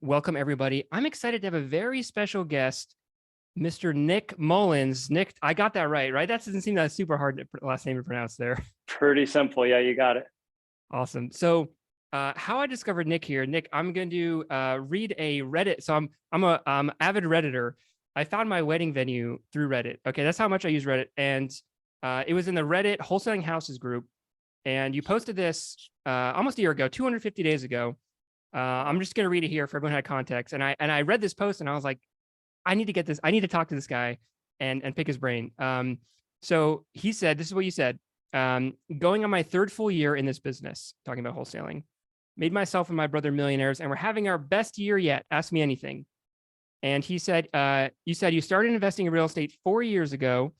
welcome everybody. I'm excited to have a very special guest, Mr. Nick Mullins. Nick, I got that right? That doesn't seem that super hard last name to pronounce there. Pretty simple. Yeah, you got it. Awesome. So how I discovered Nick here, Nick, I'm going to read a Reddit. So I'm a avid Redditor. I found my wedding venue through Reddit. Okay, that's how much I use Reddit. And it was in the Reddit Wholesaling Houses group. And you posted this almost a year ago, 250 days ago. I'm just going to read it here for everyone who had context. And I read this post and I was like, I need to get this. I need to talk to this guy and pick his brain. So he said, this is what you said. Going on my third full year in this business, talking about wholesaling, made myself and my brother millionaires, and we're having our best year yet. Ask me anything. And he said, you started investing in real estate 4 years ago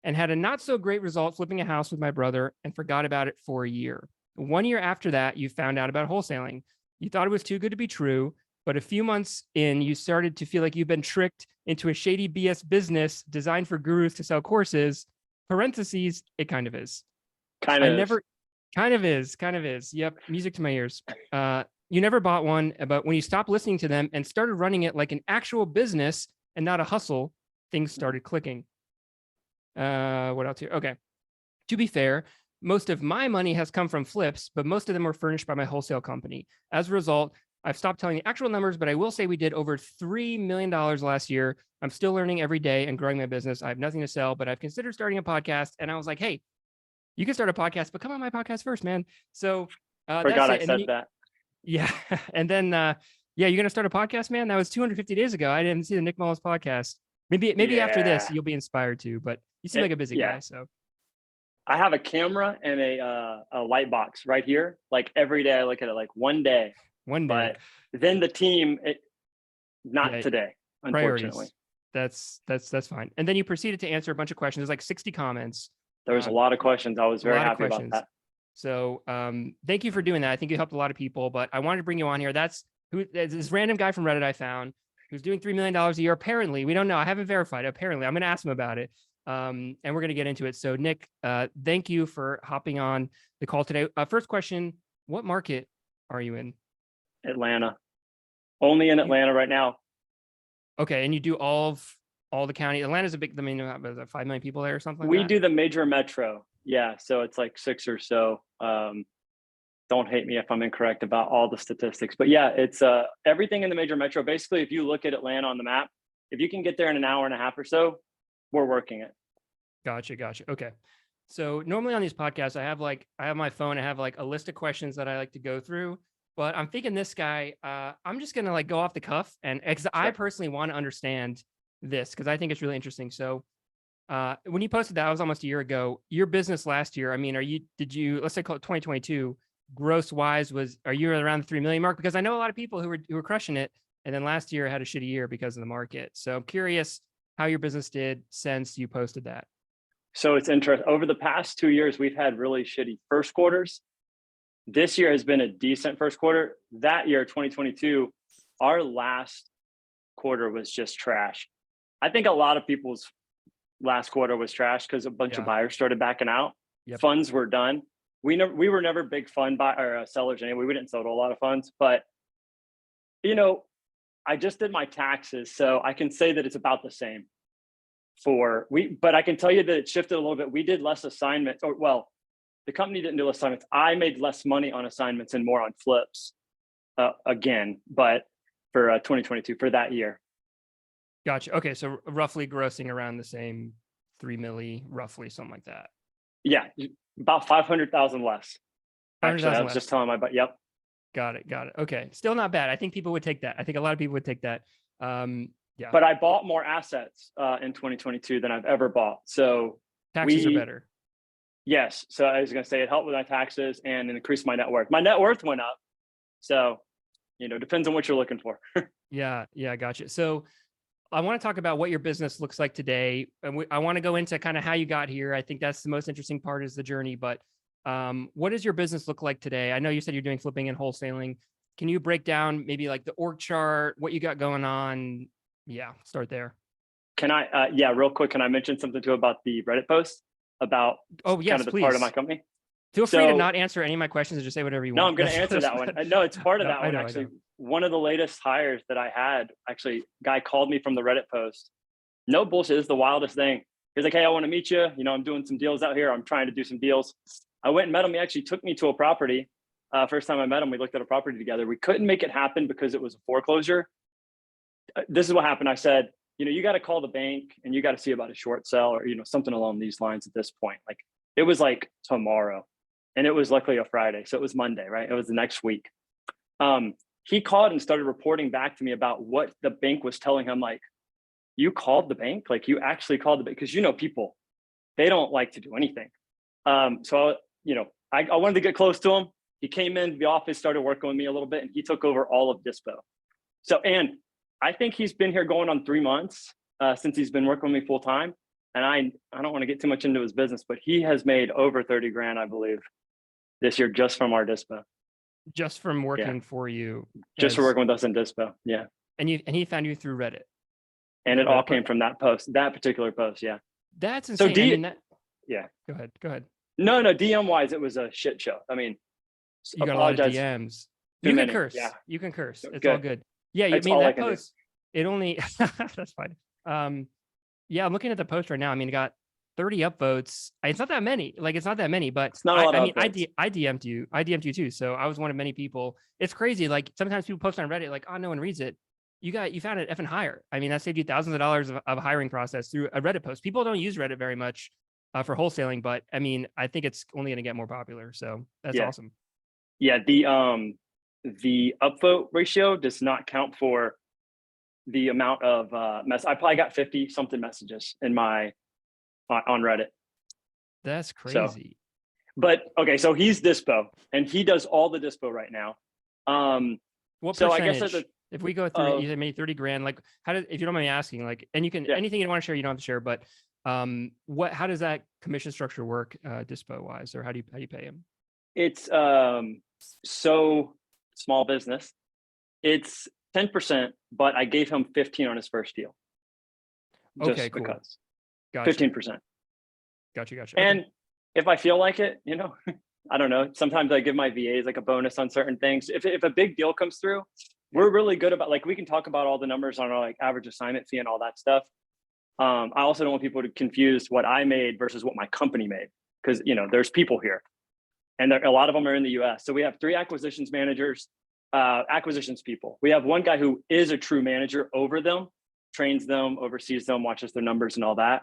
and had a not so great result flipping a house with my brother and forgot about it for a year. 1 year after that, you found out about wholesaling. You thought it was too good to be true, but a few months in, you started to feel like you've been tricked into a shady BS business designed for gurus to sell courses. Parentheses, it kind of is. Kind of is. Yep. Music to my ears. You never bought one, but when you stopped listening to them and started running it like an actual business and not a hustle, things started clicking. What else here? Okay. To be fair, most of my money has come from flips, but most of them were furnished by my wholesale company. As a result, I've stopped telling the actual numbers, but I will say we did over $3 million last year. I'm still learning every day and growing my business. I have nothing to sell, but I've considered starting a podcast. And I was like, hey, you can start a podcast, but come on my podcast first, man. So forgot I said that. Yeah. And then, you're going to start a podcast, man. That was 250 days ago. I didn't see the Nick Mullins podcast. Maybe after this, you'll be inspired to, but you seem like a busy guy. So I have a camera and a light box right here. Like every day I look at it like one day. But then the team, today, unfortunately. Priorities. That's fine. And then you proceeded to answer a bunch of questions. There's like 60 comments. There was a lot of questions. I was very happy about that. So thank you for doing that. I think you helped a lot of people, but I wanted to bring you on here. That's this random guy from Reddit I found who's doing $3 million a year. Apparently, we don't know. I haven't verified. Apparently, I'm going to ask him about it. And we're going to get into it. So Nick, thank you for hopping on the call today. First question, what market are you in? Atlanta. Only in Atlanta right now. Okay. And you do all the county. Atlanta's a big, 5 million people there or something like that? We do the major metro. Yeah. So it's like 6 or so. Don't hate me if I'm incorrect about all the statistics, but yeah, it's everything in the major metro. Basically, if you look at Atlanta on the map, if you can get there in an hour and a half or so, we're working it. Gotcha. Okay. So normally on these podcasts, I have my phone. I have like a list of questions that I like to go through, but I'm thinking this guy, I'm just going to like go off the cuff because I personally want to understand this because I think it's really interesting. So when you posted that, was almost a year ago. Your business last year, I mean, let's say call it 2022, gross wise are you around the 3 million mark? Because I know a lot of people who were crushing it. And then last year had a shitty year because of the market. So I'm curious how your business did since you posted that. So it's interesting. Over the past 2 years, we've had really shitty first quarters. This year has been a decent first quarter. That year, 2022, our last quarter was just trash. I think a lot of people's last quarter was trash because a bunch of buyers started backing out. Yep. Funds were done. We were never big fund sellers anyway. We didn't sell to a lot of funds, but I just did my taxes, so I can say that it's about the same but I can tell you that it shifted a little bit. We did less assignments, the company didn't do less assignments. I made less money on assignments and more on flips again, but for 2022, for that year. Gotcha. Okay. So roughly grossing around the same 3 milli, roughly something like that. Yeah. About 500,000 less. Actually, I was just telling my, but yep. Got it. Okay. Still not bad. I think people would take that. I think a lot of people would take that. Yeah. But I bought more assets in 2022 than I've ever bought. So taxes are better. Yes. So I was going to say it helped with my taxes and increased my net worth. My net worth went up. So, depends on what you're looking for. Yeah. Gotcha. So I want to talk about what your business looks like today. And I want to go into kind of how you got here. I think that's the most interesting part is the journey, but what does your business look like today? I know you said you're doing flipping and wholesaling. Can you break down maybe like the org chart, what you got going on? Yeah, start there. Can I, real quick, can I mention something too about the Reddit post about yes, the please. part of my company? Feel free to not answer any of my questions and just say whatever you want. No, I'm going to answer that one. No, it's part of that one actually. one of the latest hires that I had, actually, guy called me from the Reddit post. No bullshit. It's the wildest thing. He's like, hey, I want to meet you. You know, I'm doing some deals out here. I'm trying to do some deals. I went and met him. He actually took me to a property. First time I met him, we looked at a property together. We couldn't make it happen because it was a foreclosure. This is what happened. I said, you know, you got to call the bank and you got to see about a short sell or, you know, something along these lines at this point. Like it was like tomorrow and it was luckily a Friday. So it was Monday, right? It was the next week. He called and started reporting back to me about what the bank was telling him. Like, you called the bank? Like you actually called the bank? Because, you know, people, they don't like to do anything. So, you know, I wanted to get close to him. He came into the office, started working with me a little bit, and he took over all of Dispo. So, and I think he's been here going on 3 months since he's been working with me full time. And I don't want to get too much into his business, but he has made over 30 grand, I believe, this year just from our Dispo. Just from working for you. Just for working with us in Dispo. Yeah. And he found you through Reddit. And it all came from that post, that particular post. Yeah. That's insane. So I mean, yeah. Go ahead. No, DM wise, it was a shit show. I mean, you got a lot of DMs. You can curse. Yeah. You can curse. It's all good. Yeah. I mean, that post, it only, that's fine. Yeah, I'm looking at the post right now. I mean, it got 30 upvotes. It's not that many. Like, it's not that many, but it's not a lot. I mean, I DM'd you. I DM'd you too. So I was one of many people. It's crazy. Like sometimes people post on Reddit, like, oh, no one reads it. You found it effing hire. I mean, that saved you thousands of dollars of hiring process through a Reddit post. People don't use Reddit very much for wholesaling, but I mean, I think it's only going to get more popular. So that's awesome. Yeah, the upvote ratio does not count for the amount of I probably got 50 something messages in my on Reddit. That's crazy. So, but okay, so he's Dispo and he does all the Dispo right now. What percentage? I guess if we go through, you made 30 grand. Like, if you don't mind me asking, like, and you can anything you want to share, you don't have to share. But how does that commission structure work, Dispo wise, or how do you pay him? It's so small business. It's 10%, but I gave him 15 on his first deal. Okay, cool. Because gotcha. 15%. Gotcha. And if I feel like it, you know, I don't know. Sometimes I give my VAs like a bonus on certain things. If a big deal comes through, we're really good about, like, we can talk about all the numbers on our like average assignment fee and all that stuff. I also don't want people to confuse what I made versus what my company made, because, you know, there's people here and a lot of them are in the US. So we have 3 acquisitions managers, acquisitions people. We have one guy who is a true manager over them, trains them, oversees them, watches their numbers and all that.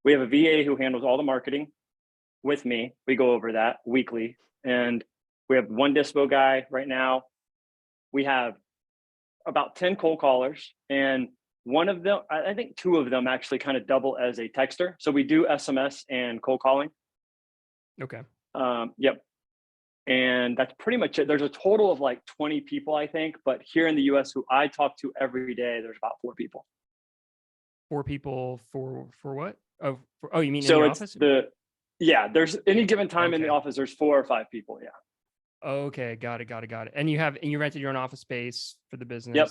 We have a VA who handles all the marketing with me. We go over that weekly. And we have one Dispo guy right now. We have about 10 cold callers, and one of them, I think 2 of them actually kind of double as a texter. So we do SMS and cold calling. Okay. Yep. And that's pretty much it. There's a total of like 20 people, I think, but here in the US who I talk to every day, there's about 4 people. 4 people for what? Oh, you mean so in your it's office? There's any given time in the office, there's 4 or 5 people. Yeah. Okay, got it. And you rented your own office space for the business. Yep.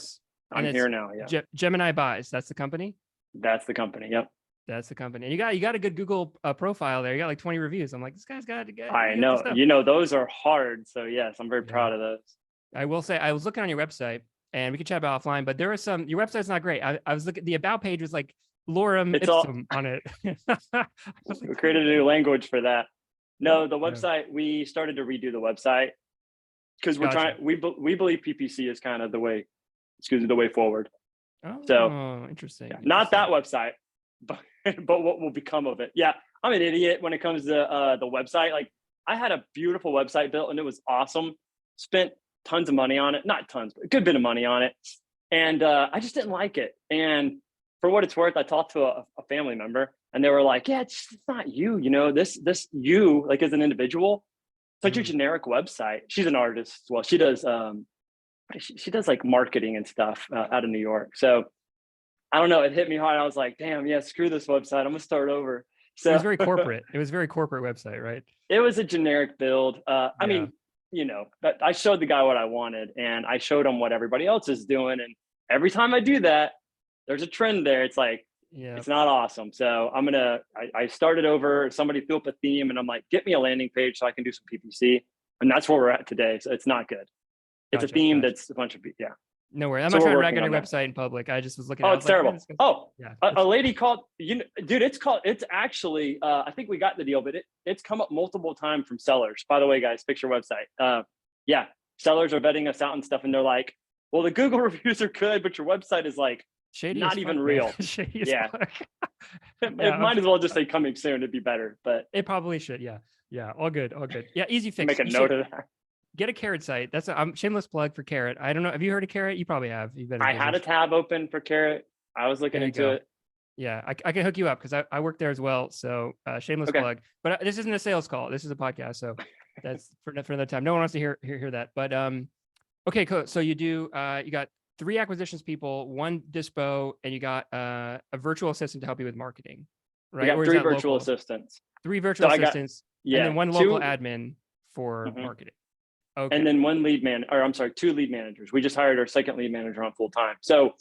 I'm here now. Yeah. Gemini Buys. That's the company. That's the company. Yep. That's the company. And you got a good Google profile there. You got like 20 reviews. I'm like, this guy's got to get. I know. You know, those are hard. So yes, I'm very proud of those. I will say, I was looking on your website, and we could chat about offline, but there was your website's not great. I was looking, the about page was like lorem ipsum on it. We created a new language for that. No, the website, we started to redo the website because we believe PPC is kind of the way forward. Oh, so interesting. Not that website, but what will become of it. Yeah, I'm an idiot when it comes to the website. Like, I had a beautiful website built and it was awesome. Spent tons of money on it, not tons, but a good bit of money on it. And I just didn't like it. And for what it's worth, I talked to a family member and they were like, yeah, it's not you, you know, this you, like, as an individual, such a generic website. She's an artist as well. She does she does like marketing and stuff out of New York. So I don't know, it hit me hard. I was like, damn, yeah, screw this website. I'm gonna start over. So it was very corporate. It was very corporate website, right? It was a generic build. I mean, you know, but I showed the guy what I wanted and I showed him what everybody else is doing. And every time I do that, there's a trend there. It's like, it's not awesome. So I started over. Somebody threw up a theme and I'm like, get me a landing page so I can do some PPC. And that's where we're at today. So it's not good. It's a Gotcha, theme gotcha. that's a bunch of, yeah. No worries. I'm So not we're trying to rag working on on your that. website in public. I just was looking at Oh, it. I it's was like, man, terrible. this guy's- Oh, yeah. a lady called, dude, it's actually, I think we got the deal, but it's come up multiple times from sellers. By the way, guys, fix your website. Yeah, sellers are vetting us out and stuff. And they're like, well, the Google reviews are good, but your website is like Shady not as even fuck, real. man. Shady as Yeah. fuck. It Yeah, might as well just say coming soon. It'd be better, but it probably should. Yeah. Yeah. All good. All good. Yeah. Easy fix. make a You note should of that. get a Carrot site. That's a shameless plug for Carrot. I don't know. Have you heard of Carrot? You probably have. You've been in I had a business. tab open for Carrot. I was looking There you into go. it. Yeah, I can hook you up because I work there as well. So shameless Okay. plug. But this isn't a sales call. This is a podcast. So that's for another time. No one wants to hear that. But okay, cool. So you do you got 3 acquisitions people, 1 dispo, and you got a virtual assistant to help you with marketing, We right? got Or is 3 that virtual local? assistants. 3 virtual I got- assistants, Yeah. and then 1 local 2 admin for Mhm. marketing. Okay. And then 2 lead managers. We just hired our second lead manager on full time. So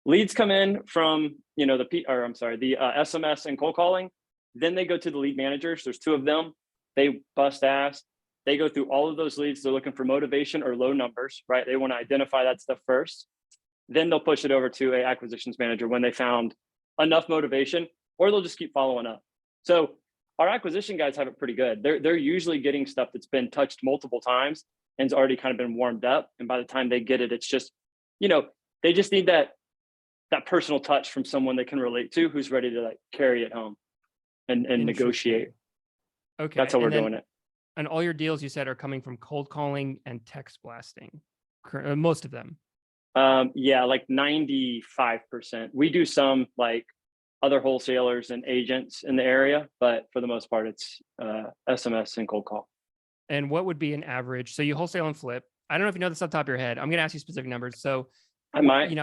leads come in from, the SMS and cold calling. Then they go to the lead managers. There's 2 of them. They bust ass. They go through all of those leads. They're looking for motivation or low numbers, right? They want to identify that stuff first. Then they'll push it over to a acquisitions manager when they found enough motivation, or they'll just keep following up. So our acquisition guys have it pretty good. They're usually getting stuff that's been touched multiple times and's already kind of been warmed up. And by the time they get it, it's just, they just need that personal touch from someone they can relate to who's ready to like carry it home and negotiate. Okay. That's how we're and then- doing it. And all your deals you said are coming from cold calling and text blasting. Most of them. Yeah, like 95%. We do some like other wholesalers and agents in the area, but for the most part, it's SMS and cold call. And what would be an average? So you wholesale and flip. I don't know if you know this off the top of your head. I'm going to ask you specific numbers. So, I might.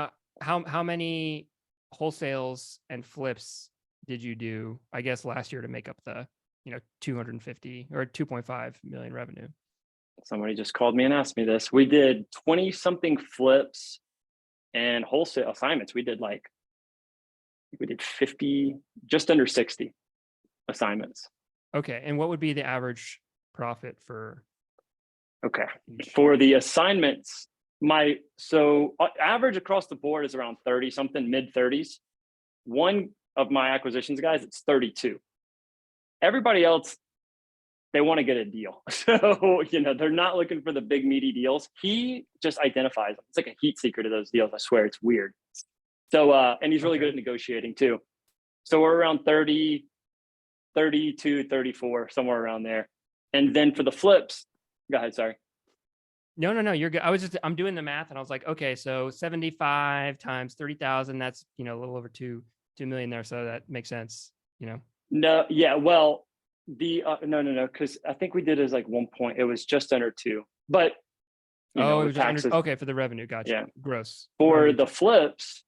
How many wholesales and flips did you do, I guess, last year to make up the, 250 or 2.5 million revenue? Somebody just called me and asked me this. We did 20 something flips and wholesale assignments. We did 50, just under 60 assignments. Okay. And what would be the average profit for? Okay. each? For the assignments, average across the board is around 30 something, mid 30s. One of my acquisitions guys, it's 32. Everybody else, they want to get a deal. So, they're not looking for the big meaty deals. He just identifies them. It's like a heat seeker to those deals. I swear it's weird. So, and he's really Okay. good at negotiating too. So we're around 30, 32, 34, somewhere around there. And then for the flips, go ahead, sorry. No, you're good. I'm doing the math and I was like, okay, so 75 times 30,000, that's, a little over 2 million there. So that makes sense, No, yeah, well, no, because I think we did it as like 1 point. It was just under 2, but it was with just taxes. okay, for the revenue. Gotcha. Yeah. Gross. For Revenue. the flips,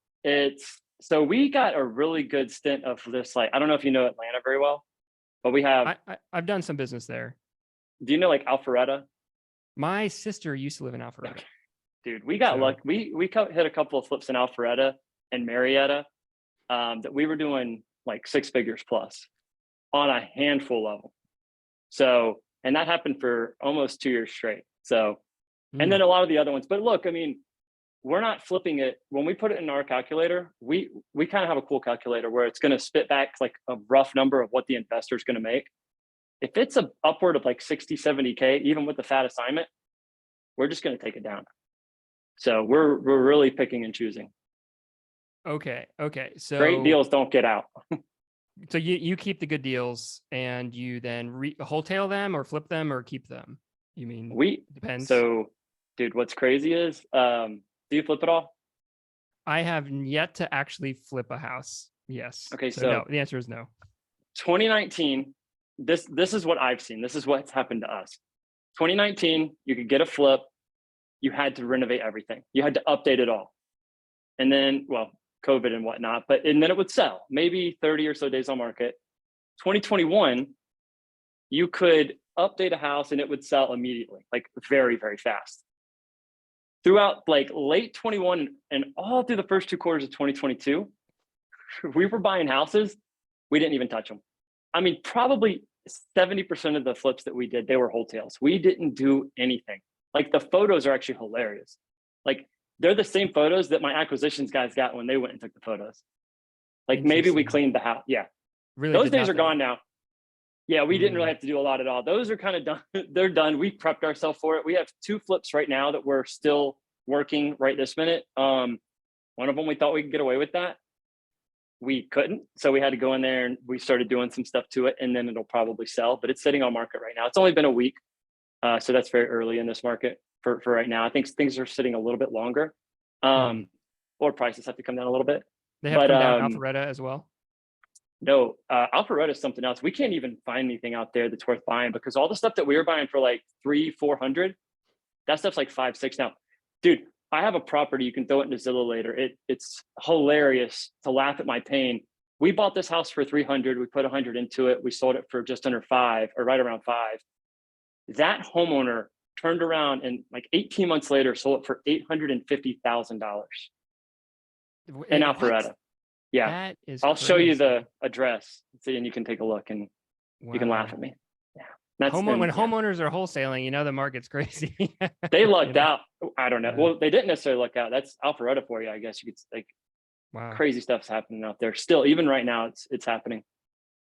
so we got a really good stint of this. Like, I don't know if you know Atlanta very well, but we have. I've done some business there. Do you know like Alpharetta? My sister used to live in Alpharetta. Dude, we got So- lucky. We hit a couple of flips in Alpharetta and Marietta that we were doing like 6 figures plus on a handful of them. So, and that happened for almost 2 years straight. So, and then a lot of the other ones. But look, I mean, we're not flipping it. When we put it in our calculator, we kind of have a cool calculator where it's going to spit back like a rough number of what the investor is going to make. If it's a upward of like 60, 70K, even with the fat assignment, we're just going to take it down. So we're really picking and choosing. Okay. So Great deals don't get out. So you keep the good deals and you then wholesale them or flip them or keep them. You mean depends. So, dude, what's crazy is, do you flip it all? I have yet to actually flip a house. Yes. Okay, So so no, the answer is no. 2019, this is what I've seen. This is what's happened to us. 2019, you could get a flip. You had to renovate everything. You had to update it all. And then, well, COVID and whatnot, and then it would sell, maybe 30 or so days on market. 2021, you could update a house and it would sell immediately, like very, very fast. Throughout like late 21 and all through the first 2 quarters of 2022, we were buying houses. We didn't even touch them. I mean, probably 70% of the flips that we did, they were wholesales. We didn't do anything. Like the photos are actually hilarious. Like they're the same photos that my acquisitions guys got when they went and took the photos. Like maybe we Interesting. cleaned the house. Yeah. Really Those did days are nothing. gone now. Yeah, we didn't really Mm. have to do a lot at all. Those are kind of done. They're done. We prepped ourselves for it. We have 2 flips right now that we're still working right this minute. One of them we thought we could get away with that. We couldn't. So we had to go in there and we started doing some stuff to it, and then it'll probably sell, but it's sitting on market right now. It's only been a week. So that's very early in this market for right now. I think things are sitting a little bit longer. Or prices have to come down a little bit. They have But come down Alpharetta as well. no, Alpharetta is something else. We can't even find anything out there that's worth buying because all the stuff that we were buying for like 300-400, that stuff's like 5-6 now. Dude, I have a property. You can throw it into Zillow later. It's hilarious to laugh at my pain. We bought this house for 300. We put 100 into it. We sold it for just under 5 or right around 5. That homeowner turned around and like 18 months later sold it for $850,000 in Alpharetta. Yeah. That is I'll show you crazy. the address, see, and you can take a and you can laugh Wow. at me. Yeah. That's When yeah. homeowners are wholesaling, the market's crazy. They lucked know? out. I don't know. Yeah. Well, they didn't necessarily luck out. That's Alpharetta for you, I guess you could like. Wow. Crazy stuff's happening out there still. Even right now, it's happening.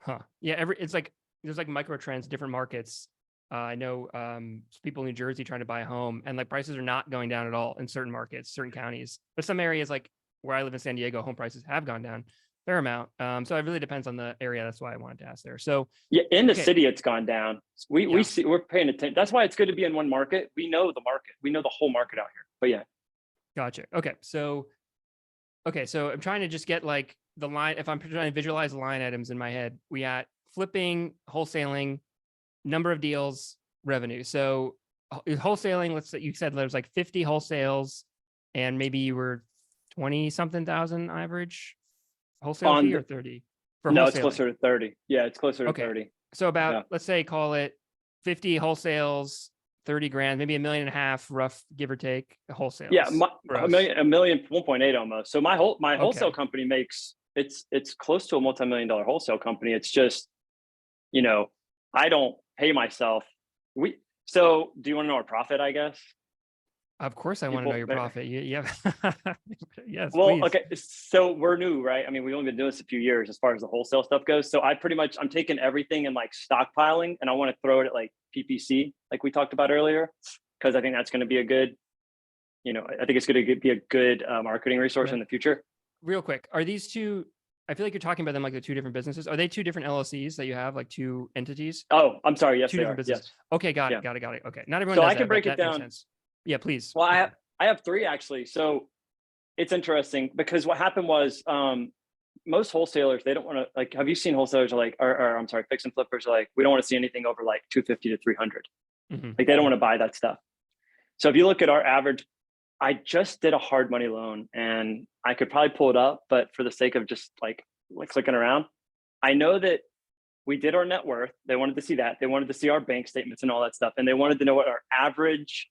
Huh. Yeah. It's like there's like micro trends, different markets. I know people in New Jersey trying to buy a home, and like prices are not going down at all in certain markets, certain counties. But some areas, like where I live in San Diego, home prices have gone down a fair amount. So it really depends on the area. That's why I wanted to ask there. So yeah, in the okay. city, it's gone down. We see, we're paying attention. That's why it's good to be in one market. We know the market. We know the whole market out here. But yeah. Gotcha. Okay. So I'm trying to just get like the line. If I'm trying to visualize the line items in my head, we got flipping, wholesaling, number of deals, revenue. So wholesaling, let's say you said there's like 50 wholesales and maybe you were 20 something thousand average wholesale fee or 30 for no, wholesaling? It's closer to 30. Yeah, it's closer to 30. So about, let's say, call it 50 wholesales, 30 grand, maybe $1.5 million, rough, give or take, wholesales. Yeah, a million, 1.8 almost. So my wholesale company makes it's close to a multi-million-dollar wholesale company. It's just, I don't pay myself. So do you want to know our profit, I guess? Of course I want to know your profit. Yeah. Yes. Well, please. Okay. So we're new, right? I mean, we've only been doing this a few years as far as the wholesale stuff goes. So I'm taking everything and like stockpiling, and I want to throw it at like PPC, like we talked about earlier, because I think that's going to be a good, I think it's going to be a good marketing resource in the future. Real quick, are these two, I feel like you're talking about them like the two different businesses. Are they two different LLCs that you have, like two entities? Oh, I'm sorry. Yes, two different businesses. Yes. Okay, got it. Okay, not everyone. So does I can break it down. Yeah, please. Well, I have 3 actually. So it's interesting because what happened was most wholesalers, they don't want to, like, have you seen wholesalers are like, or I'm sorry, fix and flippers are like, we don't want to see anything over like 250 to 300. Like they don't want to buy that stuff. So if you look at our average, I just did a hard money loan and I could probably pull it up, but for the sake of just like clicking around, I know that we did our net worth. They wanted to see that. They wanted to see our bank statements and all that stuff. And they wanted to know what our average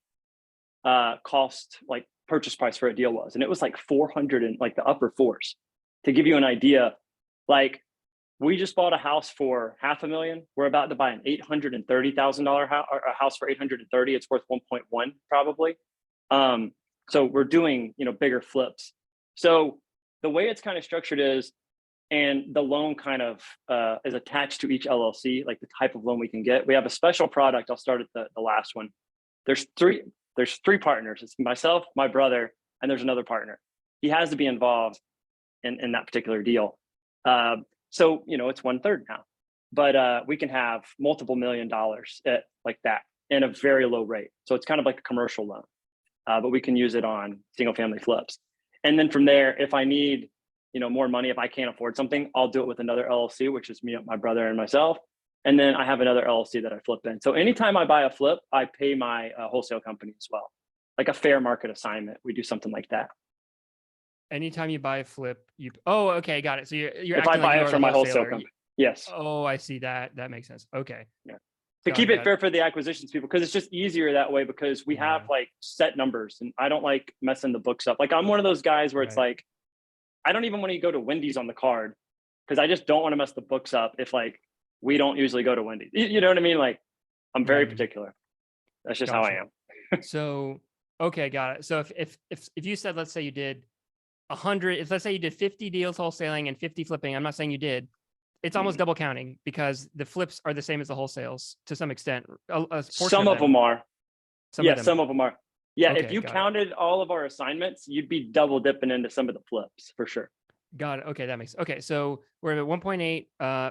cost, like purchase price for a deal was. And it was like 400 and like the upper 4s. To give you an idea, like we just bought a house for $500,000. We're about to buy an $830,000 house for 830. It's worth 1.1 probably. So we're doing, bigger flips. So the way it's kind of structured is, and the loan kind of is attached to each LLC, like the type of loan we can get. We have a special product. I'll start at the last one. There's three partners. It's myself, my brother, and there's another partner. He has to be involved in that particular deal. So, it's 1/3 now, but we can have multiple $1 million at like that in a very low rate. So it's kind of like a commercial loan, but we can use it on single family flips. And then from there, if I need, more money, if I can't afford something, I'll do it with another LLC, which is me, my brother and myself. And then I have another LLC that I flip in. So anytime I buy a flip, I pay my wholesale company as well. Like a fair market assignment. We do something like that. Anytime you buy a flip, okay, got it. So you're if I buy it from my wholesale company. Yes. Oh, I see that. That makes sense. Okay. Yeah. To keep it fair for the acquisitions people, because it's just easier that way because we have like set numbers and I don't like messing the books up. Like I'm one of those guys where it's like, I don't even want to go to Wendy's on the card because I just don't want to mess the books up if like we don't usually go to Wendy's. You know what I mean? Like I'm very particular. That's just how I am. So, okay, got it. So if you said, let's say you did 100, let's say you did 50 deals wholesaling and 50 flipping. I'm not saying you did. It's almost double counting because the flips are the same as the wholesales to some extent. A portion Some of of them are. Some Yeah, of them. some of them are. Yeah, if Okay, you got it. counted all of our assignments, you'd be double dipping into some of the flips for sure. Got it. Okay, that makes okay. So we're at 1.8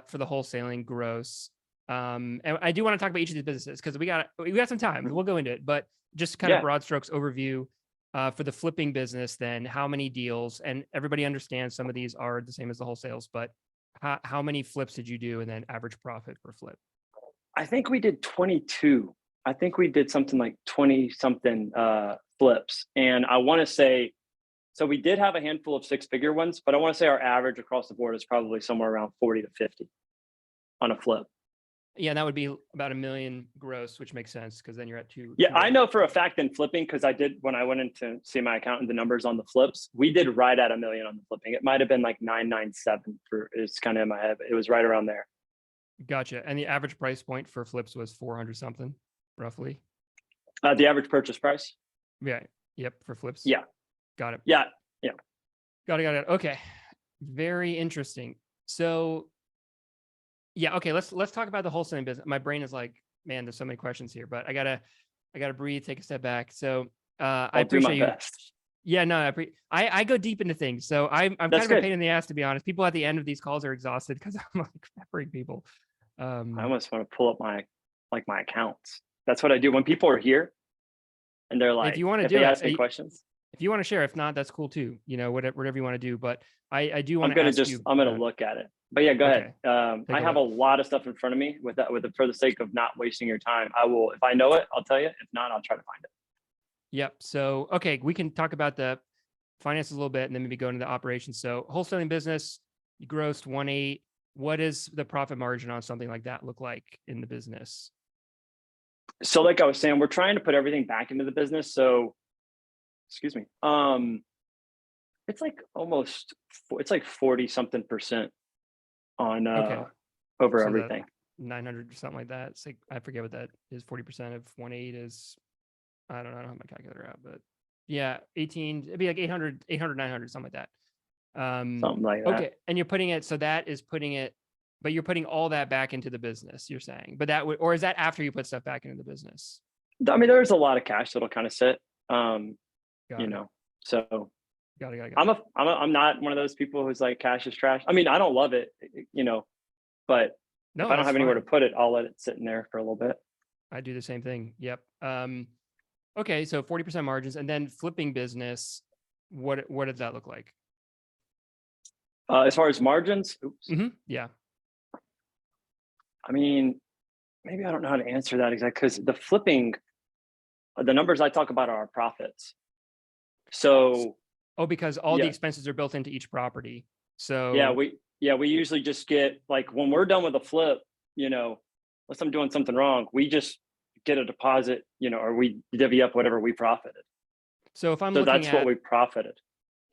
for the wholesaling gross. And I do want to talk about each of these businesses because we got some time. We'll go into it, but just kind of Yeah. broad strokes overview for the flipping business. Then how many deals? And everybody understands some of these are the same as the wholesales, but how many flips did you do, and then average profit per flip? I think we did 22. I think we did something like 20 something flips. And I want to say, so we did have a handful of 6-figure ones, but I want to say our average across the board is probably somewhere around 40 to 50 on a flip. Yeah, that would be about $1 million gross, which makes sense because then you're at two. Yeah, I know for a fact in flipping, because I did when I went in to see my accountant, the numbers on the flips, we did right at $1 million on the flipping. It might have been like 997 for, it's kind of in my head. It was right around there. Gotcha. And the average price point for flips was 400 something, roughly. The average purchase price. Yeah. Yep. For flips. Yeah. Got it. Yeah. Got it. Okay. Very interesting. So yeah. Okay. Let's talk about the wholesaling business. My brain is like, man, there's so many questions here, but I gotta breathe, take a step back. So I appreciate you. Best. Yeah, no, I go deep into things. So I'm kind of good. a pain in the ass, to be honest. People at the end of these calls are exhausted because I'm like peppering people. I almost want to pull up my accounts. That's what I do when people are here and they're like, if you want to if do they it, ask me questions. if you want to share, if not, that's cool too. You know, whatever you want to do. But I do want I'm to gonna ask you. I'm gonna look at it. But yeah, go Okay. ahead. I have a lot of stuff in front of me for the sake of not wasting your time. I will, if I know it, I'll tell you. If not, I'll try to find it. Yep. So, okay, we can talk about the finances a little bit and then maybe go into the operations. So wholesaling business, you grossed 1.8. What does the profit margin on something like that look like in the business? So like I was saying, we're trying to put everything back into the business. So, excuse me. It's like it's like 40 something % on over So everything. 900 or something like that. It's like, I forget what that is. 40% of 1.8 is, I don't have my calculator out, but yeah, 18, it'd be like 800, 900, something like that. Something like that. Okay. And you're putting it, so that is putting it, but you're putting all that back into the business, you're saying, but that would, or is that after you put stuff back into the business? I mean, there's a lot of cash that'll kind of sit, Got it. know, so Got it. I'm not one of those people who's like cash is trash. I mean, I don't love it, but No, if I don't that's have anywhere to fine. put it, I'll let it sit in there for a little bit. I do the same thing. Yep. Okay. So 40% margins, and then flipping business. What does that look like? As far as margins, Yeah. I mean, maybe I don't know how to answer that exactly, because the flipping, the numbers I talk about are our profits. So, because all the expenses are built into each property. So we usually just get, like, when we're done with a flip, unless I'm doing something wrong, we just get a deposit, or we divvy up whatever we profited. So if that's what we profited.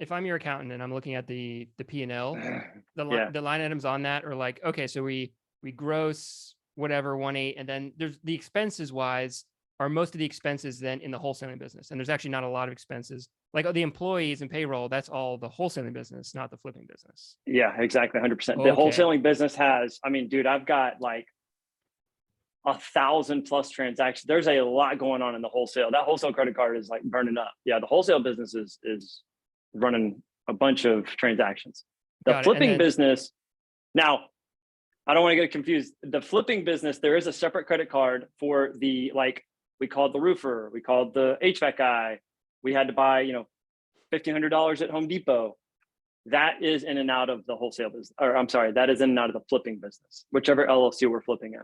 If I'm your accountant and I'm looking at the P&L, the line items on that are like, okay, so we gross whatever 1.8, and then there's the expenses wise are most of the expenses then in the wholesaling business. And there's actually not a lot of expenses, like the employees and payroll. That's all the wholesaling business, not the flipping business. Yeah, exactly. 100%. The wholesaling business has, I mean, dude, I've got like 1,000+ transactions. There's a lot going on in the wholesale. That wholesale credit card is like burning up. Yeah, the wholesale business is running a bunch of transactions. The flipping business, now, I don't want to get confused. The flipping business, there is a separate credit card for the, like, we called the roofer, we called the HVAC guy. We had to buy, $1,500 at Home Depot. That is in and out of the wholesale business, or I'm sorry, that is in and out of the flipping business, whichever LLC we're flipping in.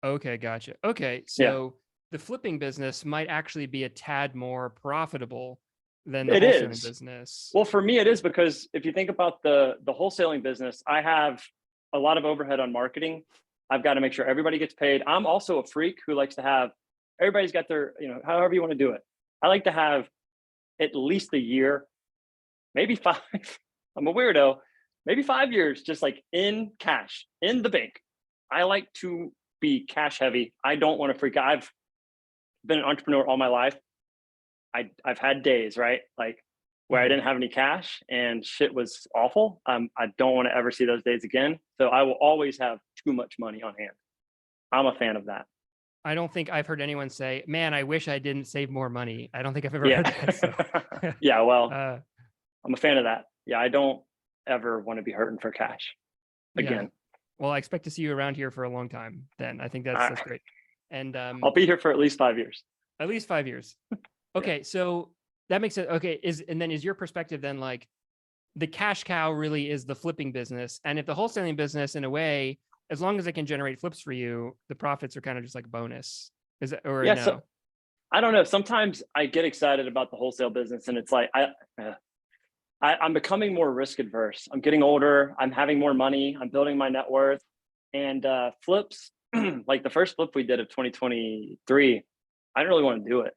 Okay, gotcha. Okay, so the flipping business might actually be a tad more profitable than the wholesaling business. Well, for me, it is, because if you think about the wholesaling business, I have a lot of overhead on marketing. I've got to make sure everybody gets paid. I'm also a freak who likes to have, everybody's got their, however you want to do it. I like to have at least a year, maybe 5. I'm a weirdo. Maybe 5 years, just like in cash, in the bank. I like to be cash heavy. I don't want to freak out. been an entrepreneur all my life. I've had days, right? Like where I Mhm. didn't have any cash and shit was awful. I don't want to ever see those days again. So I will always have too much money on hand. I'm a fan of that. I don't think I've heard anyone say, "Man, I wish I didn't save more money." I don't think I've ever Yeah. heard that. So, Yeah. Well, uh, I'm a fan of that. Yeah. I don't ever want to be hurting for cash yeah. again. Well, I expect to see you around here for a long time. Then I think that's I, that's great. And I'll be here for at least 5 years. at least 5 years. Yeah. Okay, so that makes it okay. Is your perspective then like the cash cow really is the flipping business, and if the wholesaling business, in a way, as long as it can generate flips for you, the profits are kind of just like a bonus. Is that or Yeah. So no? I don't know. Sometimes I get excited about the wholesale business and it's like, I'm becoming more risk adverse. I'm getting older. I'm having more money. I'm building my net worth. And flips, like the first flip we did of 2023, I didn't really want to do it.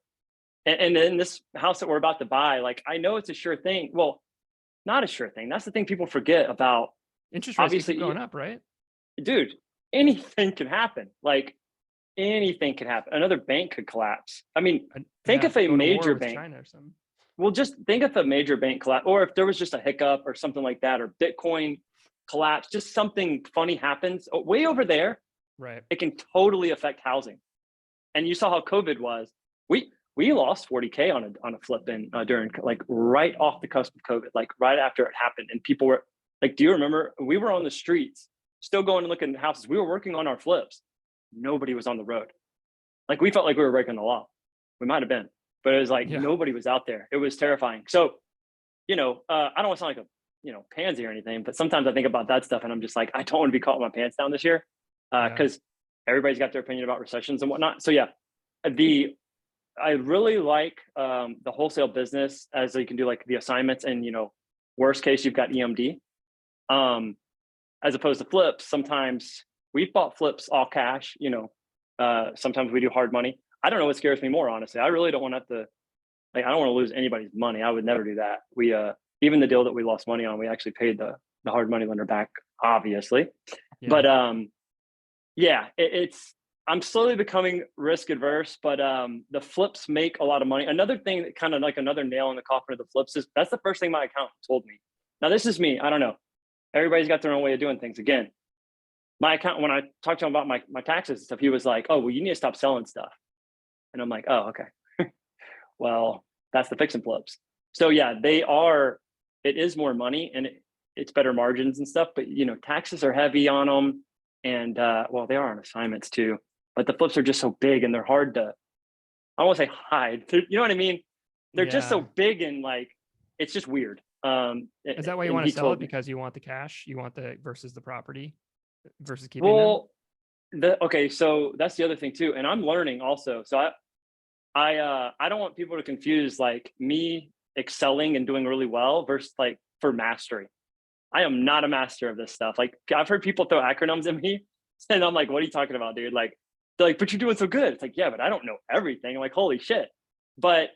And in this house that we're about to buy, like I know it's a sure thing. Well, not a sure thing. That's the thing people forget about. Interest rates keep Obviously, going up, right? dude, anything can happen. Like anything can happen. Another bank could collapse. I mean, think Yeah, if a go to war major with bank, China or something. well, just think if a major bank collapse, or if there was just a hiccup or something like that, or Bitcoin collapse, just something funny happens way over there, Right. it can totally affect housing. And you saw how COVID was. We lost 40K on a flip in during like right off the cusp of COVID, like right after it happened, and people were like, "Do you remember? We were on the streets, still going and looking at houses. We were working on our flips. Nobody was on the road. Like we felt like we were breaking the law. We might have been, but it was like Yeah. nobody was out there. It was terrifying. So I don't want to sound like a pansy or anything, but sometimes I think about that stuff and I'm just like, I don't want to be caught with my pants down this year Yeah. because everybody's got their opinion about recessions and whatnot. So yeah, the I really like the wholesale business as you can do like the assignments and worst case you've got EMD as opposed to flips. Sometimes we've bought flips all cash. Sometimes we do hard money. I don't know what scares me more, honestly. I really don't want to have to I don't want to lose anybody's money. I would never do that. We even the deal that we lost money on, we actually paid the hard money lender back, obviously. Yeah. But yeah, it's I'm slowly becoming risk adverse, but the flips make a lot of money. Another thing that kind of like another nail in the coffin of the flips is that's the first thing my accountant told me. Now this is me. I don't know. Everybody's got their own way of doing things. Again, my accountant, when I talked to him about my taxes and stuff, he was like, "Oh, well, you need to stop selling stuff." And I'm like, "Oh, okay." Well, that's the fix and flips. So yeah, it is more money and it's better margins and stuff, but taxes are heavy on them. And well, they are on assignments too, but the flips are just so big and they're hard to, I don't want to say hide. You know what I mean? They're just so Yeah. big and like, it's just weird. Is that why you And want he to sell it? told me, Because you want the cash? You want the versus the property versus keeping them? well, okay, so that's the other thing too. And I'm learning also. So I don't want people to confuse like me excelling and doing really well versus like for mastery. I am not a master of this stuff. Like I've heard people throw acronyms at me, and I'm like, "What are you talking about, dude?" Like they're like, "But you're doing so good." It's like, yeah, but I don't know everything. I'm like, holy shit. But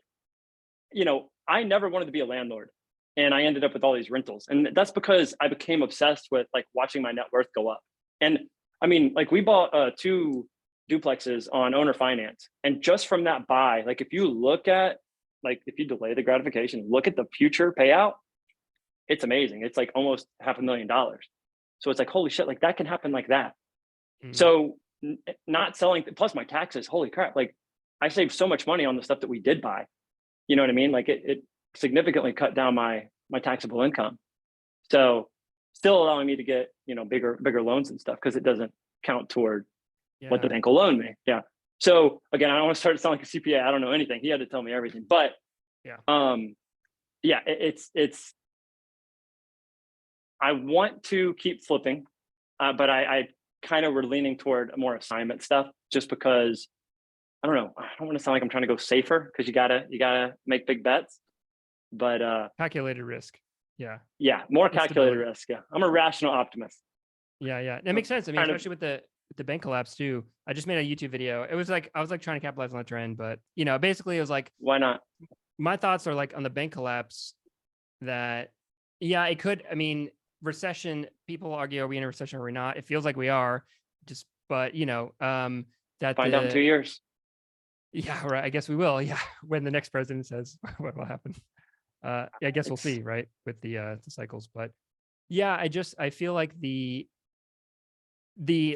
I never wanted to be a landlord, and I ended up with all these rentals, and that's because I became obsessed with like watching my net worth go up. And I mean, like we bought two duplexes on owner finance, and just from that buy, like if you look at like if you delay the gratification, look at the future payout, it's amazing. It's like almost $500,000. So it's like, holy shit, like that can happen like that. Mm. So not selling, plus my taxes, holy crap. Like I saved so much money on the stuff that we did buy. You know what I mean? Like it significantly cut down my taxable income. So still allowing me to get, bigger loans and stuff because it doesn't count toward what the Yeah. bank will loan me. Yeah. So again, I don't want to start sounding like a CPA. I don't know anything. He had to tell me everything. But Yeah. Yeah, it's I want to keep flipping, but I kind of were leaning toward more assignment stuff just because I don't know. I don't want to sound like I'm trying to go safer because you gotta make big bets. But Calculated risk. Yeah. yeah, more calculated Instability. risk. Yeah, I'm a rational optimist. Yeah. Yeah. That I'm makes sense. I mean, kind of especially with the bank collapse too. I just made a YouTube video. It was like I was like trying to capitalize on the trend, but basically it was like why not? my thoughts are like on the bank collapse that yeah, it could. I mean, recession, people argue, are we in a recession or are we not? It feels like we are, just but that Find out in 2 years. Yeah, right. I guess we will. Yeah, when the next president says what will happen. I guess we'll It's see, right, with the cycles. But yeah, I feel like the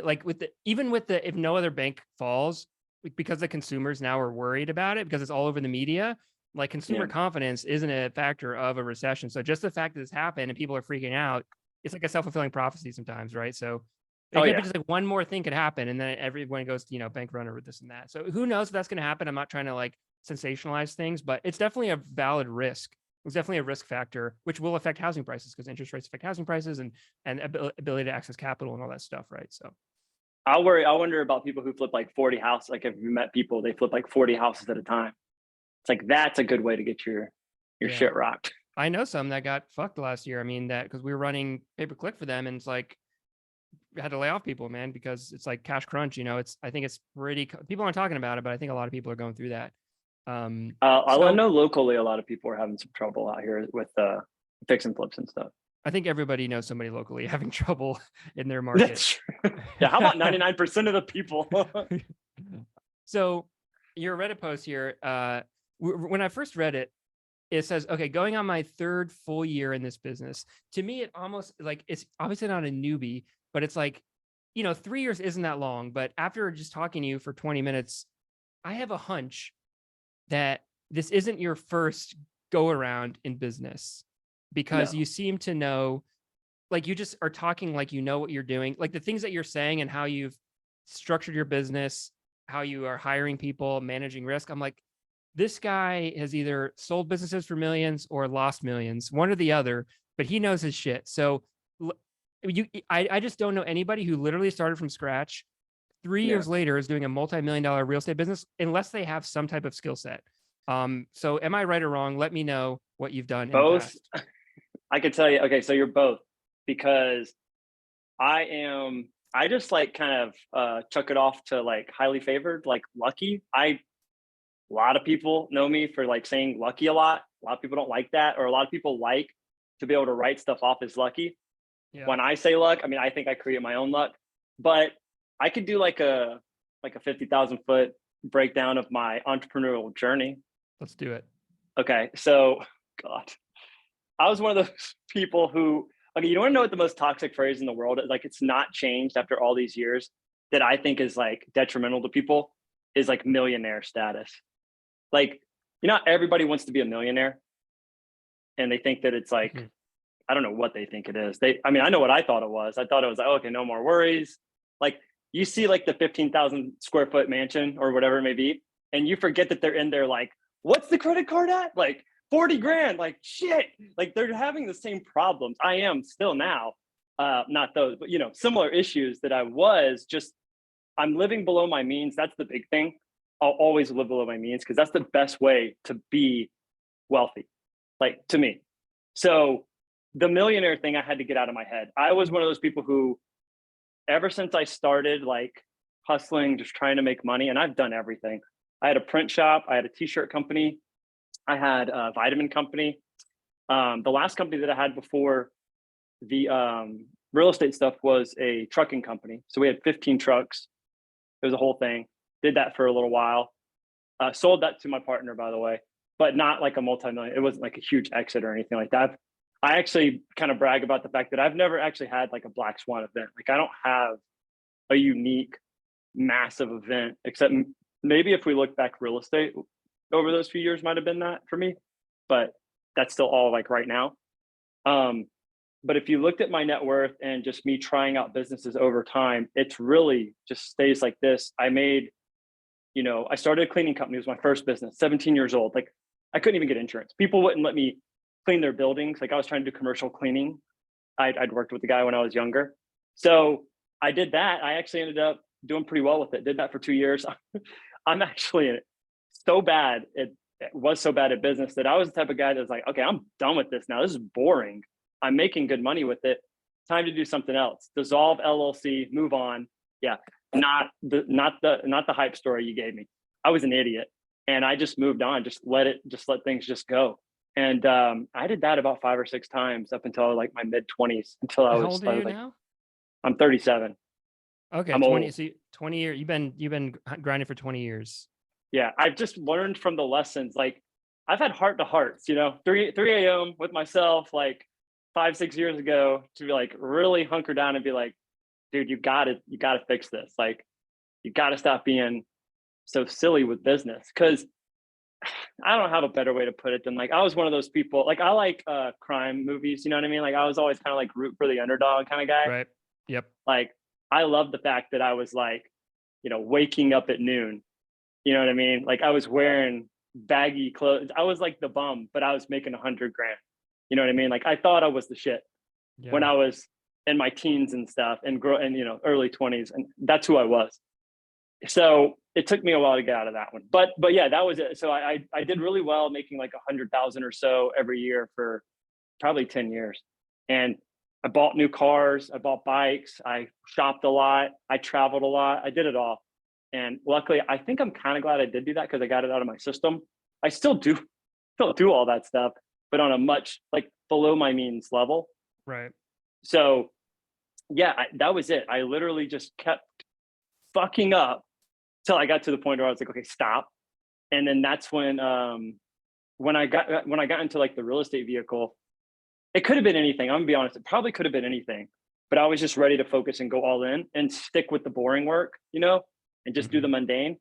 like with the even with the if no other bank falls, like, because the consumers now are worried about it because it's all over the media, like yeah. consumer confidence isn't a factor of a recession. So just the fact that this happened and people are freaking out, it's like a self-fulfilling prophecy sometimes, right? So it Oh could be yeah. just like one more thing could happen and then everyone goes, bank runner with this and that. So who knows if that's going to happen? I'm not trying to like sensationalize things, but it's definitely a valid risk. It's definitely a risk factor, which will affect housing prices because interest rates affect housing prices and ability to access capital and all that stuff, right? So I wonder about people who flip like 40 houses. Like if you met people, they flip like 40 houses at a time. It's like that's a good way to get your yeah, shit rocked. I know some that got fucked last year. I mean that because we were running pay per click for them, and it's like we had to lay off people, man, because it's like cash crunch. It's I think it's pretty. People aren't talking about it, but I think a lot of people are going through that. I So know locally a lot of people are having some trouble out here with fix and flips and stuff. I think everybody knows somebody locally having trouble in their market. That's true. Yeah. How about 99% of the people? So your Reddit post here, when I first read it, it says, okay, going on my third full year in this business. To me, it almost like it's obviously not a newbie, but it's like, 3 years isn't that long. But after just talking to you for 20 minutes, I have a hunch that this isn't your first go around in business because No. you seem to know, like you just are talking like you know what you're doing, like the things that you're saying and how you've structured your business, how you are hiring people, managing risk. I'm like, this guy has either sold businesses for millions or lost millions, one or the other, but he knows his shit. So I just don't know anybody who literally started from scratch 3 years Yeah. later is doing a multi-million dollar real estate business unless they have some type of skill set. So am I right or wrong? Let me know what you've done in the Both. past. I could tell you. Okay, so you're both because I just like kind of chuck it off to like highly favored, like lucky. A lot of people know me for like saying lucky a lot. A lot of people don't like that, or a lot of people like to be able to write stuff off as lucky. Yeah, When I say luck, I mean I think I create my own luck, but I could do like a 50,000 foot breakdown of my entrepreneurial journey. let's do it. Okay, so God, I was one of those people who, okay, you want to know what the most toxic phrase in the world is? Like, it's not changed after all these years that I think is like detrimental to people is like millionaire status. Like, everybody wants to be a millionaire and they think that it's like, Mhm. I don't know what they think it is. I mean, I know what I thought it was. I thought it was like, oh, okay, no more worries. Like, you see like the 15,000 square foot mansion or whatever it may be, and you forget that they're in there like, what's the credit card at? Like 40 grand, like shit. Like they're having the same problems. I am still now, not those, but similar issues that I was just, I'm living below my means. That's the big thing. I'll always live below my means because that's the best way to be wealthy, like to me. So the millionaire thing I had to get out of my head. I was one of those people who, ever since I started like hustling, just trying to make money, and I've done everything. I had a print shop, I had a t-shirt company, I had a vitamin company. The last company that I had before the real estate stuff was a trucking company. So we had 15 trucks. It was a whole thing. Did that for a little while. Sold that to my partner, by the way, but not like a multi-million. It wasn't like a huge exit or anything like that. I actually kind of brag about the fact that I've never actually had like a black swan event. Like I don't have a unique, massive event, except maybe if we look back, real estate over those few years might have been that for me, but that's still all like right now. But if you looked at my net worth and just me trying out businesses over time, it's really just stays like this. I started a cleaning company. It was my first business, 17 years old. Like I couldn't even get insurance. People wouldn't let me clean their buildings. Like I was trying to do commercial cleaning. I'd worked with the guy when I was younger. So I did that. I actually ended up doing pretty well with it. Did that for 2 years. I'm actually so bad. It was so bad at business that I was the type of guy that was like, okay, I'm done with this now. This is boring. I'm making good money with it. Time to do something else. Dissolve LLC, move on. Yeah, not the hype story you gave me. I was an idiot, and I just moved on. Just let things just go. And I did that about 5 or 6 times up until like my mid 20s. Until How old are you like, now? I'm 37. Okay, I'm 20. old. So 20 years. You've been grinding for 20 years. Yeah, I've just learned from the lessons. Like I've had heart to hearts, 3 a.m. with myself, like 5, 6 years ago, to be like really hunker down and be like, dude, you gotta fix this. Like you gotta stop being so silly with business. Cause I don't have a better way to put it than like I was one of those people. Like I like crime movies, you know what I mean? Like I was always kind of like root for the underdog kind of guy. Right. Yep. Like I love the fact that I was like, waking up at noon. You know what I mean? Like I was wearing baggy clothes. I was like the bum, but I was making 100 grand. You know what I mean? Like I thought I was the shit when Yeah. I was in my teens and stuff and early 20s. And that's who I was. So it took me a while to get out of that one. But yeah, that was it. So I did really well making like 100,000 or so every year for probably 10 years. And I bought new cars, I bought bikes, I shopped a lot, I traveled a lot, I did it all. And luckily, I think I'm kind of glad I did do that because I got it out of my system. I still do all that stuff, but on a much like below my means level. Right. So yeah, that was it. I literally just kept fucking up till I got to the point where I was like, okay, stop. And then that's when I got into like the real estate vehicle, it could have been anything. I'm gonna be honest, it probably could have been anything, but I was just ready to focus and go all in and stick with the boring work, and just do the mundane.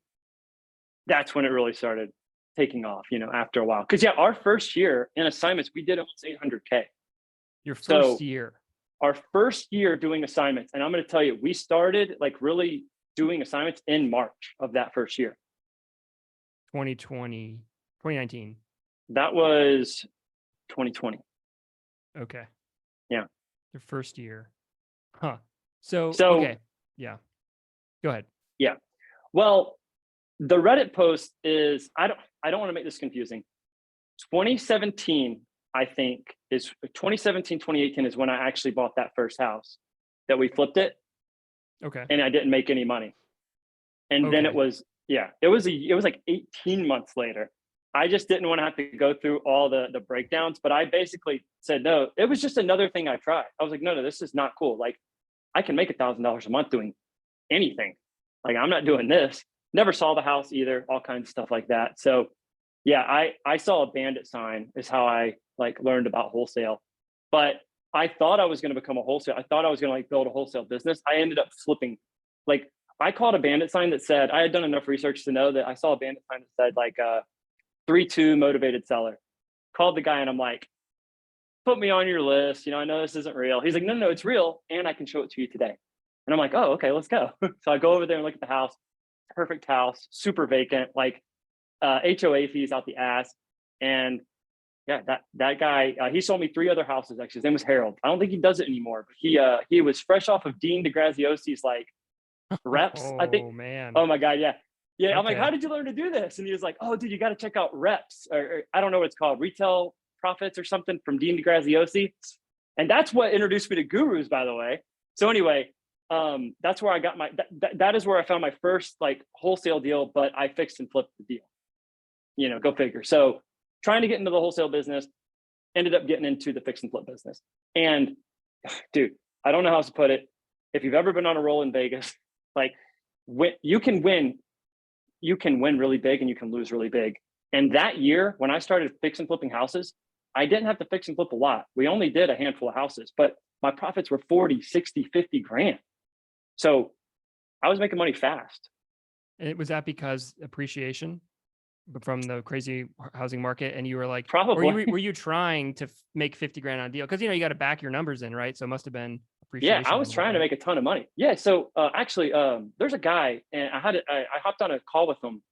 That's when it really started taking off, after a while. Cause yeah, our first year in assignments, we did almost 800K. Your first So year. our first year doing assignments, and I'm going to tell you, we started like really doing assignments in March of that first year. 2020, 2019. That was 2020. Okay. Yeah. Your first year. Huh. So okay. Yeah. Go ahead. Yeah. Well, the Reddit post is, I don't want to make this confusing. 2017, I think is 2017, 2018 is when I actually bought that first house that we flipped it. Okay. And I didn't make any money. And then it was like 18 months later. I just didn't want to have to go through all the breakdowns, but I basically said, no, it was just another thing I tried. I was like, no, this is not cool. Like I can make $1,000 a month doing anything. Like I'm not doing this. Never saw the house either, all kinds of stuff like that. So yeah, I saw a bandit sign is how I like learned about wholesale. But I thought I was going to become a wholesale. I thought I was going to like build a wholesale business. I ended up flipping. Like I caught a bandit sign that said, I had done enough research to know that I saw a bandit sign that said like 3-2 motivated seller. Called the guy and I'm like, put me on your list. I know this isn't real. He's like, no, it's real. And I can show it to you today. And I'm like, oh, okay, let's go. So I go over there and look at the house. Perfect house, super vacant, like HOA fees out the ass. And yeah, that guy, he sold me 3 other houses. Actually, his name was Harold. I don't think he does it anymore, but he was fresh off of Dean DeGraziosi's like reps. I think. Oh man. Oh my God, yeah. Okay. I'm like, how did you learn to do this? And he was like, oh, dude, you got to check out reps, or I don't know what it's called, retail profits or something from Dean DeGraziosi. And that's what introduced me to gurus, by the way. So anyway, that's where I got that is where I found my first like wholesale deal, but I fixed and flipped the deal. Go figure. So trying to get into the wholesale business, ended up getting into the fix and flip business. And dude, I don't know how else to put it. If you've ever been on a roll in Vegas, like you can win really big and you can lose really big. And that year when I started fix and flipping houses, I didn't have to fix and flip a lot. We only did a handful of houses, but my profits were 40, 60, 50 grand. So I was making money fast. And was that because appreciation from the crazy housing market? And you were like, probably. Were you trying to make 50 grand on a deal? Because you got to back your numbers in, right? So it must have been appreciation. Yeah, I was trying to make a ton of money. Yeah. So actually, there's a guy, and I hopped on a call with him,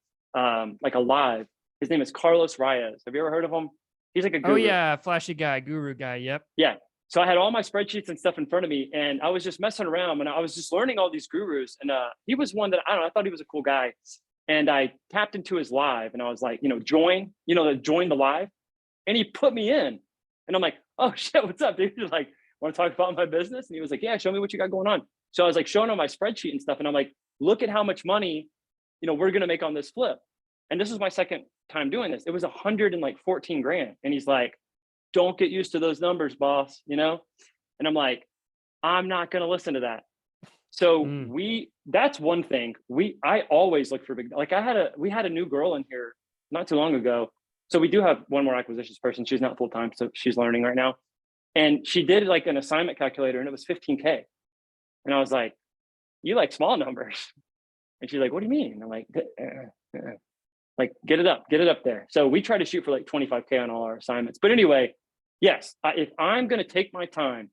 like a live. His name is Carlos Reyes. Have you ever heard of him? He's like a guru. Oh yeah, flashy guy, guru guy. Yep. Yeah. So I had all my spreadsheets and stuff in front of me, and I was just messing around, and I was just learning all these gurus. And he was one that I thought he was a cool guy. And I tapped into his live, and I was like, join the live, and he put me in, and I'm like, oh shit, what's up, dude? Like, want to talk about my business? And he was like, yeah, show me what you got going on. So I was like showing him my spreadsheet and stuff, and I'm like, look at how much money, we're gonna make on this flip. And this is my second time doing this. It was 114 grand, and he's like, don't get used to those numbers, boss, And I'm like, I'm not going to listen to that. So Mm. that's one thing. I always look for big, like we had a new girl in here not too long ago. So we do have one more acquisitions person. She's not full-time, so she's learning right now. And she did like an assignment calculator and it was 15K. And I was like, you like small numbers. And she's like, what do you mean? And I'm like, get it up there. So we try to shoot for like 25K on all our assignments. But anyway, yes, if I'm going to take my time,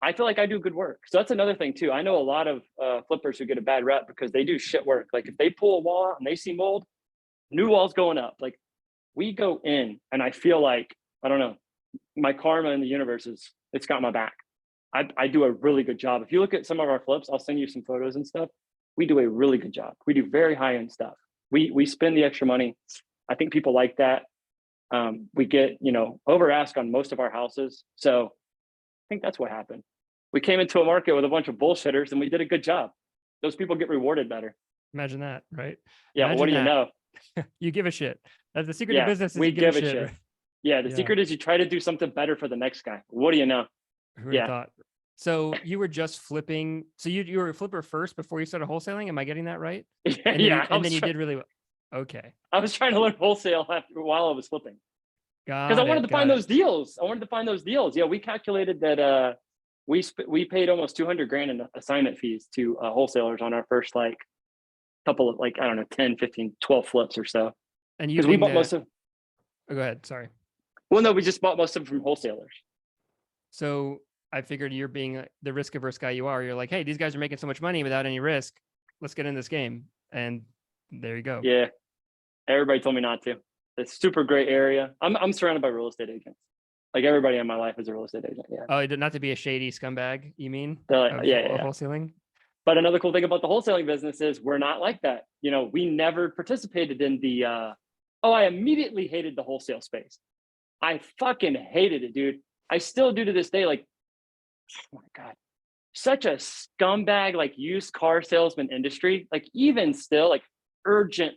I feel like I do good work. So that's another thing too. I know a lot of flippers who get a bad rep because they do shit work. Like if they pull a wall out and they see mold, new walls going up. Like we go in and I feel like, I don't know, my karma in the universe it's got my back. I do a really good job. If you look at some of our flips, I'll send you some photos and stuff. We do a really good job. We do very high end stuff. We spend the extra money. I think people like that. We get, over ask on most of our houses. So I think that's what happened. We came into a market with a bunch of bullshitters and we did a good job. Those people get rewarded better. Imagine that, right? Yeah. Imagine What do you that. know? You give a shit. That's the secret Yeah, of business. Is we you give a give a shit. shit. Yeah. The secret is you try to do something better for the next guy. What do you know? Who would have thought? So you were just flipping. So you were a flipper first before you started wholesaling. Am I getting that right? And then you did really well. Okay. I was trying to learn wholesale while I was flipping. Because I wanted to find those deals. Yeah, we calculated that we paid almost 200 grand in assignment fees to wholesalers on our first couple of 10, 15, 12 flips or so. And because we bought most of. Oh, go ahead. Sorry. Well, no, we just bought most of them from wholesalers. So I figured you're being the risk averse guy you are. You're like, hey, these guys are making so much money without any risk. Let's get in this game. And there you go. Yeah. Everybody told me not to. It's a super great area. I'm surrounded by real estate agents. Like everybody in my life is a real estate agent. Yeah. Oh, not to be a shady scumbag, you mean? Yeah. Wholesaling. But another cool thing about the wholesaling business is we're not like that. We never participated in the, I immediately hated the wholesale space. I fucking hated it, dude. I still do to this day. Like, oh my God, such a scumbag, like used car salesman industry. Like even still like urgent,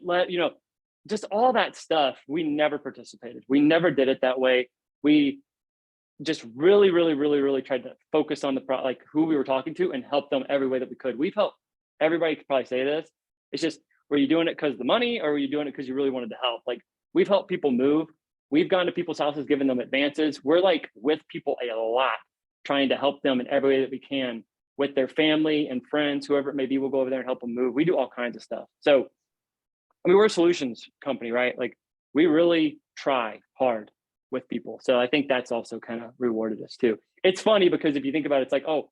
just all that stuff. We never participated. We never did it that way. We just really, really, really, really tried to focus on who we were talking to and help them every way that we could. We've helped everybody could probably say this. It's just, were you doing it because of the money or were you doing it because you really wanted to help? Like we've helped people move. We've gone to people's houses, given them advances. We're like with people a lot, trying to help them in every way that we can with their family and friends, whoever it may be. We'll go over there and help them move. We do all kinds of stuff. So, we're a solutions company, right? Like we really try hard with people. So I think that's also kind of rewarded us too. It's funny because if you think about it, it's like, oh,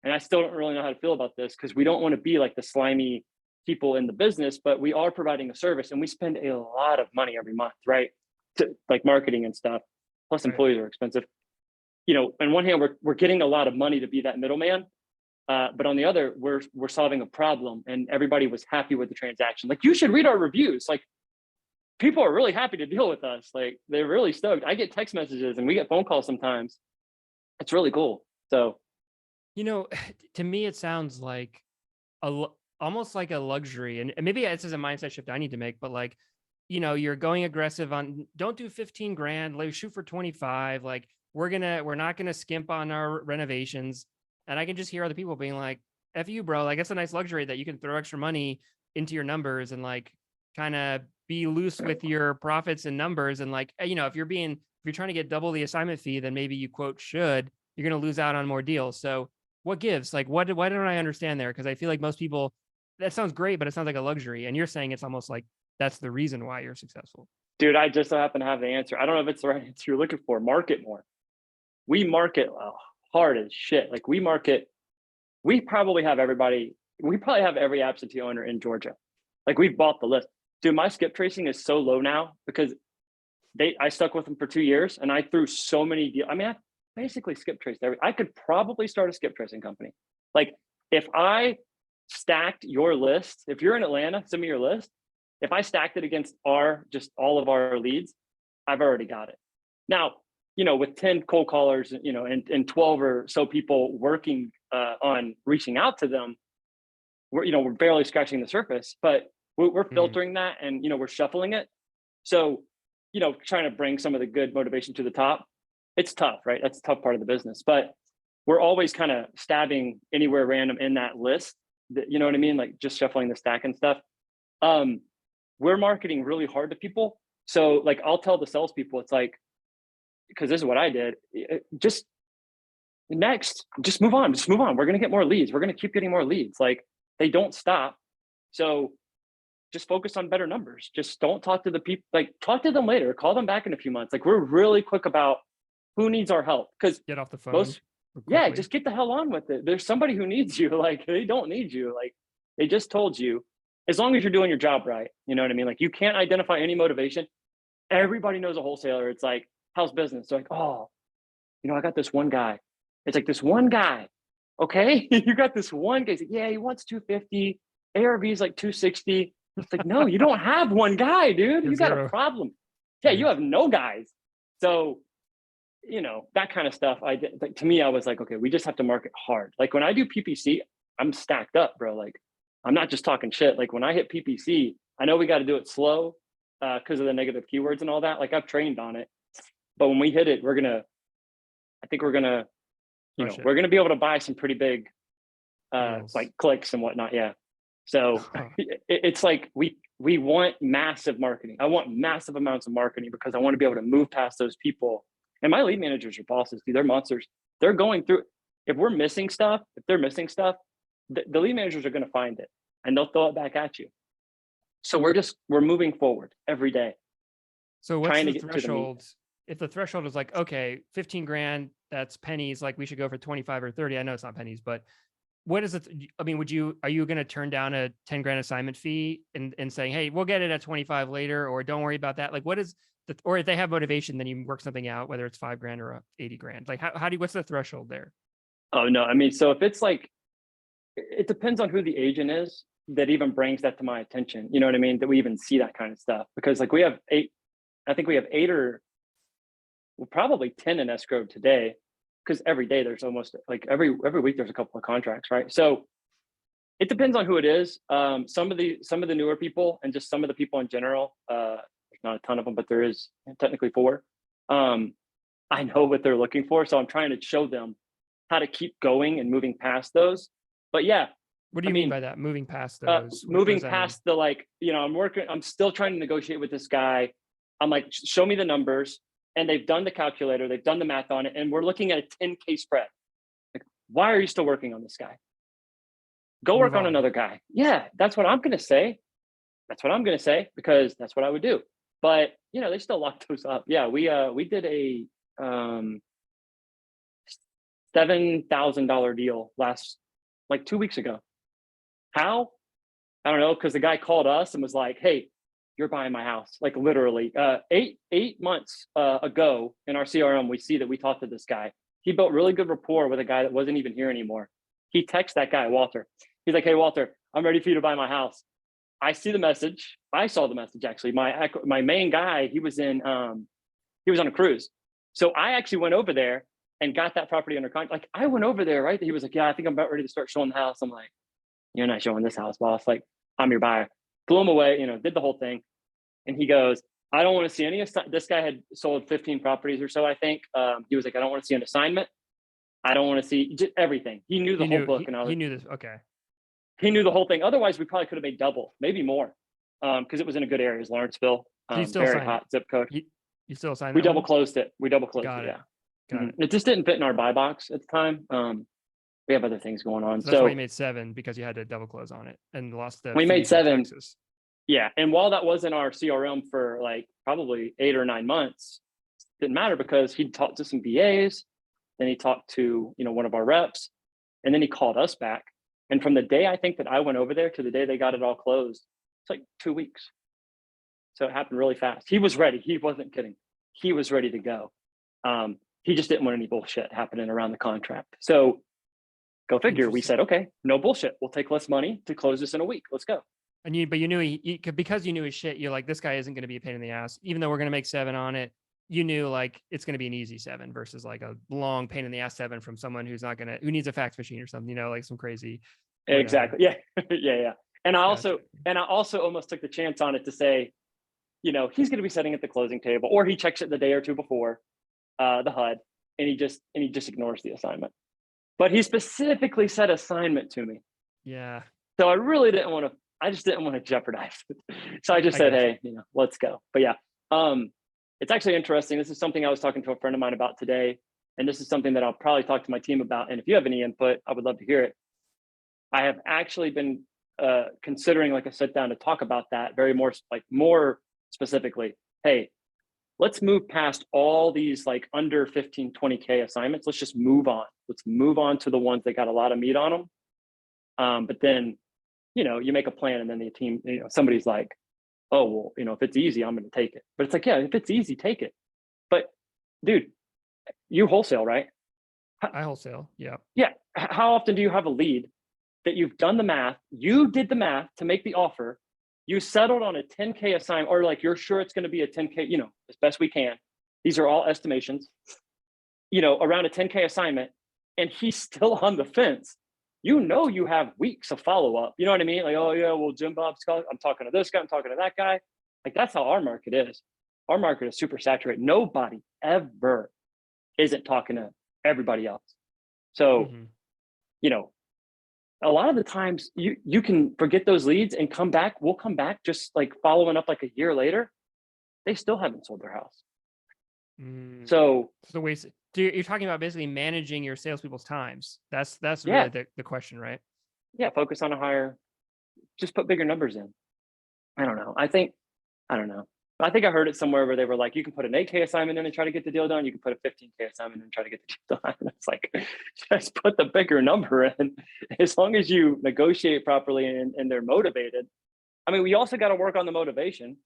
and I still don't really know how to feel about this because we don't want to be like the slimy people in the business, but we are providing a service and we spend a lot of money every month, right? To like marketing and stuff. Plus employees are expensive. On one hand, we're getting a lot of money to be that middleman. But on the other, we're solving a problem and everybody was happy with the transaction. Like you should read our reviews. Like people are really happy to deal with us. Like they're really stoked. I get text messages and we get phone calls sometimes. It's really cool. So, to me, it sounds like almost like a luxury. And maybe this is a mindset shift I need to make, but like, you're going aggressive on, don't do 15 grand, like shoot for 25. Like we're not going to skimp on our renovations. And I can just hear other people being like, F you, bro. Like, it's a nice luxury that you can throw extra money into your numbers and like kind of be loose with your profits and numbers. And like, if you're trying to get double the assignment fee, then maybe you quote should, you're going to lose out on more deals. So what gives? Like, why don't I understand there? Because I feel like most people, that sounds great, but it sounds like a luxury. And you're saying it's almost like that's the reason why you're successful. Dude, I just so happen to have the answer. I don't know if it's the right answer you're looking for. Market more. We market hard as shit. Like we probably have every absentee owner in Georgia. Like we've bought the list. Dude, my skip tracing is so low now because I stuck with them for 2 years and I threw so many deals. I mean, I basically skip traced I could probably start a skip tracing company. Like if I stacked your list, if you're in Atlanta, send me your list. If I stacked it against just all of our leads, I've already got it. Now, with 10 cold callers, and 12 or so people working on reaching out to them, we're barely scratching the surface, but we're filtering that and, we're shuffling it. So, trying to bring some of the good motivation to the top, it's tough, right? That's the tough part of the business. But we're always kind of stabbing anywhere random in that list. You know what I mean? Like just shuffling the stack and stuff. We're marketing really hard to people. So like I'll tell the salespeople, it's like, because this is what I did, just move on, We're going to get more leads. We're going to keep getting more leads. Like they don't stop. So just focus on better numbers. Just don't talk to the people, like talk to them later, call them back in a few months. Like we're really quick about who needs our help. Because Get off the phone. yeah, just get the hell on with it. There's somebody who needs you. Like they don't need you. Like they just told you, as long as you're doing your job right. You know what I mean? Like you can't identify any motivation. Everybody knows a wholesaler. It's like, how's business? They're like, oh, I got this one guy. It's like this one guy. Okay. You got this one guy. He's like, yeah, he wants 250. ARV is like 260. It's like, no, you don't have one guy, dude. You got a problem. Yeah, you have no guys. So, that kind of stuff. Like, to me, I was like, okay, we just have to market hard. Like when I do PPC, I'm stacked up, bro. Like I'm not just talking shit. Like when I hit PPC, I know we got to do it slow because of the negative keywords and all that. Like I've trained on it, but when we hit it, we're going to be able to buy some pretty big like clicks and whatnot. Yeah. So it's like we want massive marketing. I want massive amounts of marketing because I want to be able to move past those people. And my lead managers are bosses, dude. They're monsters. They're going through. If they're missing stuff, the lead managers are going to find it and they'll throw it back at you. So we're moving forward every day. So what's the threshold? If the threshold is like, okay, 15 grand, that's pennies. Like we should go for 25 or 30. I know it's not pennies, but what is it? I mean, are you going to turn down a 10 grand assignment fee and saying, hey, we'll get it at 25 later, or don't worry about that? Like what is or if they have motivation, then you work something out, whether it's 5 grand or 80 grand. Like what's the threshold there? Oh no. I mean, so if it's like, it depends on who the agent is that even brings that to my attention. You know what I mean? That we even see that kind of stuff, because like we have 8 or probably 10 in escrow today. Because every day there's almost like every week there's a couple of contracts, right? So it depends on who it is. Some of the newer people and just some of the people in general, there's not a ton of them, but there is technically 4. I know what they're looking for, so I'm trying to show them how to keep going and moving past those. But yeah, what do you mean by that? Moving past those? Moving past the like, I'm still trying to negotiate with this guy. I'm like, show me the numbers. And they've done the calculator, they've done the math on it, and we're looking at a 10K spread. Like, why are you still working on this guy? Go work on another guy. Yeah, that's what I'm going to say. Because that's what I would do. But, they still lock those up. Yeah, we did a $7,000 deal like 2 weeks ago. How? I don't know, because the guy called us and was like, hey, you're buying my house. Like literally 8 months ago in our CRM, we see that we talked to this guy. He built really good rapport with a guy that wasn't even here anymore. He texts that guy, Walter. He's like, hey, Walter, I'm ready for you to buy my house. I see the message. I saw the message, actually. My main guy, he was on a cruise. So I actually went over there and got that property under contract. Like I went over there, right? He was like, yeah, I think I'm about ready to start showing the house. I'm like, you're not showing this house, boss. Like I'm your buyer. Blew him away, did the whole thing. And he goes, I don't want to see any, this guy had sold 15 properties or so, I think. He was like, I don't want to see an assignment. I don't want to see just everything. He knew the whole book. He knew this. Okay. He knew the whole thing. Otherwise, we probably could have made double, maybe more. Because it was in a good area, Lawrenceville. Very hot zip code. You still signed We double closed it. Yeah. Got it. It just didn't fit in our buy box at the time. We have other things going on. So that's why you made 7, because you had to double close on it and lost the. We made 7. Yeah. And while that was in our CRM for like probably 8 or 9 months, didn't matter because he talked to some VAs, then he talked to, one of our reps, and then he called us back. And from the day I think that I went over there to the day they got it all closed, it's like 2 weeks. So it happened really fast. He was ready. He wasn't kidding. He was ready to go. He just didn't want any bullshit happening around the contract. So go figure. We said, okay, no bullshit. We'll take less money to close this in a week. Let's go. But you knew because you knew his shit, you're like, this guy isn't going to be a pain in the ass. Even though we're going to make 7 on it, you knew like it's going to be an easy 7 versus like a long pain in the ass 7 from someone who needs a fax machine or something, like some crazy. Exactly. Yeah. Yeah. And I also almost took the chance on it to say, he's going to be sitting at the closing table, or he checks it the day or two before the HUD, and he just ignores the assignment. but he specifically said assignment to me. Yeah. So I really didn't want to, I just didn't want to jeopardize it. So I just I said, got you. hey, let's go. But yeah, it's actually interesting. This is something I was talking to a friend of mine about today. And this is something that I'll probably talk to my team about. And if you have any input, I would love to hear it. I have actually been considering like a sit down to talk about that more specifically. Hey, let's move past all these like under 15, 20K assignments. Let's just move on. Let's move on to the ones that got a lot of meat on them. But then, you make a plan and then the team, somebody's like, oh, well, if it's easy, I'm going to take it. But it's like, yeah, if it's easy, take it. But dude, you wholesale, right? I wholesale. Yeah. Yeah. How often do you have a lead that you've done the math, you did the math to make the offer, you settled on a 10K assignment, or like you're sure it's going to be a 10K, as best we can. These are all estimations, around a 10K assignment, and he's still on the fence. You have weeks of follow-up. You know what I mean? Like, oh yeah, well, Jim Bob's calling. I'm talking to this guy, I'm talking to that guy. Like, that's how our market is. Our market is super saturated. Nobody ever isn't talking to everybody else. So, a lot of the times you can forget those leads and come back. We'll come back just like following up like a year later. They still haven't sold their house. So the ways you're talking about basically managing your salespeople's times. That's yeah. really the question, right? Yeah. Focus on a higher, just put bigger numbers in. I don't know. I think I heard it somewhere where they were like, you can put an 8K assignment in and try to get the deal done. You can put a 15K assignment in and try to get the deal done. And it's like, just put the bigger number in. As long as you negotiate properly and they're motivated. I mean, we also got to work on the motivation,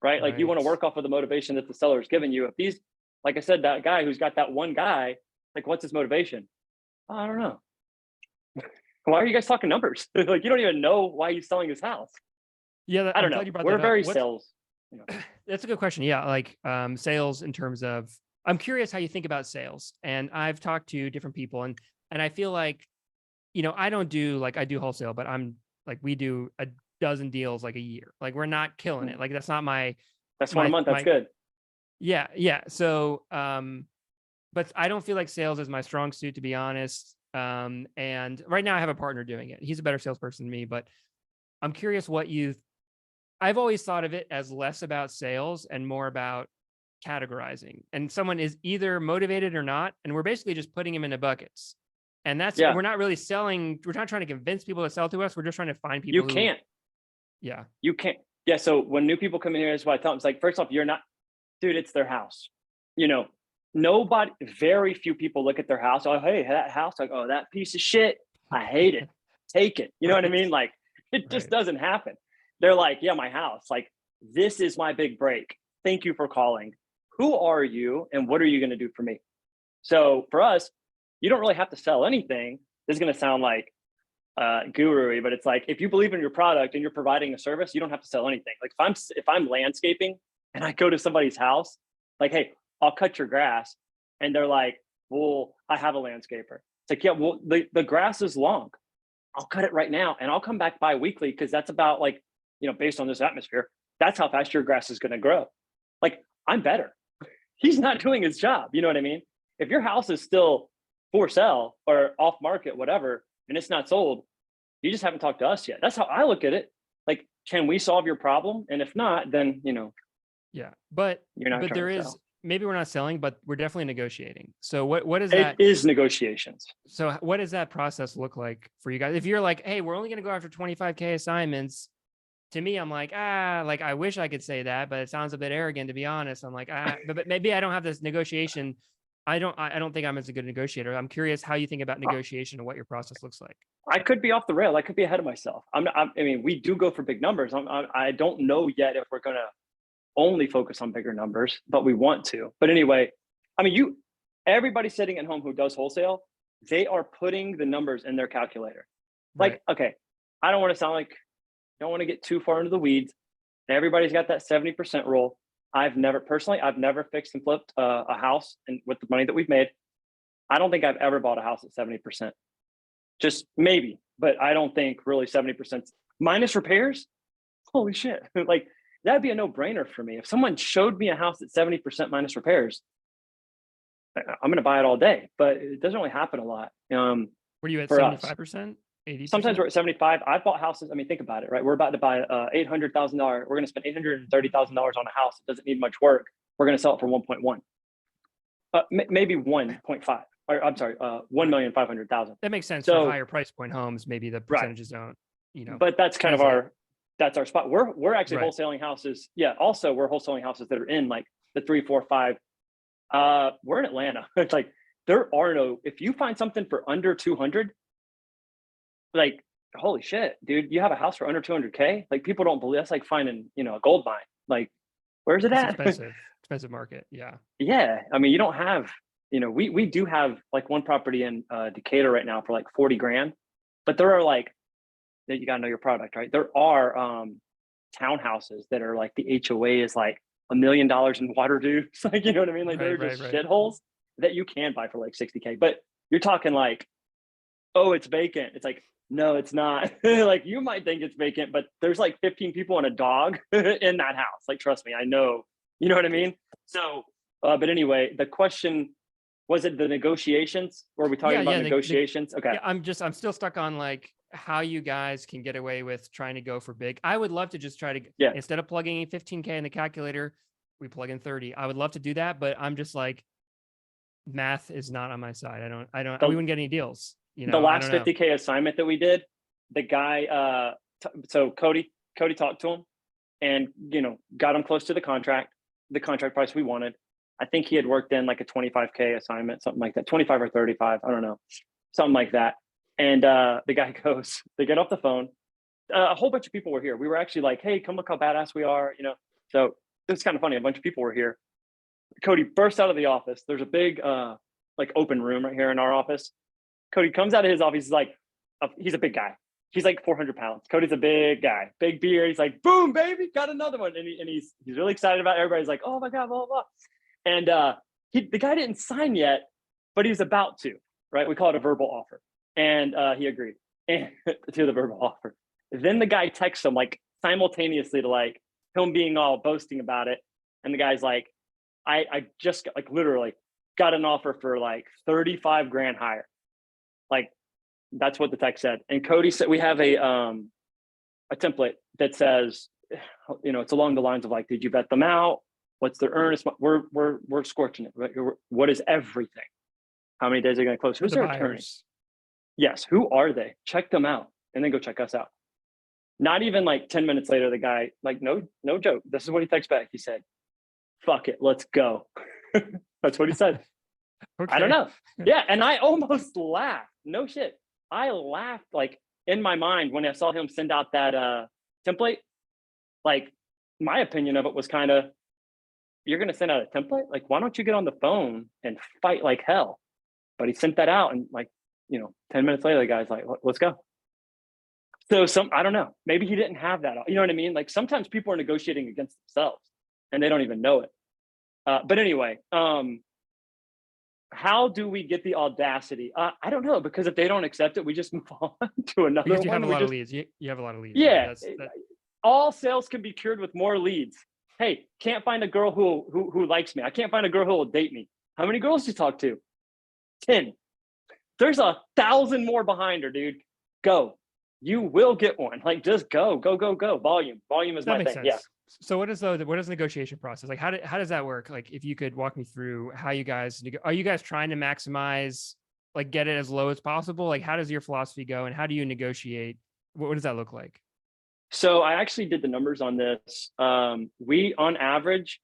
right? Like you want to work off of the motivation that the seller is giving you. If these, like I said, that guy who's got that one guy, like what's his motivation? I don't know. Why are you guys talking numbers? Like you don't even know why he's selling his house. Yeah, I don't know. We're very sales. That's a good question. Yeah, like sales in terms of, I'm curious how you think about sales. And I've talked to different people, and I feel like, I don't do like I do wholesale, but I'm like we do a dozen deals like a year. Like we're not killing it. Like that's not my. That's one a month. That's good. Yeah, yeah. So, but I don't feel like sales is my strong suit, to be honest. And right now I have a partner doing it. He's a better salesperson than me, but I'm curious what I've always thought of it as less about sales and more about categorizing. And someone is either motivated or not, and we're basically just putting them into buckets. And we're not really selling. We're not trying to convince people to sell to us. We're just trying to find people. You can't. Yeah. So when new people come in here, that's what I tell them. It's like, first off, you're not, dude, it's their house. Very few people look at their house. Oh, hey, that house. Like, oh, that piece of shit. I hate it. Take it. You know what I mean? Like it just doesn't happen. They're like, yeah, my house, like, this is my big break. Thank you for calling. Who are you and what are you going to do for me? So for us, you don't really have to sell anything. This is going to sound like guru-y, but it's like, if you believe in your product and you're providing a service, you don't have to sell anything. Like if I'm landscaping and I go to somebody's house, like, hey, I'll cut your grass. And they're like, well, I have a landscaper. It's like, yeah, well, the grass is long. I'll cut it right now. And I'll come back bi-weekly because that's about like, based on this atmosphere, that's how fast your grass is going to grow. Like, I'm better. He's not doing his job. You know what I mean? If your house is still for sale or off market, whatever, and it's not sold, you just haven't talked to us yet. That's how I look at it. Like, can we solve your problem? And if not, then, yeah, but you're not. But there is, sell. Maybe we're not selling, but we're definitely negotiating. So what is that? It is negotiations. So what does that process look like for you guys? If you're like, hey, we're only going to go after 25K assignments, to me, I'm like, like, I wish I could say that, but it sounds a bit arrogant, to be honest. I'm like, but maybe I don't have this negotiation. I don't think I'm as a good negotiator. I'm curious how you think about negotiation and what your process looks like. I could be off the rail. I could be ahead of myself. I mean, we do go for big numbers. I don't know yet if we're going to only focus on bigger numbers, but we want to. But anyway, I mean, everybody sitting at home who does wholesale, they are putting the numbers in their calculator. Like, okay, I don't want to sound like, don't want to get too far into the weeds. Everybody's got that 70% rule. I've never fixed and flipped a house and with the money that we've made. I don't think I've ever bought a house at 70%. Just maybe, but I don't think really 70% minus repairs. Holy shit. Like, that'd be a no-brainer for me. If someone showed me a house at 70% minus repairs, I'm going to buy it all day, but it doesn't really happen a lot. Were you at For us, 75%, sometimes 80%? we're at 75. I've bought houses. I mean, think about it, right? We're about to buy $800,000. We're going to spend $830,000 on a house. It doesn't need much work. We're going to sell it for 1.1, maybe 1.5. Or I'm sorry, 1,500,000. That makes sense for So higher price point homes. Maybe the right, percentages don't, but that's kind of translate. that's our spot. We're actually Right. wholesaling houses. Yeah. Also, we're wholesaling houses that are in like the 3, 4, 5. We're in Atlanta. It's like there are no. If you find something for under 200, like holy shit, dude, you have a house for under 200K. Like people don't believe that's like finding a gold mine. Like where's it It's at? expensive market. Yeah. Yeah, I mean you don't have. We do have like one property in Decatur right now for like 40 grand, but there are like that you gotta know your product, right? There are townhouses that are like the HOA is like $1 million in water dues. Like, you know what I mean? Like they're Right. just Right. shitholes that you can buy for like 60K. But you're talking like, oh, it's vacant. It's like, no, it's not. Like you might think it's vacant, but there's like 15 people and a dog in that house. Like, trust me, I know. You know what I mean? So, but anyway, the question was it the negotiations? Were we talking about negotiations? Okay. Yeah, I'm still stuck on like how you guys can get away with trying to go for big. I would love to just try to, Yeah. instead of plugging in 15K in the calculator, we plug in 30. I would love to do that, but I'm just like, math is not on my side. We wouldn't get any deals. The last 50K assignment that we did, the guy, so Cody talked to him and, got him close to the contract price we wanted. I think he had worked in like a 25K assignment, something like that, 25 or 35. I don't know, something like that. And the guy goes, they get off the phone. A whole bunch of people were here. We were actually like, hey, come look how badass we are. So it's kind of funny. A bunch of people were here. Cody bursts out of the office. There's a big like open room right here in our office. Cody comes out of his office. He's like, he's a big guy. He's like 400 pounds. Cody's a big guy, big beard. He's like, boom, baby, got another one. And he's really excited about it. Everybody's like, oh my God, blah, blah, blah. And the guy didn't sign yet, but he was about to, right? We call it a verbal offer. And he agreed to the verbal offer. Then the guy texts him like simultaneously to like him being all boasting about it. And the guy's like, I just got, like literally got an offer for like 35 grand higher. Like that's what the text said. And Cody said, we have a template that says, it's along the lines of like, did you bet them out? What's their earnest? We're scorching it. Right? What is everything? How many days are they going to close? Who's their attorney? Yes. Who are they? Check them out and then go check us out. Not even like 10 minutes later, the guy, like, no joke. This is what he texted back. He said, fuck it, let's go. That's what he said. Okay. I don't know. Yeah. And I almost laughed. No shit. I laughed like in my mind when I saw him send out that template. Like my opinion of it was kind of, you're going to send out a template? Like, why don't you get on the phone and fight like hell? But he sent that out and like, 10 minutes later, the guy's like, let's go. So I don't know, maybe he didn't have that. You know what I mean? Like sometimes people are negotiating against themselves and they don't even know it. But anyway, how do we get the audacity? I don't know, because if they don't accept it, we just move on to another because you one. have a lot of leads. You have a lot of leads. Yeah. All sales can be cured with more leads. Hey, can't find a girl who likes me. I can't find a girl who will date me. How many girls do you talk to? 10. There's 1,000 more behind her, dude. Go. You will get one. Like just go. Volume is my thing. Sense. Yeah. So what is the negotiation process? Like how does that work? Like if you could walk me through how you guys are you guys trying to maximize, like get it as low as possible? Like how does your philosophy go and how do you negotiate? What does that look like? So I actually did the numbers on this. We on average,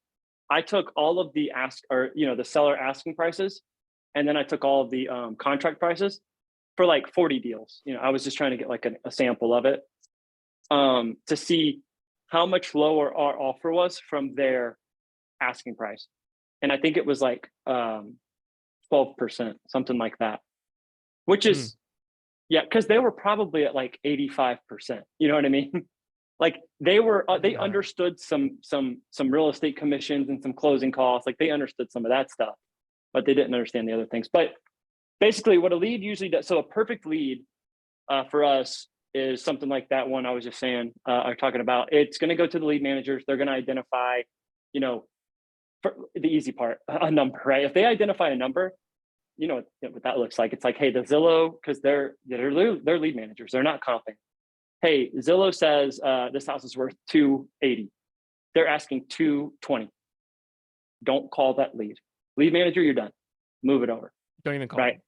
I took all of the the seller asking prices, and then I took all of the contract prices for like 40 deals. I was just trying to get like a sample of it to see how much lower our offer was from their asking price. And I think it was like 12%, something like that, which is, yeah, because they were probably at like 85%. You know what I mean? Like they were, they understood some real estate commissions and some closing costs. Like they understood some of that stuff, but they didn't understand the other things. But basically what a lead usually does, so a perfect lead for us is something like that one I was just saying, or talking about. It's going to go to the lead managers. They're going to identify, for the easy part, a number, right? If they identify a number, you know what that looks like. It's like, hey, the Zillow, because they're lead managers, they're not comping. Hey, Zillow says this house is worth 280. They're asking 220. Don't call that lead. Lead manager, you're done. Move it over. Don't even call right? them.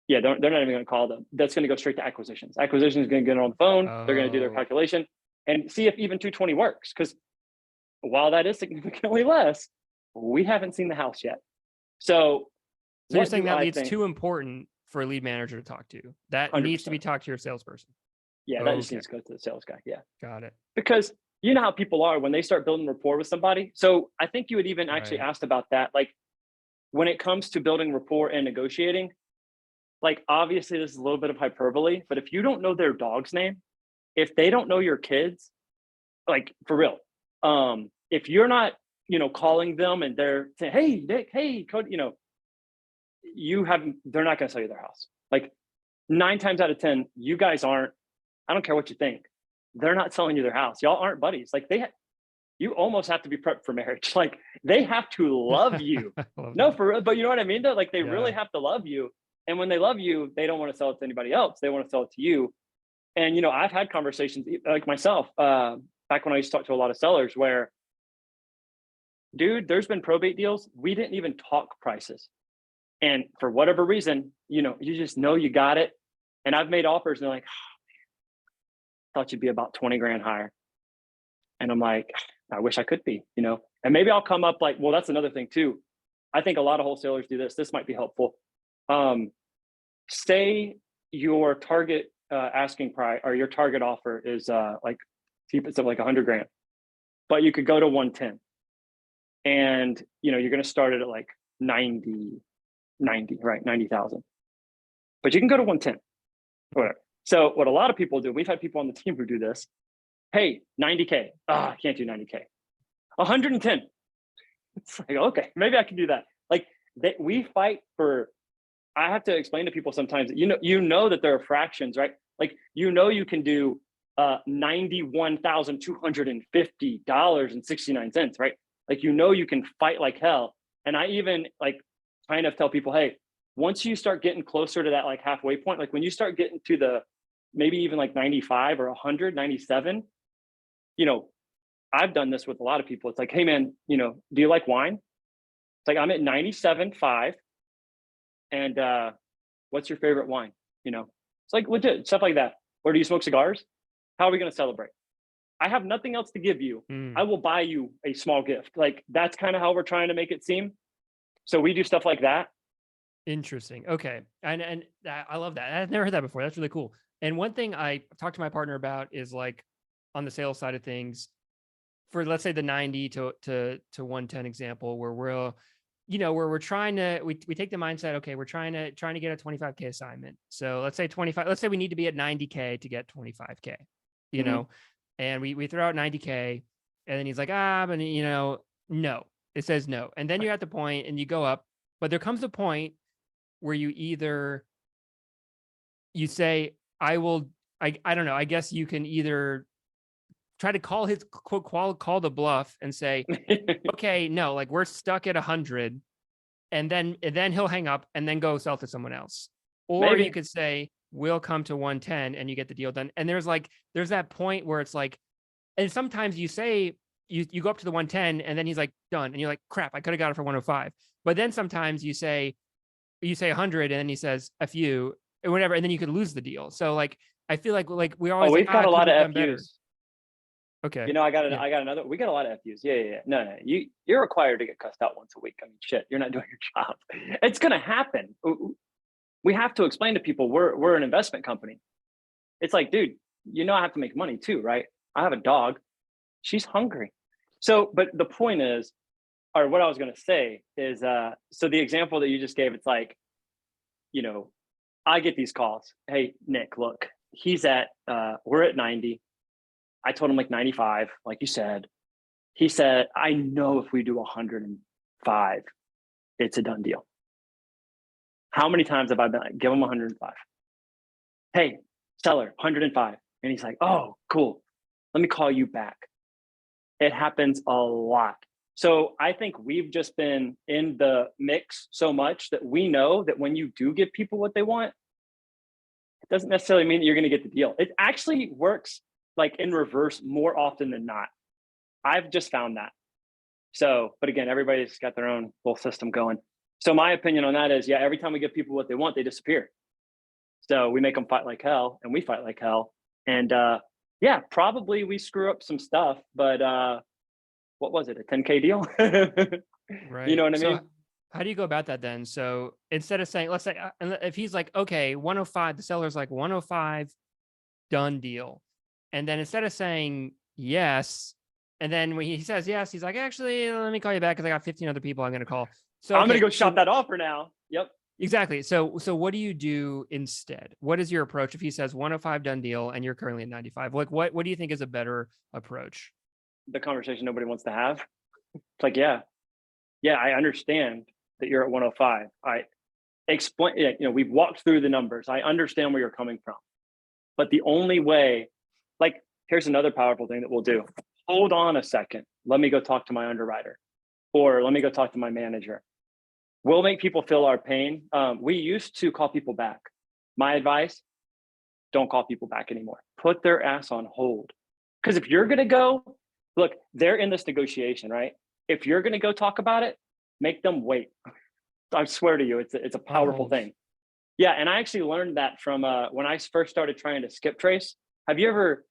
Yeah, they're not even going to call them. That's going to go straight to acquisitions. Acquisition is going to get on the phone. They're going to do their Oh. calculation and see if even 220 works. Because while that is significantly less, we haven't seen the house yet. So you're what saying do that I lead's think- too important for a lead manager to talk to. That needs to be 100%. talked to your salesperson. Yeah, that just Okay. needs to go to the sales guy. Yeah. Got it. Because you know how people are when they start building rapport with somebody. So I think you had even actually Right. asked about that. Like when it comes to building rapport and negotiating, like obviously this is a little bit of hyperbole, but if you don't know their dog's name, if they don't know your kids, like for real, if you're not, calling them and they're saying, hey, Nick, hey, Cody, they're not going to sell you their house. Like 9 times out of 10, you guys aren't, I don't care what you think. They're not selling you their house. Y'all aren't buddies. Like you almost have to be prepped for marriage. Like they have to love you. Love No, that. for real, but you know what I mean though? Like they really Yeah. have to love you. And when they love you, they don't want to sell it to anybody else. They want to sell it to you. And I've had conversations like myself, back when I used to talk to a lot of sellers where, dude, there's been probate deals. We didn't even talk prices. And for whatever reason, you just know you got it. And I've made offers and they're like, thought you'd be about 20 grand higher. And I'm like, I wish I could be, and maybe I'll come up like, well, that's another thing too. I think a lot of wholesalers do this. This might be helpful. Say your target asking price or your target offer is keep it to like 100 grand, but you could go to 110 and you're going to start it at like 90, right? 90,000, but you can go to 110, whatever. So what a lot of people do, we've had people on the team who do this. Hey, 90K. I can't do 90K. 110. It's like, okay, maybe I can do that. Like we fight for, I have to explain to people sometimes that, that there are fractions, right? Like, you can do $91,250.69, right? Like, you can fight like hell. And I even kind of tell people, hey, once you start getting closer to that like halfway point, like when you start getting to the maybe even like 95 or 100, 97, I've done this with a lot of people. It's like, hey man, do you like wine? It's like, I'm at 97.5. And what's your favorite wine? It's like legit stuff like that. Or do you smoke cigars? How are we going to celebrate? I have nothing else to give you. I will buy you a small gift. Like that's kind of how we're trying to make it seem. So we do stuff like that. Interesting. Okay. And I love that. I've never heard that before. That's really cool. And one thing I talked to my partner about is like on the sales side of things, for let's say the 90 to 110 example, where where we're trying to, we take the mindset, okay, we're trying to get a 25K assignment. So let's say we need to be at 90K to get 25K, and we throw out 90K and then he's like, but no, it says no. And then you're at the point and you go up, but there comes a point where you say, I don't know, I guess you can either try to call his call the bluff and say, okay, no, like we're stuck at 100, and then he'll hang up and then go sell to someone else. Or Maybe. you could say, we'll come to 110 and you get the deal done. And there's that point where it's like, and sometimes you say you go up to the 110 and then he's like done, and you're like, crap, I could have got it for 105. But then sometimes you say 100 and then he says a few or whatever, and then you could lose the deal. So like I feel like we always we've got a lot of better. FUs. Okay. I got another. We got a lot of FUs. Yeah. No. You're required to get cussed out once a week. I mean, shit, you're not doing your job. It's gonna happen. We have to explain to people we're an investment company. It's like, dude, I have to make money too, right? I have a dog. She's hungry. So, but the point is, or what I was gonna say is, so the example that you just gave, it's like, I get these calls. Hey, Nick, look, we're at 90. I told him like 95, like you said. He said, I know if we do 105, it's a done deal. How many times have I been like, give him 105? Hey, seller, 105. And he's like, oh, cool. Let me call you back. It happens a lot. So I think we've just been in the mix so much that we know that when you do give people what they want, it doesn't necessarily mean that you're going to get the deal. It actually works like in reverse more often than not. I've just found that. So, but again, everybody's got their own little system going. So my opinion on that is, yeah, every time we give people what they want, they disappear. So we make them fight like hell, and we fight like hell. And yeah, probably we screw up some stuff, but what was it? A 10K deal? You Right. know what I So mean? how do you go about that then? So instead of saying, let's say, and if he's like, okay, 105, the seller's like 105, done deal. And then instead of saying yes, and then when he says yes, he's like, actually, let me call you back because I got 15 other people I'm going to call. So, I'm gonna okay. go shop that offer now. Yep. Exactly. So what do you do instead? What is your approach if he says 105 done deal and you're currently at 95? Like what do you think is a better approach? The conversation nobody wants to have. It's like, yeah, I understand that you're at 105. I explain, you know, we've walked through the numbers. I understand where you're coming from. But the only way, like, here's another powerful thing that we'll do. Hold on a second. Let me go talk to my underwriter, or let me go talk to my manager. We'll make people feel our pain. We used to call people back. My advice, don't call people back anymore. Put their ass on hold. Because if you're going to go, look, they're in this negotiation, right? If you're going to go talk about it, make them wait. I swear to you, it's a On powerful hold. thing. Yeah, and I actually learned that from when I first started trying to skip trace. Have you ever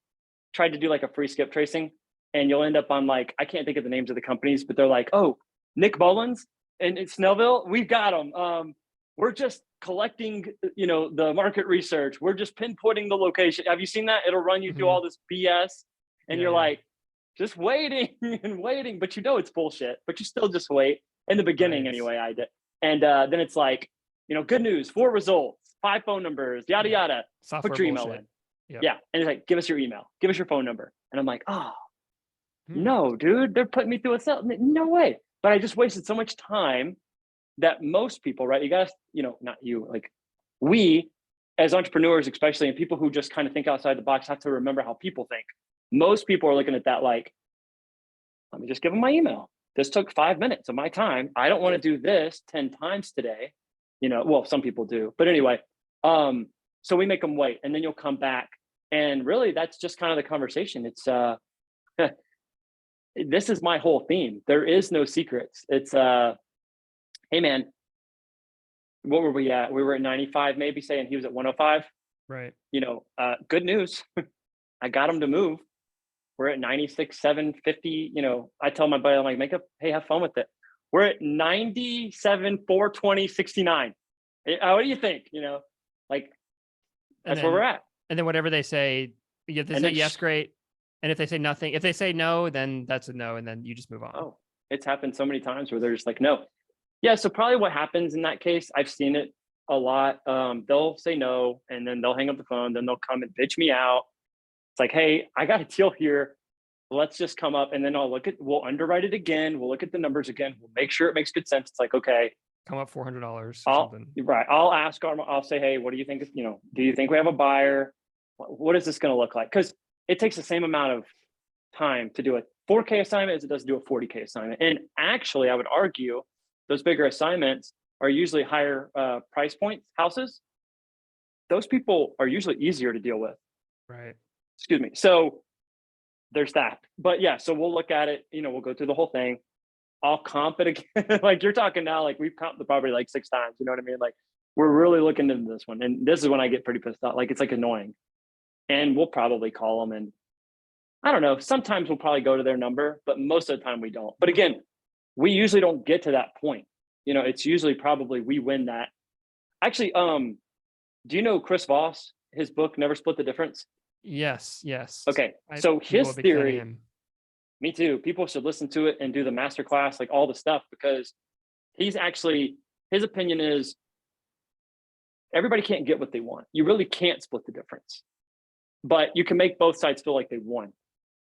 tried to do like a free skip tracing, and you'll end up on, like, I can't think of the names of the companies, but they're like, oh, Nick Mullins and in Snellville, we've got them. We're just collecting, you know, the market research. We're just pinpointing the location. Have you seen that? It'll run you through Mhm. all this BS, and Yeah, you're yeah. like, just waiting and waiting, but you know it's bullshit. But you still just wait. In the beginning, Right. anyway, I did. And then it's like, you know, good news, 4 results, 5 phone numbers, yada Yeah. yada. Put Software your email bullshit. in. Yep. Yeah, and it's like, give us your email, give us your phone number, and I'm like, oh Hmm. no, dude, they're putting me through a cell. No way. But I just wasted so much time that most people, right? You guys, you know, not you, like we as entrepreneurs, especially, and people who just kind of think outside the box, have to remember how people think. Most people are looking at that like, let me just give them my email. This took 5 minutes of my time. I don't want to do this 10 times today. You know, well, some people do, but anyway, so we make them wait, and then you'll come back. And really that's just kind of the conversation. It's this is my whole theme. There is no secrets. It's hey man, what were we at? We were at 95, maybe saying he was at 105. Right. You know, good news. I got him to move. We're at 96, 750. You know, I tell my buddy, I'm like, make up, hey, have fun with it. We're at 97, 420, 69. What do you think? You know, like And that's where we're then at. whatever they say, if they And say then, yes, great. And if they say nothing, if they say no, then that's a no, and then you just move on. oh, it's happened so many times where they're just like, no. Yeah. So probably what happens in that case, I've seen it a lot. They'll say no, and then they'll hang up the phone. Then they'll come and bitch me out. It's like, hey, I got a deal here. Let's just come up, and then we'll underwrite it again. We'll look at the numbers again. We'll make sure it makes good sense. It's like, okay, Come up $400 or something. I'll ask I'll say, hey, what do you think? You know, do you think we have a buyer? What is this going to look like? Because it takes the same amount of time to do a 4K assignment as it does to do a 40K assignment. And actually, I would argue those bigger assignments are usually higher price point houses. Those people are usually easier to deal with. Right. Excuse me. So there's that. But yeah, so we'll look at it. You know, we'll go through the whole thing. I'll comp it again. Like you're talking now, like we've comped the property like 6 times. You know what I mean? Like we're really looking into this one. And this is when I get pretty pissed off. Like it's like annoying. And we'll probably call them, and I don't know. Sometimes we'll probably go to their number, but most of the time we don't. But again, we usually don't get to that point. You know, it's usually probably we win that. Actually, do you know Chris Voss? His book, Never Split the Difference? Yes. Yes. Okay. I So people are his a big fan of theory, him. me too. People should listen to it and do the masterclass, like all the stuff, because he's actually, his opinion is everybody can't get what they want. You really can't split the difference, but you can make both sides feel like they won.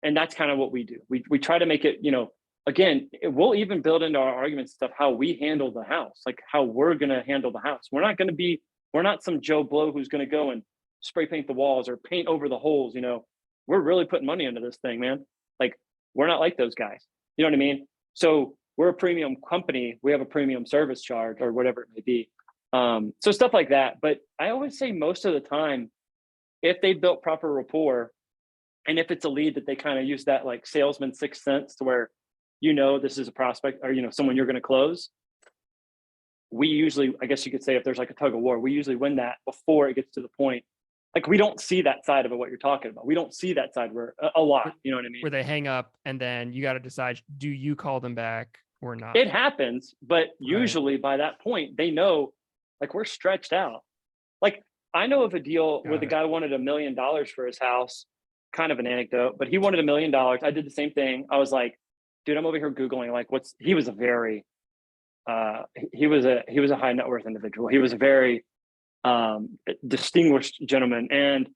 And that's kind of what we do. We try to make it, you know, again, we'll even build into our arguments stuff how we handle the house, like how we're going to handle the house. We're not some Joe Blow who's going to go and spray paint the walls or paint over the holes. You know, we're really putting money into this thing, man. Like we're not like those guys. You know what I mean? So we're a premium company. We have a premium service charge or whatever it may be. So stuff like that. But I always say most of the time, if they built proper rapport, and if it's a lead that they kind of use that like salesman sixth sense to where, this is a prospect or, someone you're going to close. We usually, I guess you could say if there's like a tug of war, we usually win that before it gets to the point. Like we don't see that side of it, what you're talking about. We don't see that side where a lot, you know what I mean? Where they hang up and then you got to decide, do you call them back or not? It happens, but usually by that point, they know like we're stretched out. Like I know of a deal where the guy wanted $1 million for his house, kind of an anecdote, but he wanted $1 million. I did the same thing. I was like, dude, I'm over here Googling like he was a very, he was a high net worth individual. He was a very distinguished gentleman. And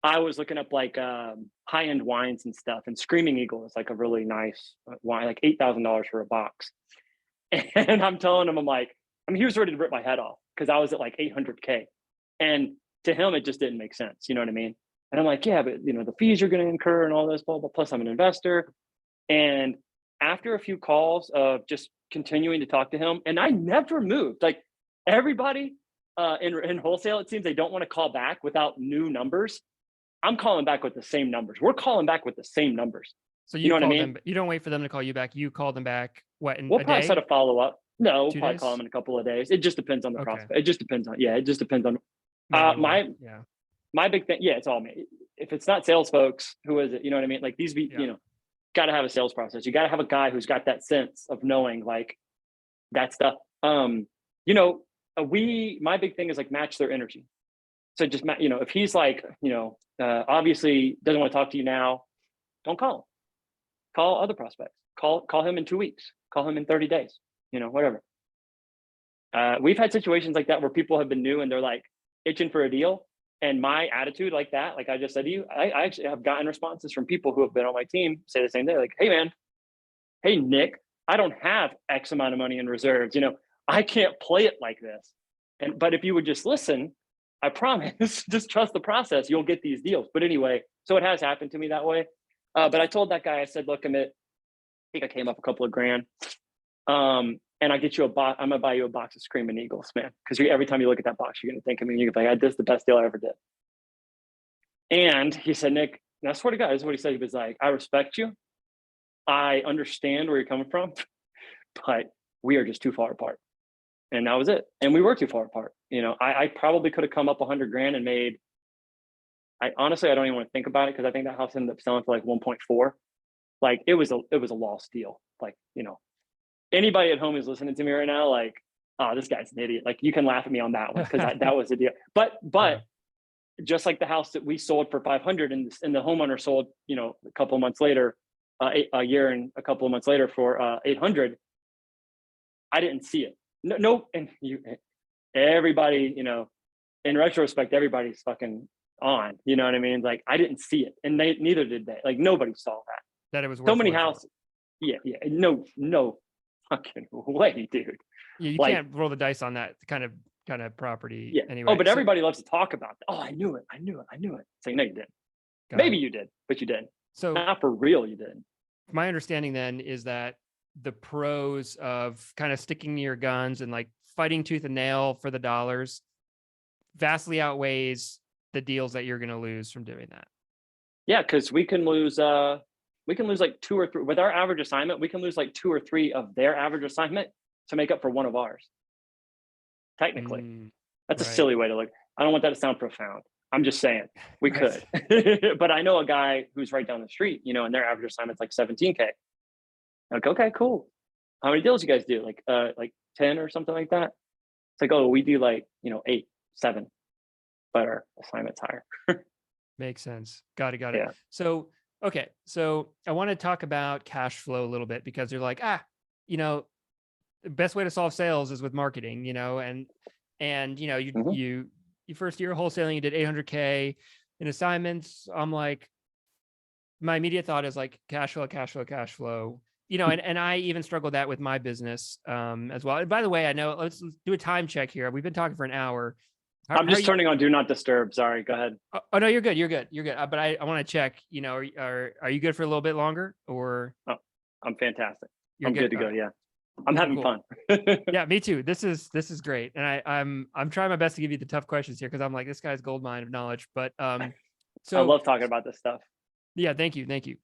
I was looking up like high-end wines and stuff, and Screaming Eagle is like a really nice wine, like $8,000 for a box. And I'm telling him, he was ready to rip my head off because I was at like 800K. And to him, it just didn't make sense. You know what I mean? And I'm like, yeah, but the fees you're going to incur and all this, blah, blah, plus I'm an investor. And after a few calls of just continuing to talk to him, and I never moved. Like everybody in wholesale, it seems they don't want to call back without new numbers. I'm calling back with the same numbers. We're calling back with the same numbers. So you know what I mean? You don't wait for them to call you back. You call them back. What, in we'll a probably day? set a follow-up. No, we'll 2 probably days? call them in a couple of days. It just depends on the prospect. It just depends on, it just depends on my big thing. Yeah, it's all me. If it's not sales folks, who is it? You know what I mean? Like these, got to have a sales process. You got to have a guy who's got that sense of knowing like that stuff. My big thing is like match their energy. So just, if he's like, obviously doesn't want to talk to you now, don't call him. Call other prospects. Call him in 2 weeks. Call him in 30 days, whatever. We've had situations like that where people have been new and they're like itching for a deal. And my attitude like that, like I just said to you, I actually have gotten responses from people who have been on my team say the same thing. Like, hey man, hey Nick, I don't have X amount of money in reserves. I can't play it like this. But if you would just listen, I promise, just trust the process, you'll get these deals. But anyway, so it has happened to me that way. But I told that guy, I said, look, I think I came up a couple of grand. And I get you I'm gonna buy you a box of Screaming Eagles, man. Because every time you look at that box, you're gonna think of me. You're gonna be like, this is the best deal I ever did. And he said, Nick, and I swear to God, this is what he said. He was like, I respect you. I understand where you're coming from, but we are just too far apart. And that was it. And we were too far apart. I probably could have come up 100 grand and made. Honestly, I don't even want to think about it because I think that house ended up selling for like 1.4. Like it was a lost deal. Like, anybody at home who's listening to me right now, like, oh, this guy's an idiot. Like you can laugh at me on that one because that was the deal. But just like the house that we sold for 500 and the homeowner sold, a couple of months later, a year and a couple of months later for 800, I didn't see it. No, and everybody, in retrospect, everybody's fucking on. You know what I mean? Like I didn't see it, and neither did they. Like nobody saw that. That it was so many houses. Yeah, no fucking way, dude. Yeah, you can't roll the dice on that kind of property. Yeah. Anyway. Oh, but everybody loves to talk about that. Oh, I knew it. It's like, no, you didn't. Maybe you did, but you didn't. So not for real, you didn't. My understanding then is that the pros of kind of sticking to your guns and like fighting tooth and nail for the dollars vastly outweighs the deals that you're going to lose from doing that. Yeah, because we can lose like 2 or 3 with our average assignment. We can lose like 2 or 3 of their average assignment to make up for one of ours. Technically, that's a silly way to look. I don't want that to sound profound. I'm just saying we could, but I know a guy who's right down the street, and their average assignment's like 17K. Like, okay, cool. How many deals you guys do? Like 10 or something like that. It's like, oh, we do like, 8, 7, but our assignment's higher. Makes sense. Got it. Yeah. So, okay. So I want to talk about cash flow a little bit because you're like, the best way to solve sales is with marketing, and you first year of wholesaling, you did 800K in assignments. I'm like, my immediate thought is like cash flow. And I even struggled that with my business as well. And by the way, I know, let's do a time check here. We've been talking for an hour. I'm just turning on do not disturb. Sorry, go ahead. Oh no, you're good. But I want to check, are you good for a little bit longer or? Oh, I'm fantastic. You're I'm good. good to All go. right. Yeah. I'm Cool, having cool. fun. Yeah, me too. This is great. And I'm trying my best to give you the tough questions here because I'm like, this guy's gold mine of knowledge. But I so love talking about this stuff. yeah, thank you. Thank you.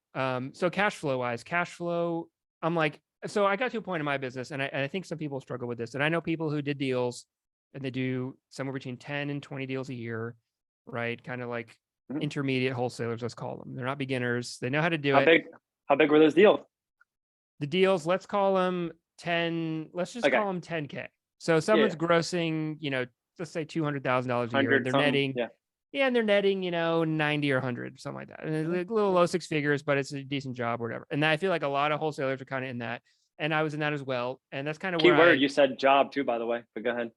So cash flow wise, cash flow, I'm like, so I got to a point in my business, and I think some people struggle with this. And I know people who did deals and they do somewhere between 10 and 20 deals a year, right? Kind of like Mhm. intermediate wholesalers, let's call them. They're not beginners. They know how to do How it. big, how big were those deals? The deals, let's call them 10, let's just Okay. call them 10K. So someone's Yeah. grossing, let's say $200,000 a year. 100 They're something. netting, Yeah. yeah, and they're netting, 90 or 100, something like that. And it's a little low six figures, but it's a decent job or whatever. And I feel like a lot of wholesalers are kind of in that. And I was in that as well. And that's kind of Key where word, you said job too, by the way, but go ahead.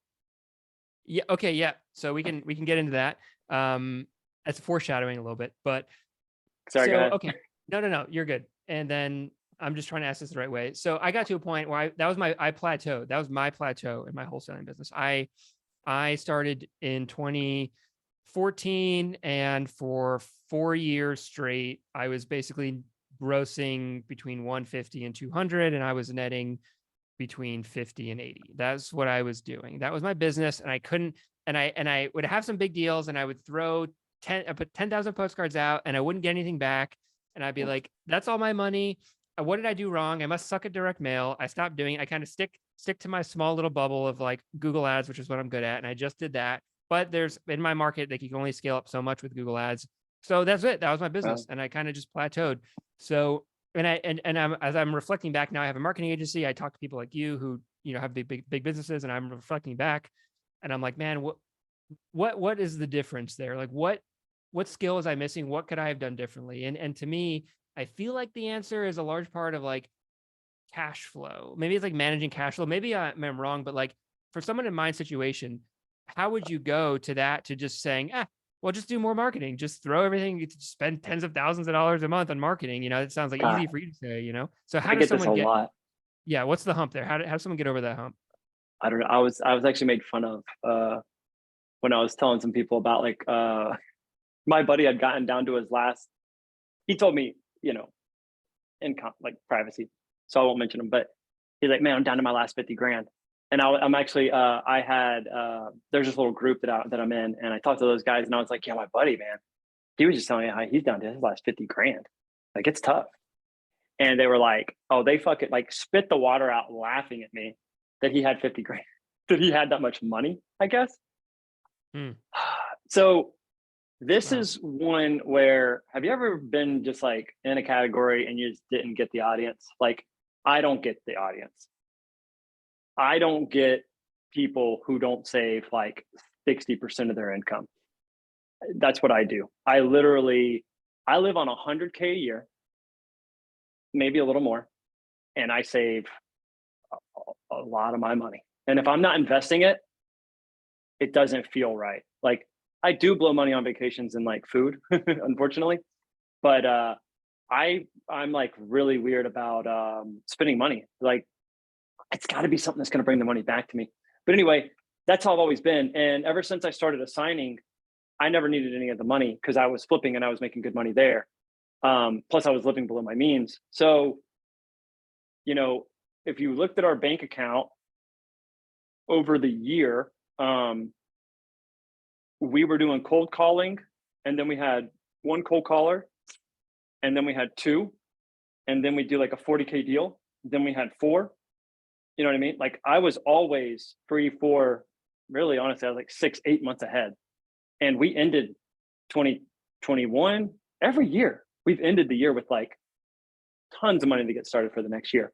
yeah, okay, yeah. So we can get into that. That's foreshadowing a little bit, but Sorry, go so ahead. okay. No, you're good. And then I'm just trying to ask this the right way. So I got to a point where I plateaued. That was my plateau in my wholesaling business. I started in 2014, and for 4 years straight, I was basically grossing between 150 and 200, and I was netting between 50 and 80. That's what I was doing. That was my business. And I couldn't, and I would have some big deals, and I would I put 10,000 postcards out, and I wouldn't get anything back. And I'd be like, that's all my money. What did I do wrong? I must suck at direct mail. I stopped doing it. I kind of stick to my small little bubble of like Google ads, which is what I'm good at. And I just did that. But there's in my market, like you can only scale up so much with Google ads. So that's it. That was my business. And I kind of just plateaued. So, and I'm, as I'm reflecting back now, I have a marketing agency. I talk to people like you who, have big businesses, and I'm reflecting back, and I'm like, man, what is the difference there? Like what skill was I missing? What could I have done differently? And to me, I feel like the answer is a large part of like cash flow. Maybe it's like managing cash flow. Maybe I'm wrong, but like for someone in my situation, how would you go to that, to just saying, well, just do more marketing, just throw everything, you spend tens of thousands of dollars a month on marketing. It sounds like God, easy for you to say, So how I does get this a someone get, lot. yeah, what's the hump there? How does someone get over that hump? I don't know. I was actually made fun of when I was telling some people about like my buddy had gotten down to his last. He told me, income, like privacy, so I won't mention him. But he's like, man, I'm down to my last 50 grand. And I'm actually I had there's this little group that I'm in, and I talked to those guys, and I was like, yeah, my buddy, man, he was just telling me how he's down to his last 50 grand. Like it's tough. And they were like, oh, they fucking like spit the water out laughing at me that he had 50 grand, that he had that much money, I guess. Hmm. So this Wow. is one where, have you ever been just like in a category and you just didn't get the audience? Like, I don't get the audience. I don't get people who don't save like 60% of their income. That's what I do. I live on 100K a year, maybe a little more, and I save a lot of my money. And if I'm not investing it, it doesn't feel right. Like I do blow money on vacations and like food, unfortunately, but I'm like really weird about spending money. Like it's got to be something that's going to bring the money back to me. But anyway, that's how I've always been. And ever since I started assigning, I never needed any of the money because I was flipping and I was making good money there. Plus, I was living below my means. So, if you looked at our bank account over the year, we were doing cold calling, and then we had one cold caller, and then we had two, and then we do like a 40K deal. Then we had four. You know what I mean? Like I was always 3, 4, really honestly, I was like 6, 8 months ahead. And we ended 2021 every year. We've ended the year with like tons of money to get started for the next year.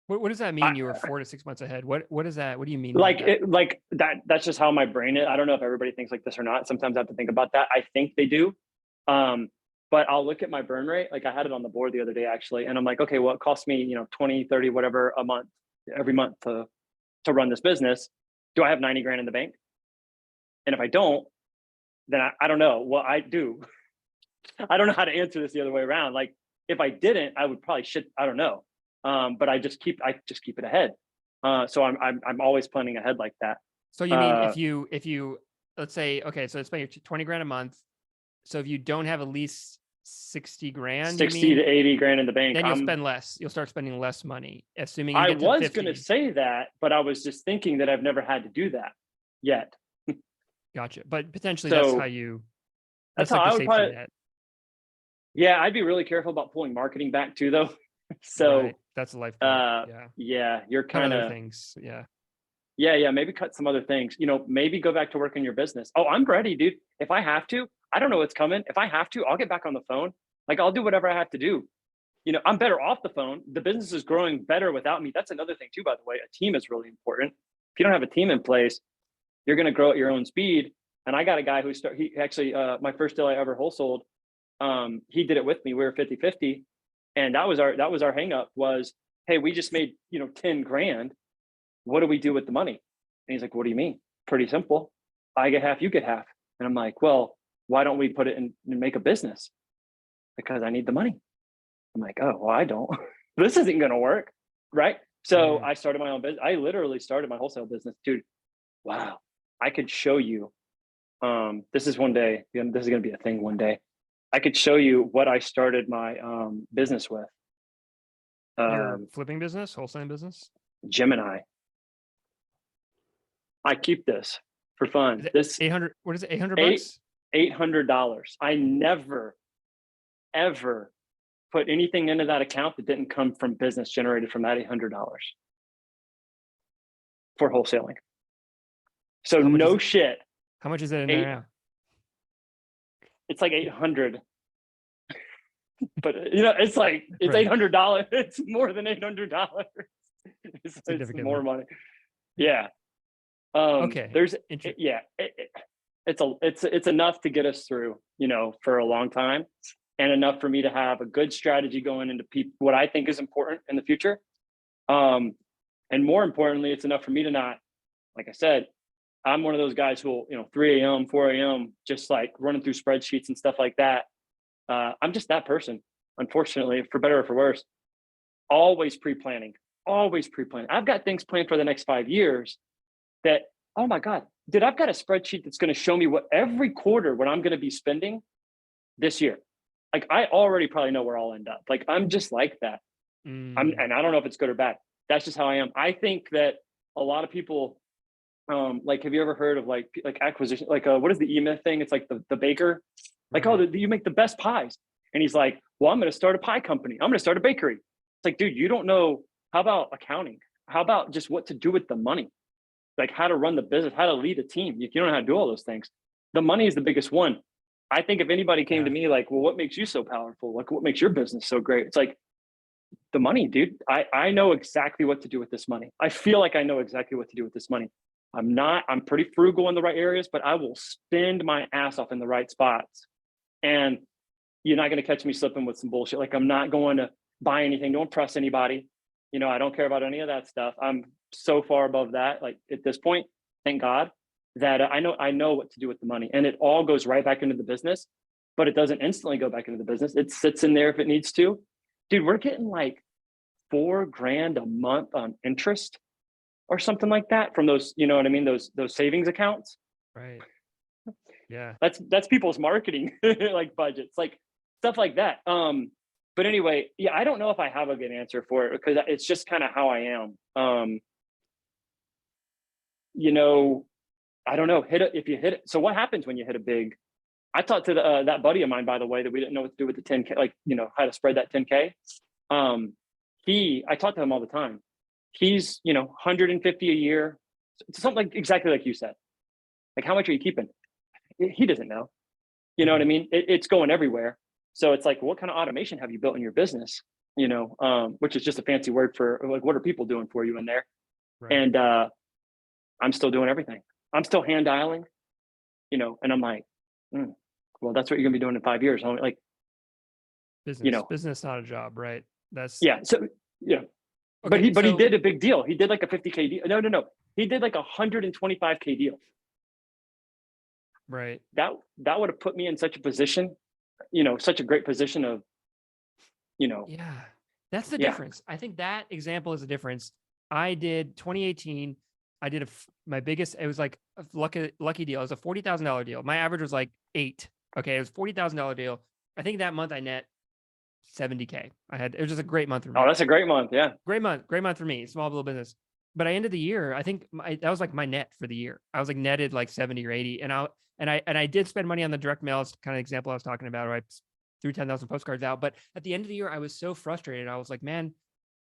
What does that mean? You were 4 to 6 months ahead. What is that? What do you mean? Like that's just how my brain is. I don't know if everybody thinks like this or not. Sometimes I have to think about that. I think they do. But I'll look at my burn rate. Like I had it on the board the other day actually. And I'm like, okay, well, it costs me, 20, 30, whatever a month, every month to run this business. Do I have 90 grand in the bank? And if I don't, then I don't know. Well, I do. I don't know how to answer this the other way around. Like if I didn't, I would probably I don't know. But I just keep it ahead. So I'm always planning ahead like that. So you mean if you let's say, okay, so it's about 20 grand a month. So if you don't have at least 60 grand, 60 to 80 grand in the bank. then you'll spend less. You'll start spending less money, assuming you I get to was 50. going to say that, but I was just thinking that I've never had to do that yet. Gotcha. But potentially that's So how you, that's that's like how I the would safety probably, net. yeah, I'd be really careful about pulling marketing back too, though. So, Right. That's a life point. Yeah. yeah, you're Cut kind other of, things. Yeah. yeah, maybe cut some other things, maybe go back to work in your business. Oh, I'm ready, dude. If I have to, I don't know what's coming. If I have to, I'll get back on the phone. Like, I'll do whatever I have to do. I'm better off the phone. The business is growing better without me. That's another thing too, by the way. A team is really important. If you don't have a team in place, you're going to grow at your own speed. And I got a guy he actually, my first deal I ever wholesaled, he did it with me. We were 50-50. And that was our hang up was, hey, we just made, 10 grand. What do we do with the money? And he's like, what do you mean? Pretty simple. I get half, you get half. And I'm like, well, why don't we put it in and make a business? Because I need the money. I'm like, oh, well, I don't. This isn't going to work. Right. So I started my own business. I literally started my wholesale business, dude. Wow. I could show you. This is one day. This is going to be a thing one day. I could show you what I started my business with. Your flipping business, wholesaling business? Gemini. I keep this for fun. This 800. What is it? 800 bucks? $800. I never, ever put anything into that account that didn't come from business generated from that $800 for wholesaling. So no shit. How much is it in there now? It's like 800. But it's like it's $800. It's more than $800. It's more money. Yeah. Okay. There's it's enough to get us through, for a long time, and enough for me to have a good strategy going into what I think is important in the future. And more importantly, it's enough for me to not, like I said, I'm one of those guys who will, 3 a.m., 4 a.m., just like running through spreadsheets and stuff like that. I'm just that person, unfortunately, for better or for worse. Always pre-planning. I've got things planned for the next 5 years that, oh my God, dude, I've got a spreadsheet that's going to show me what every quarter what I'm going to be spending this year. Like, I already probably know where I'll end up. Like, I'm just like that. And I don't know if it's good or bad. That's just how I am. I think that a lot of people, like, have you ever heard of like acquisition? Like, what is the E-Myth thing? It's like the baker, like, oh, you make the best pies. And he's like, well, I'm going to start a pie company. I'm going to start a bakery. It's like, dude, you don't know. How about accounting? How about just what to do with the money? Like, how to run the business, how to lead a team. You don't know how to do all those things. The money is the biggest one. I think if anybody came to me like, well, what makes you so powerful? Like, what makes your business so great? It's like, the money, dude. I know exactly what to do with this money. I feel like I know exactly what to do with this money. I'm pretty frugal in the right areas, but I will spend my ass off in the right spots. And you're not going to catch me slipping with some bullshit. Like, I'm not going to buy anything. Don't impress anybody. I don't care about any of that stuff. I'm so far above that. Like, at this point, thank God that I know what to do with the money, and it all goes right back into the business, but it doesn't instantly go back into the business. It sits in there if it needs to. Dude, we're getting like $4,000 a month on interest or something like that from those, you know what I mean? Those savings accounts. Right. Yeah. That's people's marketing, like budgets, like stuff like that. But anyway, yeah, I don't know if I have a good answer for it because it's just kind of how I am. I don't know, if you hit it. So what happens when you hit a big, I talked to that buddy of mine, by the way, that we didn't know what to do with the 10K, like, how to spread that 10K. I talk to him all the time. He's, 150 a year, something like exactly like you said. Like, how much are you keeping? He doesn't know. You know what I mean? It's going everywhere. So it's like, what kind of automation have you built in your business? Which is just a fancy word for like, what are people doing for you in there? Right. And I'm still doing everything. I'm still hand dialing, and I'm like, well, that's what you're gonna be doing in 5 years. Like, business, not a job, right? That's So yeah. Okay, but he did a big deal. He did like a 50K deal. No. He did like a 125K deal. Right. That would have put me in such a position, such a great position of, Yeah, that's the difference. I think that example is the difference. I did 2018. I did my biggest, it was like a lucky deal. It was a $40,000 deal. My average was like 8. Okay. It was $40,000 deal. I think that month I net 70K. It was just a great month for me. Oh, that's a great month. Yeah. Great month for me, small little business. But I ended the year, I think that was like my net for the year. I was like netted like 70 or 80. And I did spend money on the direct mail, kind of example I was talking about, where I threw 10,000 postcards out. But at the end of the year, I was so frustrated. I was like, man,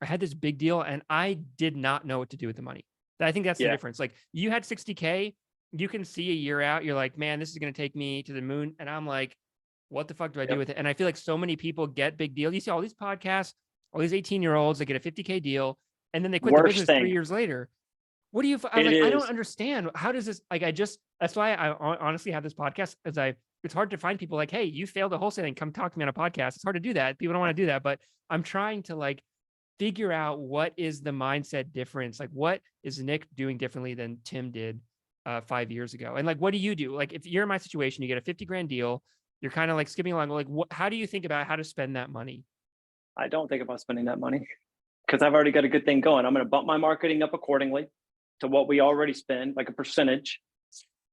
I had this big deal and I did not know what to do with the money. I think that's the difference. Like you had 60K, you can see a year out. You're like, man, this is going to take me to the moon. And I'm like, what the fuck do I do with it? And I feel like so many people get big deals. You see all these podcasts, all these 18-year-olds that get a 50K deal, and then they quit the business 3 years later. What do you, I was like, I don't understand. How does this, like, that's why I honestly have this podcast, it's hard to find people like, hey, you failed at wholesaling, come talk to me on a podcast. It's hard to do that. People don't want to do that, but I'm trying to like figure out what is the mindset difference? Like, what is Nick doing differently than Tim did 5 years ago? And like, what do you do? Like, if you're in my situation, you get a 50 grand deal, you're kind of like skipping along. Like, how do you think about how to spend that money? I don't think about spending that money because I've already got a good thing going. I'm going to bump my marketing up accordingly to what we already spend, like a percentage.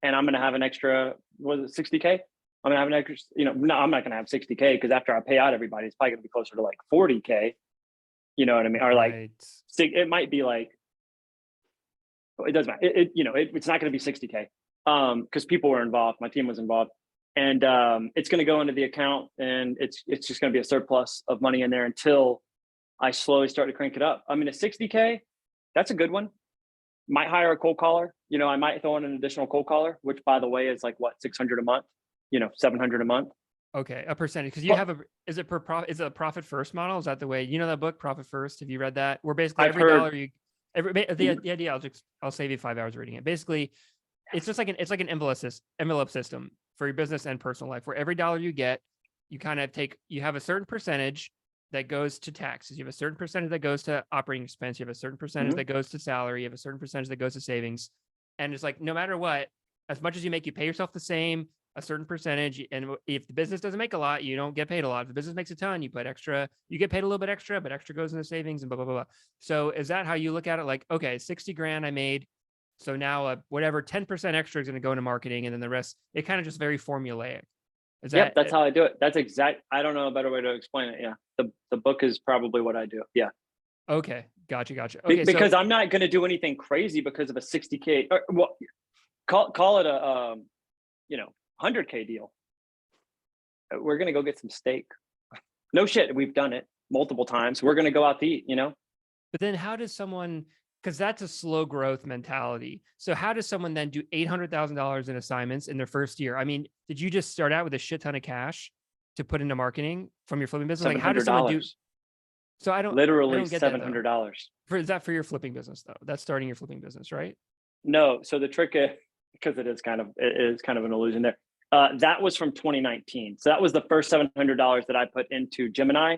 And I'm going to have an extra, was it 60K? I'm going to have an extra, no, I'm not going to have 60K because after I pay out everybody, it's probably going to be closer to like 40K. You know what I mean? Or like, it might be like, it doesn't matter. It's not going to be 60K because people were involved. My team was involved. And it's going to go into the account and it's just going to be a surplus of money in there until I slowly start to crank it up. I mean, a 60K, that's a good one. Might hire a cold caller. I might throw in an additional cold caller, which by the way is like what, 600 a month, 700 a month. Okay. A percentage. Cause you have is it a profit first model? Is that the way, that book Profit First? Have you read that? Where basically the idea, I'll save you 5 hours reading it. Basically it's just like an envelope system for your business and personal life, where every dollar you get, you kind of you have a certain percentage that goes to taxes. You have a certain percentage that goes to operating expense. You have a certain percentage that goes to salary. You have a certain percentage that goes to savings. And it's like, no matter what, as much as you make, you pay yourself the same, a certain percentage. And if the business doesn't make a lot, you don't get paid a lot. If the business makes a ton, you put extra, you get paid a little bit extra, but extra goes into savings and blah, blah, blah, blah. So is that how you look at it? Like, okay, 60 grand I made. So now whatever 10% extra is going to go into marketing, and then the rest, it kind of just very formulaic. That's how I do it. That's I don't know a better way to explain it. Yeah. The book is probably what I do. Yeah. Okay. Gotcha. Okay. Because I'm not going to do anything crazy because of a 60K or call it a, 100K deal. We're going to go get some steak. No shit. We've done it multiple times. We're going to go out to eat, But then how does someone, because that's a slow growth mentality. So how does someone then do $800,000 in assignments in their first year? I mean, did you just start out with a shit ton of cash to put into marketing from your flipping business? Like, how does someone do? So I don't get $700. Is that for your flipping business though? That's starting your flipping business, right? No. So the trick is, because it is kind of an illusion there. That was from 2019. So that was the first $700 that I put into Gemini,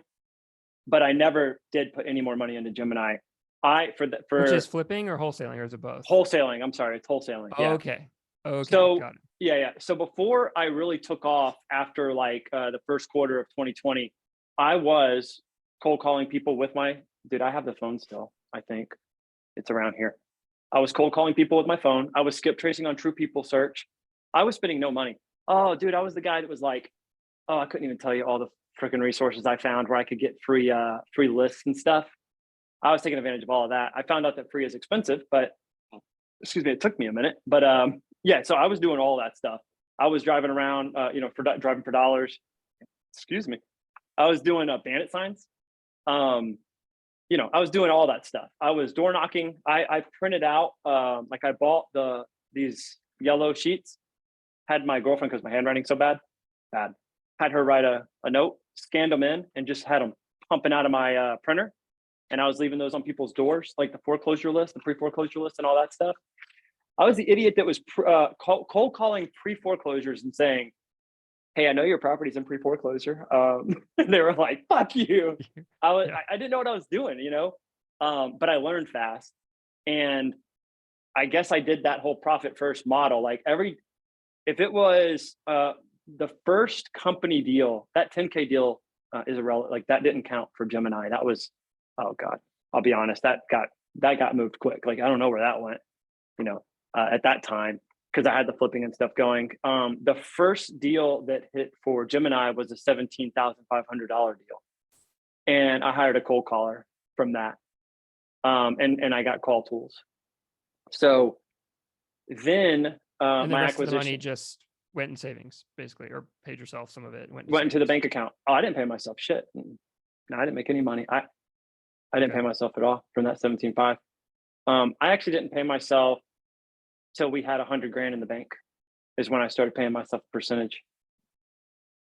but I never did put any more money into Gemini. Which is flipping or wholesaling, or is it both? Wholesaling. I'm sorry, it's wholesaling. Oh, yeah. Okay. So got it. Yeah. So before I really took off after like the first quarter of 2020, I was cold calling people with I have the phone still. I think it's around here. I was cold calling people with my phone. I was skip tracing on True People Search. I was spending no money. Oh, dude, I was the guy that was like, oh, I couldn't even tell you all the freaking resources I found where I could get free lists and stuff. I was taking advantage of all of that. I found out that free is expensive, but it took me a minute. But yeah, so I was doing all that stuff. I was driving around, driving for dollars. Excuse me. I was doing bandit signs. I was doing all that stuff. I was door knocking. I printed out, I bought these yellow sheets, had my girlfriend, because my handwriting's so bad, had her write a note, scanned them in, and just had them pumping out of my printer. And I was leaving those on people's doors, like the foreclosure list, the pre-foreclosure list, and all that stuff. I was the idiot that was cold calling pre-foreclosures and saying, hey, I know your property's in pre-foreclosure. They were like, fuck you. I didn't know what I was doing, but I learned fast. And I guess I did that whole profit first model. Like if it was the first company deal, that 10K deal is irrelevant. Like that didn't count for Gemini. That was, oh God, I'll be honest, that got moved quick. Like, I don't know where that went, at that time, because I had the flipping and stuff going. The first deal that hit for Gemini was a $17,500 deal. And I hired a cold caller from that. And I got call tools. So then And the my rest of the money acquisition just went in savings, basically, or paid yourself some of it. Went into the savings. bank account. Oh, I didn't pay myself shit. No, I didn't make any money. I didn't Okay. pay myself at all from that 17.5. I actually didn't pay myself till we had 100 grand in the bank is when I started paying myself a percentage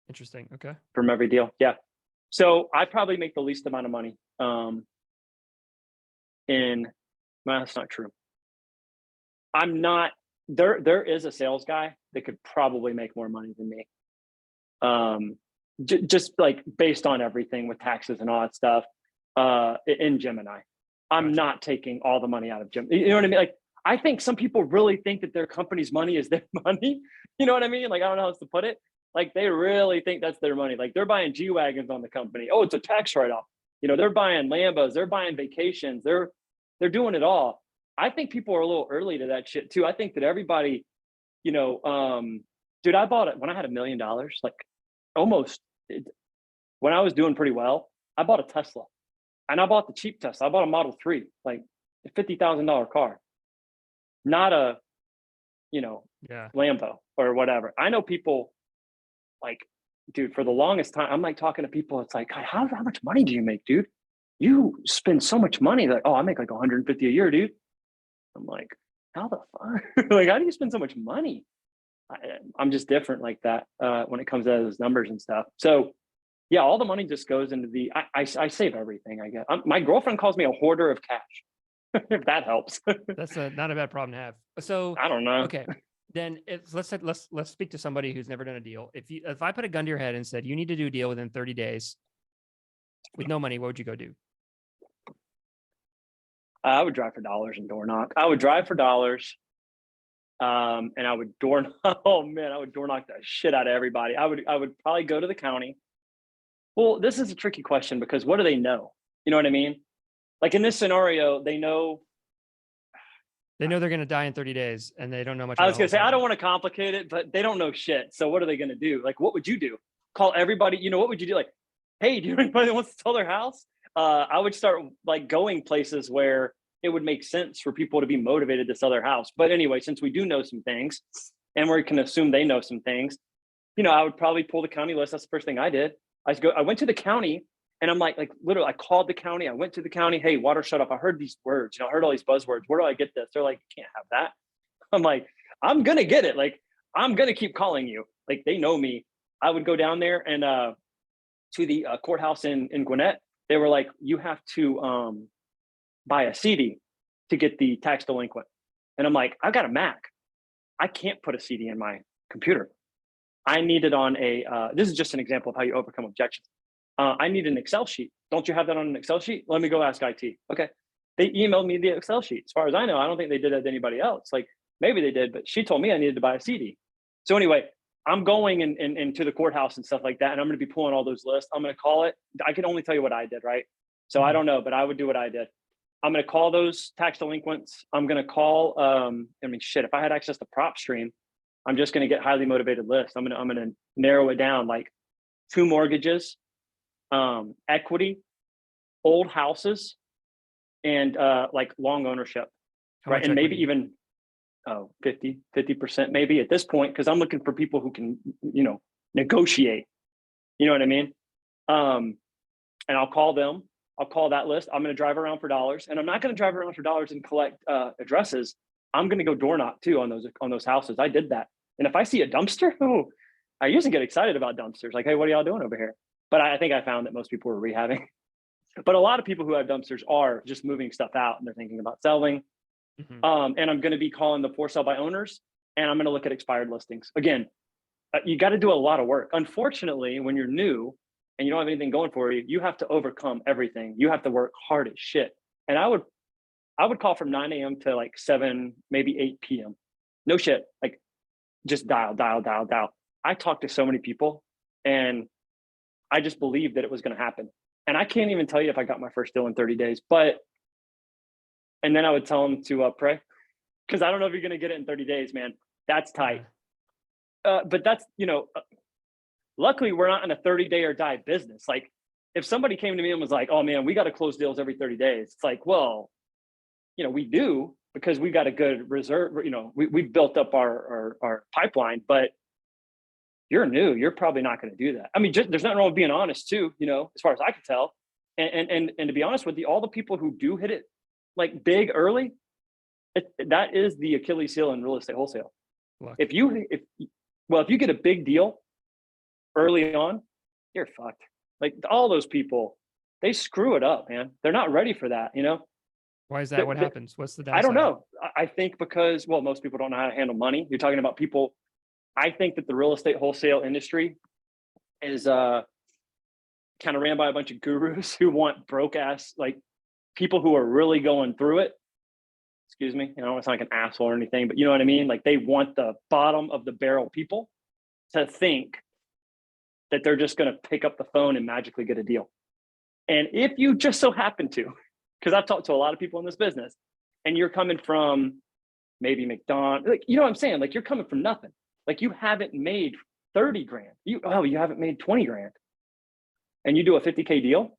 Interesting. Okay. from every deal. Yeah. So I probably make the least amount of money. Well, that's not true. I'm not there is a sales guy that could probably make more money than me. Just like based on everything with taxes and all that stuff, in Gemini. I'm Gotcha. not taking all the money out of Gemini. You know what I mean? Like, I think some people really think that their company's money is their money. You know what I mean? Like, I don't know how else to put it. Like, they really think that's their money. Like, they're buying G-Wagons on the company. Oh, it's a tax write-off. You know, they're buying Lambos, they're buying vacations, they're doing it all. I think people are a little early to that shit too. I think that everybody, you know, dude, I bought it when I had $1 million, like almost when I was doing pretty well. I bought a Tesla, and I bought the cheap Tesla. I bought a Model 3, like a $50,000 car, not a, you know, Yeah. Lambo or whatever. I know people like, dude, for the longest time, I'm like talking to people. It's like, how much money do you make, dude? You spend so much money. Like, oh, I make like 150 a year, dude. I'm like, how the fuck? Like, how do you spend so much money? I'm just different like that when it comes to those numbers and stuff. So yeah, all the money just goes into the, I save everything I get. My girlfriend calls me a hoarder of cash, if that helps. That's not a bad problem to have. So, I don't know. okay. Then let's speak to somebody who's never done a deal. If I put a gun to your head and said, you need to do a deal within 30 days with no money, what would you go do? I would drive for dollars and door knock. I would drive for dollars. And I would door knock. Oh man, I would door knock the shit out of everybody. I would probably go to the county. Well, this is a tricky question because what do they know? You know what I mean? Like in this scenario, they know. They know they're going to die in 30 days and they don't know much I about was gonna what's say I don't happening. want to complicate it, but they don't know shit. So what are they gonna do? Like, what would you do? Call everybody? You know, what would you do? Like, hey, do you know anybody that wants to sell their house? I would start like going places where it would make sense for people to be motivated to sell their house. But anyway, since we do know some things, and we can assume they know some things, you know, I would probably pull the county list. That's the first thing I did. I went to the county and I'm like literally, I called the county. I went to the county. Hey, water shut off. I heard these words, you know, I heard all these buzzwords. Where do I get this? They're like, you can't have that. I'm like, I'm going to get it. Like, I'm going to keep calling you. Like, they know me. I would go down there and to the courthouse in Gwinnett. They were like, you have to buy a CD to get the tax delinquent. And I'm like, I've got a Mac. I can't put a CD in my computer. I need it on this is just an example of how you overcome objections. I need an Excel sheet. Don't you have that on an Excel sheet? Let me go ask IT. Okay. They emailed me the Excel sheet. As far as I know, I don't think they did that to anybody else. Like maybe they did, but she told me I needed to buy a CD. So anyway, I'm going into the courthouse and stuff like that. And I'm going to be pulling all those lists. I'm going to call it. I can only tell you what I did, right? So I don't know, but I would do what I did. I'm going to call those tax delinquents. I'm going to call, I mean, shit, if I had access to PropStream, I'm just going to get highly motivated lists. I'm going to narrow it down like 2 mortgages, equity, old houses, and like long ownership, How right? much And maybe equity? even 50% maybe at this point, because I'm looking for people who can, you know, negotiate. You know what I mean? And I'll call them. I'll call that list. I'm going to drive around for dollars, and I'm not going to drive around for dollars and collect addresses. I'm going to go door knock too on those houses. I did that. And if I see a dumpster, oh, I usually get excited about dumpsters. Like, hey, what are y'all doing over here? But I think I found that most people were rehabbing. But a lot of people who have dumpsters are just moving stuff out and they're thinking about selling. And I'm going to be calling the for sale by owners, and I'm going to look at expired listings. Again, you got to do a lot of work. Unfortunately, when you're new and you don't have anything going for you, you have to overcome everything. You have to work hard as shit. And I would call from 9 a.m. to like 7, maybe 8 p.m. No shit. Like just dial. I talked to so many people and I just believed that it was going to happen. And I can't even tell you if I got my first deal in 30 days, and then I would tell them to pray, because I don't know if you're going to get it in 30 days, man. That's tight. But that's, luckily we're not in a 30-day or die business. Like if somebody came to me and was like, oh man, we got to close deals every 30 days. It's like, well, we do because we got a good reserve, we built up our pipeline, but you're new, you're probably not going to do that. I mean, there's nothing wrong with being honest too, as far as I can tell. And to be honest with you, all the people who do hit it like big early, that is the Achilles heel in real estate wholesale. Luck. If you get a big deal early on, you're fucked. Like all those people, they screw it up, man. They're not ready for that, Why is that? What happens? What's the downside? I don't know. I think because, well, most people don't know how to handle money. You're talking about people. I think that the real estate wholesale industry is kind of ran by a bunch of gurus who want broke ass, like people who are really going through it. Excuse me. I don't want to sound like an asshole or anything, but you know what I mean? Like they want the bottom of the barrel people to think that they're just going to pick up the phone and magically get a deal. And if you just so happen to, because I've talked to a lot of people in this business, and you're coming from maybe McDonald's, like, you know what I'm saying? Like you're coming from nothing. Like you haven't made 30 grand. You haven't made 20 grand. And you do a 50K deal.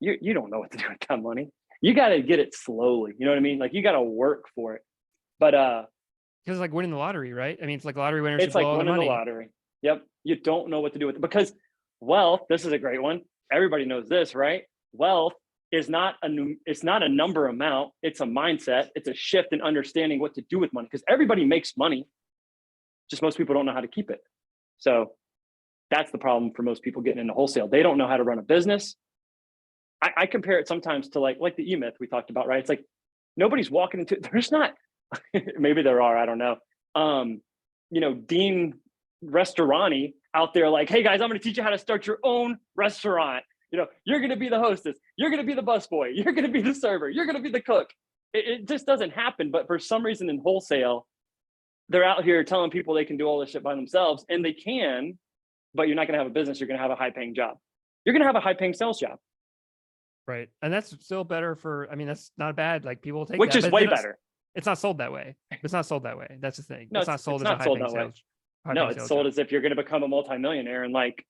You don't know what to do with that money. You got to get it slowly. You know what I mean? Like you got to work for it. But because it's like winning the lottery, right? I mean, it's like lottery winners. It's like winning the lottery. Yep. You don't know what to do with it because wealth, this is a great one. Everybody knows this, right? Wealth is it's not a number amount. It's a mindset. It's a shift in understanding what to do with money because everybody makes money. Just most people don't know how to keep it. So that's the problem for most people getting into wholesale. They don't know how to run a business. I compare it sometimes to like the E-Myth we talked about, right? It's like nobody's walking into, there's not, maybe there are, I don't know. Dean Restaurani out there like, hey guys, I'm going to teach you how to start your own restaurant. You're going to be the hostess. You're going to be the busboy. You're going to be the server. You're going to be the cook. It just doesn't happen. But for some reason in wholesale, they're out here telling people they can do all this shit by themselves, and they can, but you're not going to have a business. You're going to have a high paying job. You're going to have a high paying sales job. Right. And that's still better that's not bad. Like people take which that, is way better. It's not sold that way. It's not sold that way. That's the thing. No, it's not sold it's as a high paying sales. No, it's sold as if you're going to become a multimillionaire in like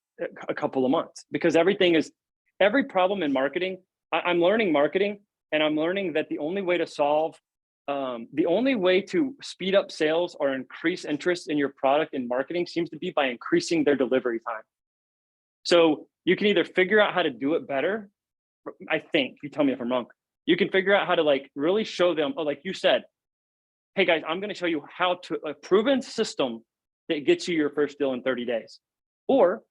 a couple of months because every problem in marketing. I'm learning marketing, and I'm learning that the only way to speed up sales or increase interest in your product in marketing seems to be by increasing their delivery time. So you can either figure out how to do it better. I think, you tell me if I'm wrong. You can figure out how to like really show them, like you said, hey guys, I'm going to show you how to a proven system that gets you your first deal in 30 days. Or,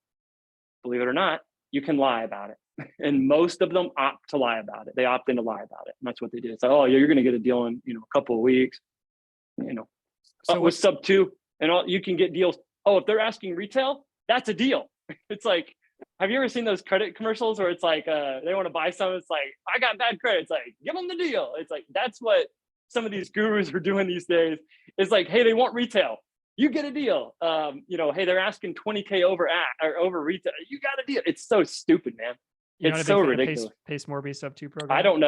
believe it or not, you can lie about it. And most of them opt to lie about it. They opt in to lie about it. And that's what they do. It's like, oh, you're going to get a deal in, a couple of weeks, so with sub 2 and all, you can get deals. Oh, if they're asking retail, that's a deal. It's like, have you ever seen those credit commercials where it's like, they want to buy something. It's like, I got bad credit. It's like, give them the deal. It's like, that's what some of these gurus are doing these days. It's like, hey, they want retail. You get a deal. Hey, they're asking 20K over retail. You got a deal. It's so stupid, man. It's so ridiculous. Pace Morby sub 2 program. I don't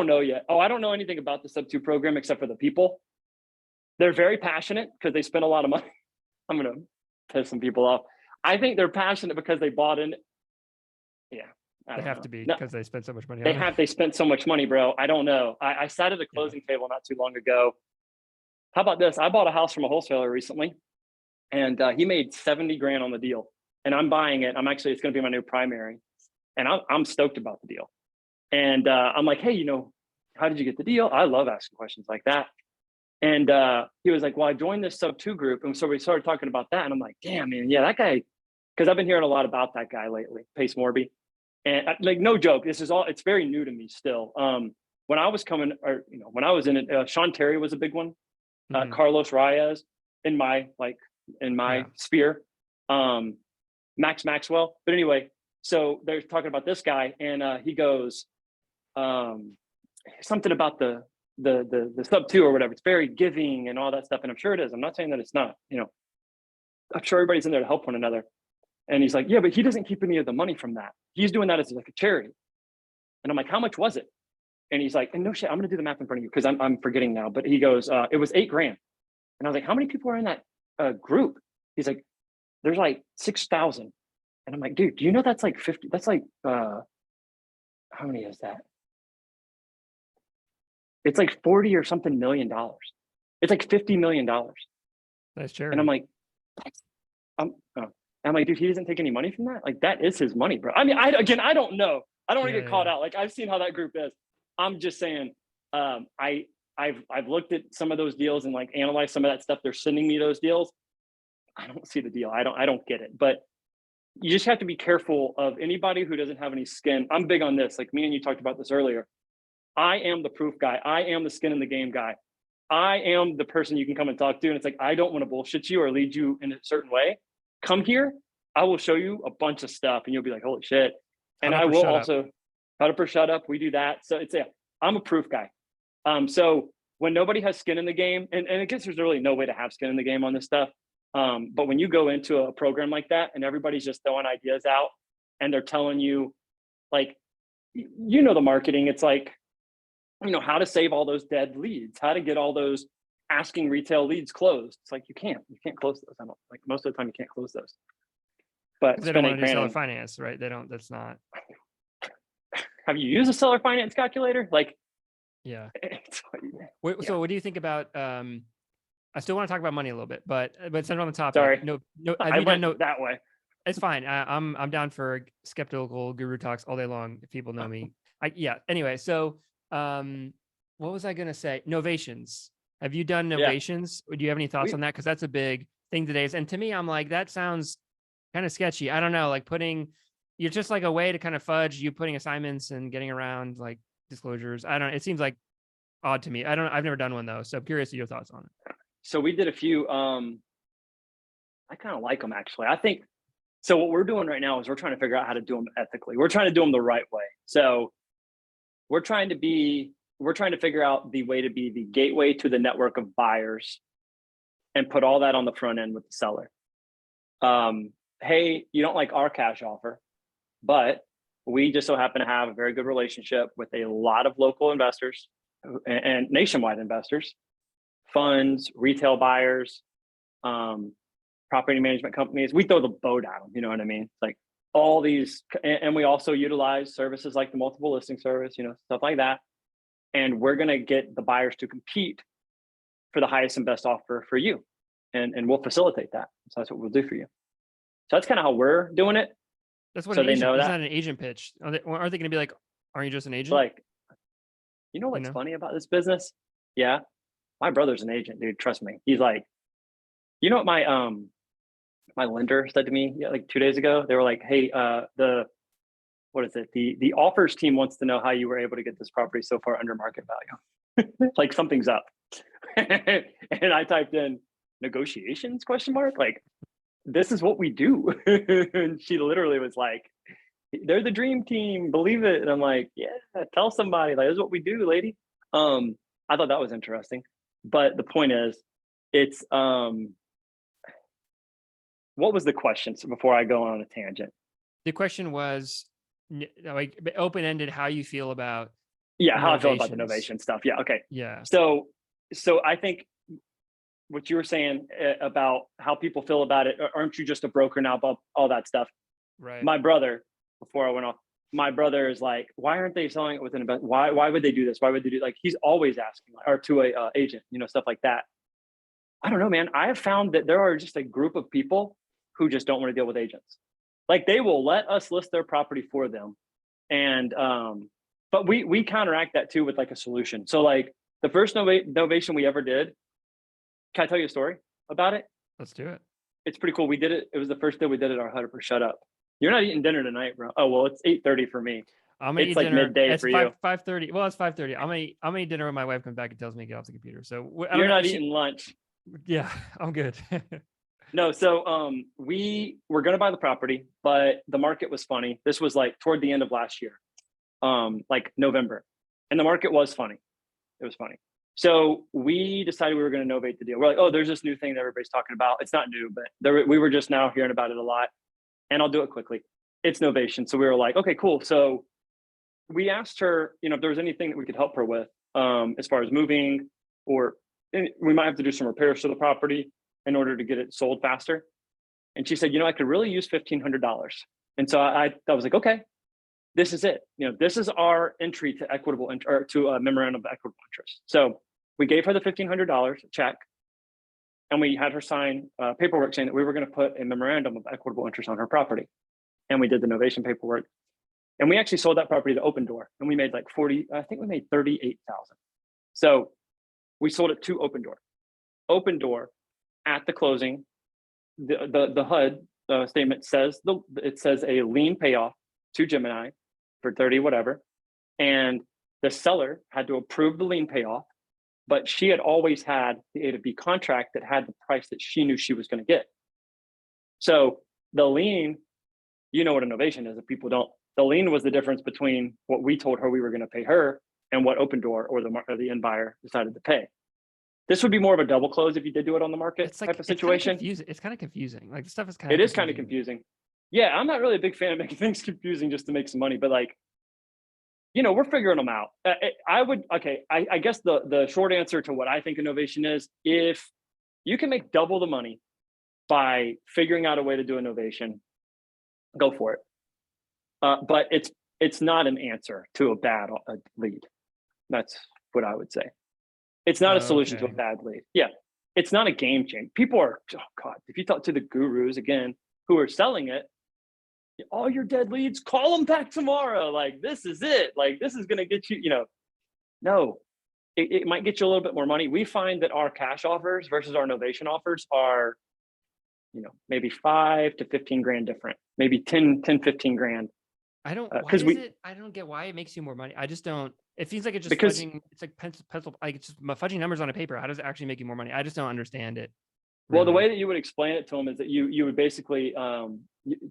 know yet. Oh, I don't know anything about the sub 2 program except for the people. They're very passionate because they spend a lot of money. I'm going to piss some people off. I think they're passionate because they bought in. Yeah. They have to be because they spent so much money. They spent so much money, bro. I don't know. I sat at a closing table not too long ago. How about this? I bought a house from a wholesaler recently, and he made 70 grand on the deal. And I'm buying it. It's going to be my new primary. And I'm stoked about the deal. And I'm like, hey, how did you get the deal? I love asking questions like that. And he was like, well, I joined this sub 2 group. And so we started talking about that. And I'm like, damn, man, yeah, that guy, because I've been hearing a lot about that guy lately, Pace Morby. And like, no joke, it's very new to me still. When I was when I was in it, Sean Terry was a big one. Carlos Reyes in my sphere, Max Maxwell. But anyway, so they're talking about this guy, and he goes something about the sub 2 or whatever. It's very giving and all that stuff, and I'm sure it is. I'm not saying that it's not. I'm sure everybody's in there to help one another. And he's like, yeah, but he doesn't keep any of the money from that. He's doing that as like a charity. And I'm like, how much was it? And he's like, and no shit, I'm gonna do the math in front of you because I'm forgetting now. But he goes, it was $8 grand. And I was like, how many people are in that group? He's like, there's like 6,000. And I'm like, dude, do you know that's like 50? That's like, how many is that? It's like 40 or something $million. It's like $50 million. That's And I'm charity. like, I'm like, dude, he doesn't take any money from that. Like, that is his money, bro. I mean, I don't know. I don't want to Yeah, get caught yeah. out. Like, I've seen how that group is. I'm just saying, I've looked at some of those deals and like analyzed some of that stuff. They're sending me those deals. I don't see the deal. I don't get it. But you just have to be careful of anybody who doesn't have any skin. I'm big on this. Like me and you talked about this earlier. I am the proof guy. I am the skin in the game guy. I am the person you can come and talk to. And it's like, I don't want to bullshit you or lead you in a certain way. Come here. I will show you a bunch of stuff and you'll be like, holy shit. And Huddle I up or will shut up. also how to shut up. We do that. So it's I'm a proof guy. So when nobody has skin in the game, and I guess there's really no way to have skin in the game on this stuff. But when you go into a program like that and everybody's just throwing ideas out and they're telling you like, you know, the marketing, it's like, you know, how to save all those dead leads, how to get all those asking retail leads closed. It's like, you can't close those. I don't like most of the time you can't close those. But They don't spend want to do seller $8,000. finance, right? They don't, that's not. Have you used a seller finance calculator? Like, Yeah. it's, Wait, yeah. so what do you think about, I still want to talk about money a little bit, but center on the topic. Sorry. No, I have you done went that way. It's fine. I'm down for skeptical guru talks all day long. If people know me, yeah. Anyway, so what was I gonna say? Novations. Have you done Yeah. novations? Or do you have any thoughts on that? Because that's a big thing today. And to me, I'm like, that sounds kind of sketchy. I don't know, like you're just like a way to kind of fudge you putting assignments and getting around like disclosures. I don't. It seems like odd to me. I've never done one though. So I'm curious to your thoughts on it. So we did a few. I kind of like them actually. I think so. What we're doing right now is we're trying to figure out how to do them ethically. We're trying to do them the right way. So we're trying to figure out the way to be the gateway to the network of buyers and put all that on the front end with the seller. Hey, you don't like our cash offer, but we just so happen to have a very good relationship with a lot of local investors and nationwide investors, funds, retail buyers, property management companies. We throw the boat at them, you know what I mean? It's like all these, and we also utilize services like the multiple listing service, you know, stuff like that. And we're going to get the buyers to compete for the highest and best offer for you. And we'll facilitate that. So that's what we'll do for you. So that's kind of how we're doing it. That's what So an they agent. know It's that. not an agent pitch. Are they going to be like, aren't you just an agent? Like, you know what's funny about this business? Yeah, my brother's an agent, dude. Trust me. He's like, you know what my lender said to me like 2 days ago? They were like, hey, what is it? The offers team wants to know how you were able to get this property so far under market value. Like something's up. And I typed in negotiations ? Like, this is what we do. And she literally was like, they're the dream team, believe it. And I'm like, yeah, tell somebody, like, this is what we do, lady. I thought that was interesting. But the point is, it's what was the question? So before I go on a tangent. The question was like open-ended, how you feel about how I feel about the novation stuff. Yeah. Okay. Yeah. So I think what you were saying about how people feel about it, aren't you just a broker now, about all that stuff? Right. My brother, before I went off, my brother is like, why aren't they selling it with an investment? Why would they do this? Why would they do, like, he's always asking, or to a agent, you know, stuff like that. I don't know, man. I have found that there are just a group of people who just don't want to deal with agents. Like, they will let us list their property for them. And, but we counteract that too with like a solution. So like the first novation we ever did, can I tell you a story about it? Let's do it. It's pretty cool. We did it. It was the first day we did it. Our Huddle for Shut Up. You're not eating dinner tonight, bro. Oh, well, it's 8:30 for me. I'm gonna it's eat like dinner. Midday It's for you. 5:30. Well, it's 5:30. I'm gonna eat dinner when my wife comes back and tells me to get off the computer. So you're not eating lunch. Yeah, I'm good. No, so we were gonna buy the property, but the market was funny. This was like toward the end of last year, like November, and the market was funny. It was funny. So we decided we were going to novate the deal. We're like, oh, there's this new thing that everybody's talking about. It's not new, but we were just now hearing about it a lot. And I'll do it quickly. It's novation. So we were like, okay, cool. So we asked her, you know, if there was anything that we could help her with, as far as moving or we might have to do some repairs to the property in order to get it sold faster. And she said, I could really use $1,500. And so I was like, okay, this is it. This is our entry to equitable or to a memorandum of equitable interest. So we gave her the $1,500 check, and we had her sign paperwork saying that we were going to put a memorandum of equitable interest on her property. And we did the novation paperwork. And we actually sold that property to Open Door, and we made like 40, I think we made 38,000. So we sold it to Open Door. Open Door at the closing, the HUD statement says it says a lien payoff to Gemini for 30 whatever, and the seller had to approve the lien payoff, but she had always had the A to B contract that had the price that she knew she was going to get. So the lien, what a novation is if people don't. The lien was the difference between what we told her we were going to pay her and what Open Door or the end buyer decided to pay. This would be more of a double close if you did do it on the market type of situation. It's kind of confusing. Like the stuff is kind of. It is kind of confusing. Yeah, I'm not really a big fan of making things confusing just to make some money, but we're figuring them out. I guess the short answer to what I think a novation is, if you can make double the money by figuring out a way to do a novation, go for it. But it's not an answer to a bad lead. That's what I would say. It's not a solution to a bad lead. Yeah, it's not a game changer. People are, if you talk to the gurus again who are selling it, all your dead leads, call them back tomorrow. Like, this is it. Like, this is going to get you, no, it might get you a little bit more money. We find that our cash offers versus our novation offers are, maybe 5 to 15 grand different, maybe 10, 15 grand. I don't, I don't get why it makes you more money. I just don't, it feels like it's just fudging, it's like pencil, like it's just fudging numbers on a paper. How does it actually make you more money? I just don't understand it. Really. Well, the way that you would explain it to them is that you would basically,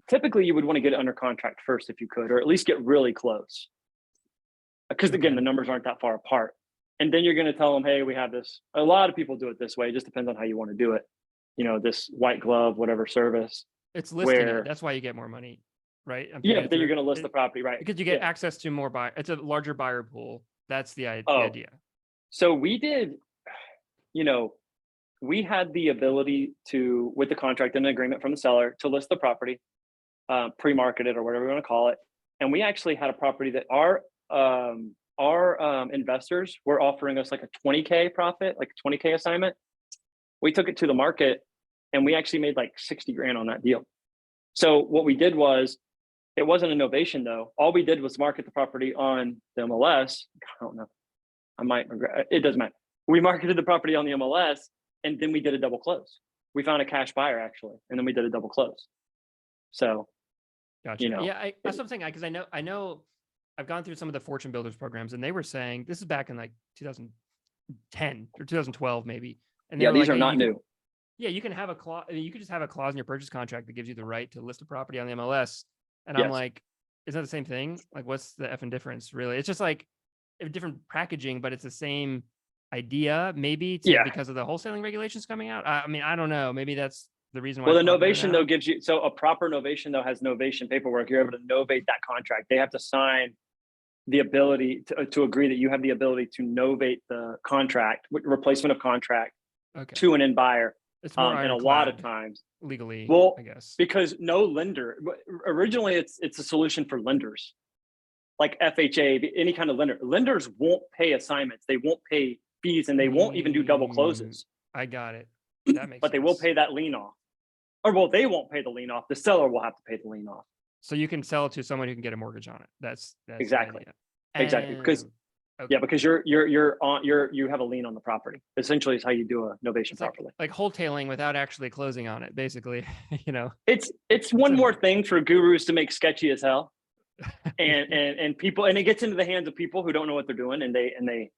typically you would want to get it under contract first if you could, or at least get really close. Because again, the numbers aren't that far apart. And then you're going to tell them, hey, we have this. A lot of people do it this way. It just depends on how you want to do it. This white glove, whatever service. It's listing it. That's why you get more money, right? Yeah, but then you're going to list the property, right? Because you get access to more buyer. It's a larger buyer pool. That's the idea. So we did, we had the ability to, with the contract and an agreement from the seller, to list the property, pre-marketed or whatever you want to call it. And we actually had a property that our investors were offering us like a 20K profit, like a 20K assignment. We took it to the market and we actually made like 60 grand on that deal. So what we did was, it wasn't a novation though. All we did was market the property on the MLS. I don't know. I might regret it. Doesn't matter. We marketed the property on the MLS and then we did a double close. We found a cash buyer actually, and then we did a double close. So, gotcha. Yeah, that's what I'm saying. Because I know I've gone through some of the Fortune Builders programs, and they were saying, this is back in like 2010 or 2012 maybe. And these are not new. Yeah, you can have a clause. You could just have a clause in your purchase contract that gives you the right to list a property on the MLS. And I'm like, is that the same thing? Like, what's the effing difference, really? It's just like a different packaging, but it's the same idea, maybe, because of the wholesaling regulations coming out. I mean, I don't know. Maybe that's the reason why. Well, the novation though gives you, so a proper novation though has novation paperwork. You're able to novate that contract. They have to sign the ability to agree that you have the ability to novate the contract, replacement of contract to an end buyer. It's more and a lot of times legally, I guess, because no lender, originally it's a solution for lenders like FHA, any kind of lender. Lenders won't pay assignments, they won't pay fees, and they won't even do double closes. I got it. That makes but sense. They will pay that lien off, or well, they won't pay the lien off. The seller will have to pay the lien off. So you can sell it to someone who can get a mortgage on it. That's exactly because because you have a lien on the property. Essentially, is how you do a novation properly. Like wholetailing without actually closing on it, basically. It's one more thing for gurus to make sketchy as hell, and people, and it gets into the hands of people who don't know what they're doing, and they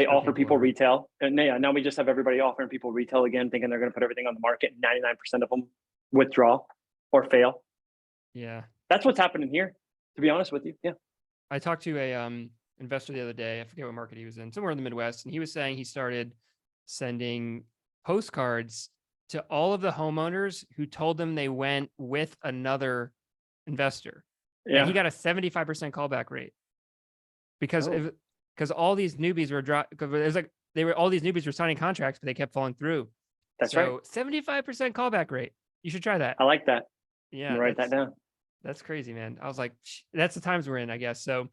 offer people retail, and now we just have everybody offering people retail again, thinking they're going to put everything on the market, and 99% of them withdraw or fail. Yeah, that's what's happening here, to be honest with you. Yeah, I talked to a investor the other day. I forget what market he was in, somewhere in the Midwest, and he was saying he started sending postcards to all of the homeowners who told them they went with another investor. Yeah, and he got a 75% callback rate because all these newbies were dropped. There's like all these newbies were signing contracts, but they kept falling through. That's right. So 75% callback rate. You should try that. I like that. I'm Yeah, gonna write that down. that's crazy, man. I was like, that's the times we're in, I guess. So,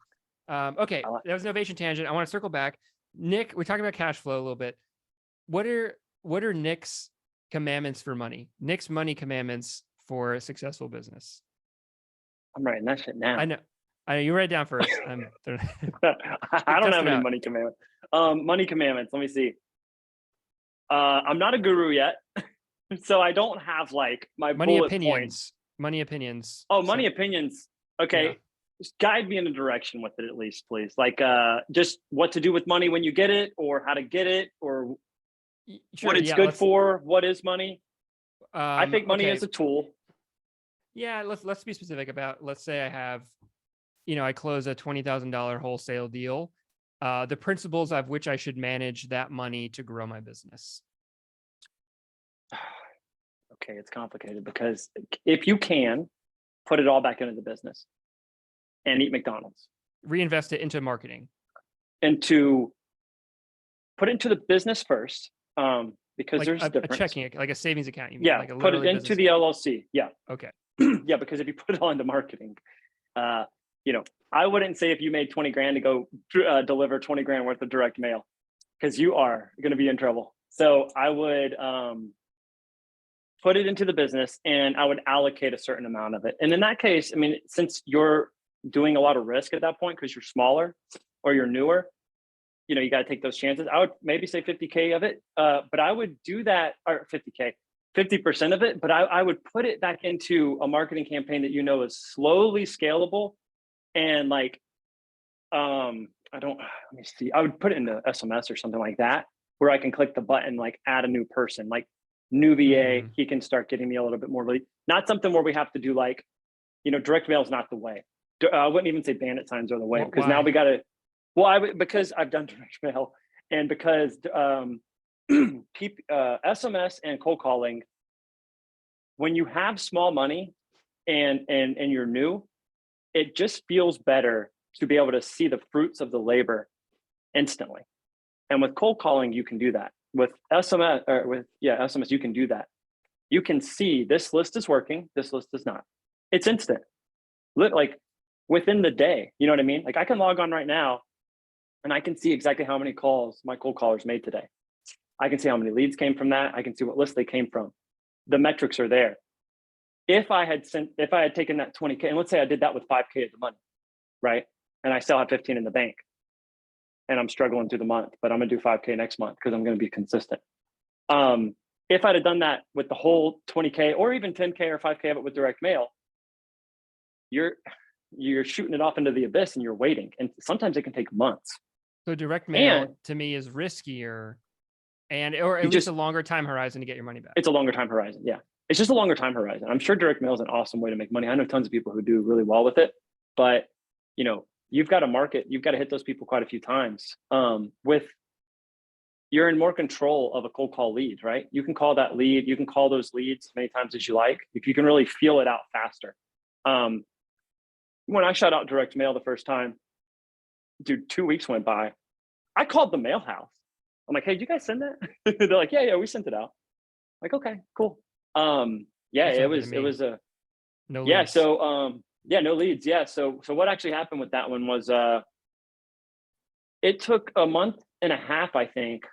okay, that was Novation tangent. I want to circle back. Nick, we're talking about cash flow a little bit. What are Nick's commandments for money? Nick's money commandments for a successful business. I'm writing that shit down. I know you write it down first. I don't have any out. money commandments. Money commandments. Let me see. I'm not a guru yet, so I don't have like my money bullet opinions. points. Money opinions. Oh, money opinions. Okay. Yeah. Just guide me in a direction with it at least, please. Like just what to do with money when you get it, or how to get it, or Sure, what it's yeah, good for. What is money? I think money okay. is a tool. Yeah, let's be specific about, let's say I have, I close a $20,000 wholesale deal. The principles of which I should manage that money to grow my business. Okay, it's complicated because if you can put it all back into the business and eat McDonald's, reinvest it into marketing, and to put it into the business first, because like there's a difference. checking, like a savings account. You mean, Yeah, like a put it literally into business the account. LLC. Yeah. Okay. Yeah, because if you put it all into marketing, I wouldn't say if you made 20 grand to go deliver 20 grand worth of direct mail, because you are going to be in trouble. So I would put it into the business, and I would allocate a certain amount of it. And in that case, I mean, since you're doing a lot of risk at that point because you're smaller or you're newer, you got to take those chances. I would maybe say 50K of it, but I would do that, or 50K, 50% of it, but I would put it back into a marketing campaign that is slowly scalable. And like, let me see, I would put it into SMS or something like that, where I can click the button, like add a new person, like new VA, he can start getting me a little bit more lead. Not something where we have to do like, direct mail is not the way. I wouldn't even say bandit signs are the way, because now we got to, because I've done direct mail, and because SMS and cold calling, when you have small money and you're new, it just feels better to be able to see the fruits of the labor instantly. And with cold calling, you can do that. With SMS, SMS, you can do that. You can see this list is working, this list is not. It's instant. Like within the day, you know what I mean? Like I can log on right now and I can see exactly how many calls my cold callers made today. I can see how many leads came from that. I can see what list they came from. The metrics are there. If I had taken that 20K, and let's say I did that with 5K of the money, right? And I still have 15 in the bank, and I'm struggling through the month, but I'm gonna do 5K next month because I'm gonna be consistent. If I'd have done that with the whole 20K or even 10K or 5K of it with direct mail, you're shooting it off into the abyss and you're waiting. And sometimes it can take months. So direct mail to me is riskier, or at least a longer time horizon to get your money back. It's a longer time horizon. Yeah. It's just a longer time horizon. I'm sure direct mail is an awesome way to make money. I know tons of people who do really well with it, but you've got to market, you've got to hit those people quite a few times. You're in more control of a cold call lead, right? You can call that lead, you can call those leads as many times as you like, if you can really feel it out faster. When I shot out direct mail the first time, dude, 2 weeks went by. I called the mail house. I'm like, hey, did you guys send that? They're like, yeah, we sent it out. I'm like, okay, cool. It was a no leads. No leads. Yeah. So what actually happened with that one was it took a month and a half, I think,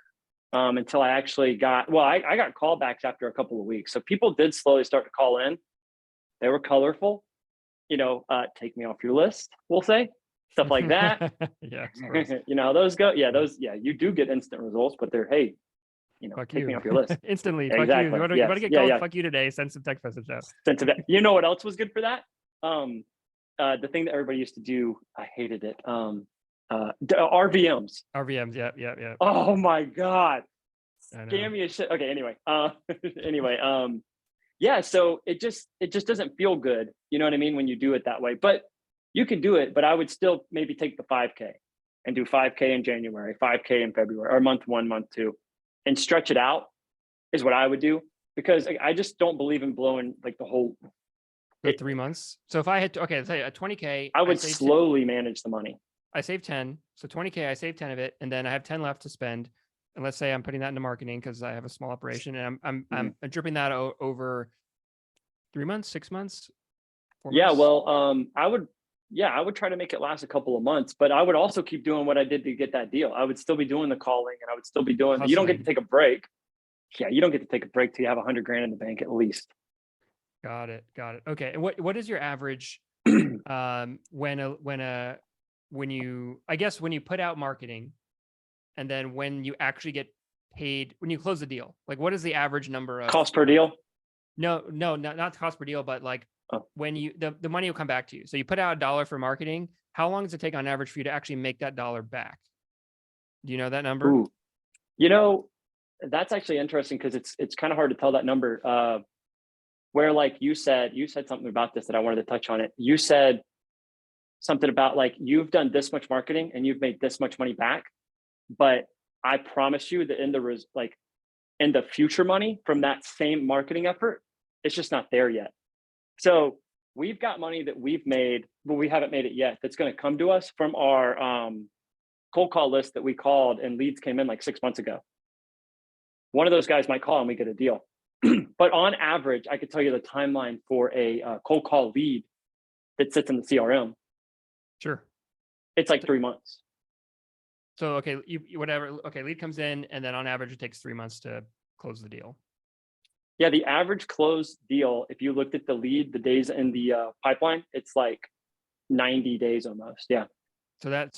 until I actually got I got callbacks after a couple of weeks. So people did slowly start to call in. They were colorful, take me off your list, we'll say. Stuff like that. Yeah. Those go, you do get instant results, but they're, hey, take me off your list. Instantly. Exactly. Fuck you. You want to get called, fuck you today, send some text message out. You know what else was good for that? The thing that everybody used to do, I hated it. RVMs. RVMs, yeah. Oh my God. Scammy as shit. Okay, anyway. So it just doesn't feel good. You know what I mean? When you do it that way. But you can do it, but I would still maybe take the 5K and do 5K in January, 5K in February, or month 1, month 2, and stretch it out is what I would do, because I just don't believe in blowing like the whole 3 months. So if I had let's say a 20K, I would slowly manage the money. I save 10. So 20K, I save 10 of it, and then I have 10 left to spend. and let's say I'm putting that into marketing because I have a small operation, and I'm dripping that over 3 months, 6 months, 4 Yeah, months. well, I would try to make it last a couple of months, but I would also keep doing what I did to get that deal. I would still be doing the calling, and I would still be doing. You don't get to Hustling. take a break. Yeah, you don't get to take a break till you have 100 grand in the bank at least. Got it. Okay. And what is your average when you, I guess when you put out marketing and then when you actually get paid, when you close the deal, like what is the average number of Cost per deal? No, not the cost per deal, but like Oh. when you the money will come back to you. So you put out $1 for marketing. How long does it take on average for you to actually make that dollar back? Do you know that number? Ooh, you know, that's actually interesting because it's kind of hard to tell that number. Where like you said something about this that I wanted to touch on it. You said something about like you've done this much marketing and you've made this much money back, but I promise you that in the future money from that same marketing effort, it's just not there yet. So we've got money that we've made, but we haven't made it yet. That's going to come to us from our cold call list that we called, and leads came in like 6 months ago. One of those guys might call and we get a deal. But on average, I could tell you the timeline for a cold call lead that sits in the CRM. Sure. It's like 3 months. So, okay, whatever. Okay, lead comes in, and then on average, it takes 3 months to close the deal. Yeah, the average closed deal, if you looked at the lead, the days in the pipeline, it's like 90 days almost. Yeah. So that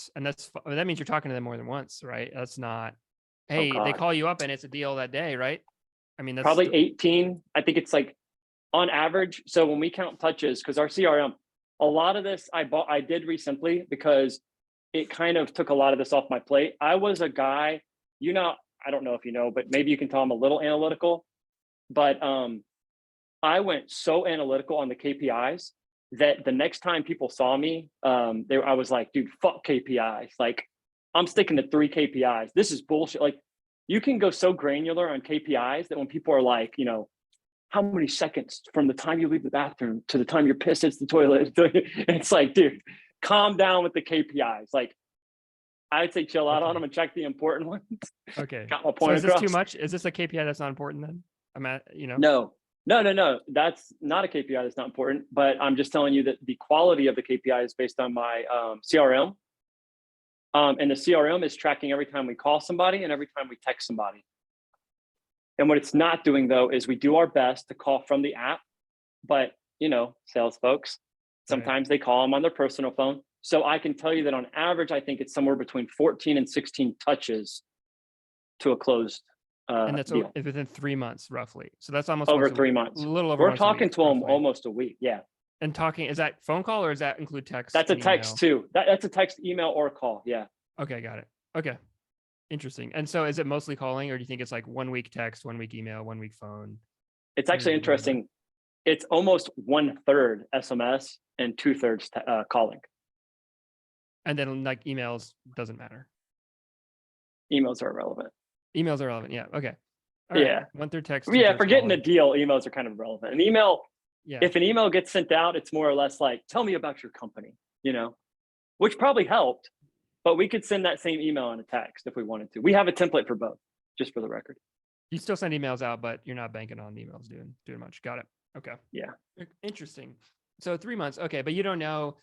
means you're talking to them more than once, right? That's not, hey, Oh, they God. call you up and it's a deal that day, right? I mean, that's Probably 18. I think it's like on average. So when we count touches, because our CRM, a lot of this I did recently because it kind of took a lot of this off my plate. I was a guy, I don't know if you know, but maybe you can tell I'm a little analytical. But I went so analytical on the KPIs that the next time people saw me, I was like, dude, fuck KPIs. Like, I'm sticking to 3 KPIs. This is bullshit. Like, you can go so granular on KPIs that when people are like, how many seconds from the time you leave the bathroom to the time your piss hits the toilet, it's like, dude, calm down with the KPIs. Like, I'd say chill out on them and check the important ones. Okay. Got my So point is this across. too much? Is this a KPI that's not important then? No. That's not a KPI that's not important, but I'm just telling you that the quality of the KPI is based on my CRM. And the CRM is tracking every time we call somebody and every time we text somebody. And what it's not doing though, is we do our best to call from the app, but sales folks, sometimes they call them on their personal phone. So I can tell you that on average, I think it's somewhere between 14 and 16 touches to a closed and that's deal. within 3 months, roughly. So that's almost Over 3 months. A little over. We're talking to them almost a week. Yeah. And talking, is that phone call or does that include text? That's a text too. That's a text, email, or call. Yeah. Okay, got it. Okay, interesting. And so, is it mostly calling, or do you think it's like 1 week text, 1 week email, 1 week phone? It's actually interesting. It's almost 1/3 SMS and 2/3 calling. And then like emails doesn't matter. Emails are irrelevant. Emails are relevant. Yeah. Okay. Yeah. 1/3 text. Yeah. For getting a deal, emails are kind of relevant. An email, yeah. If an email gets sent out, it's more or less like, tell me about your company, which probably helped, but we could send that same email in a text if we wanted to. We have a template for both, just for the record. You still send emails out, but you're not banking on emails doing much. Got it. Okay. Yeah. Interesting. So 3 months. Okay. But you don't know.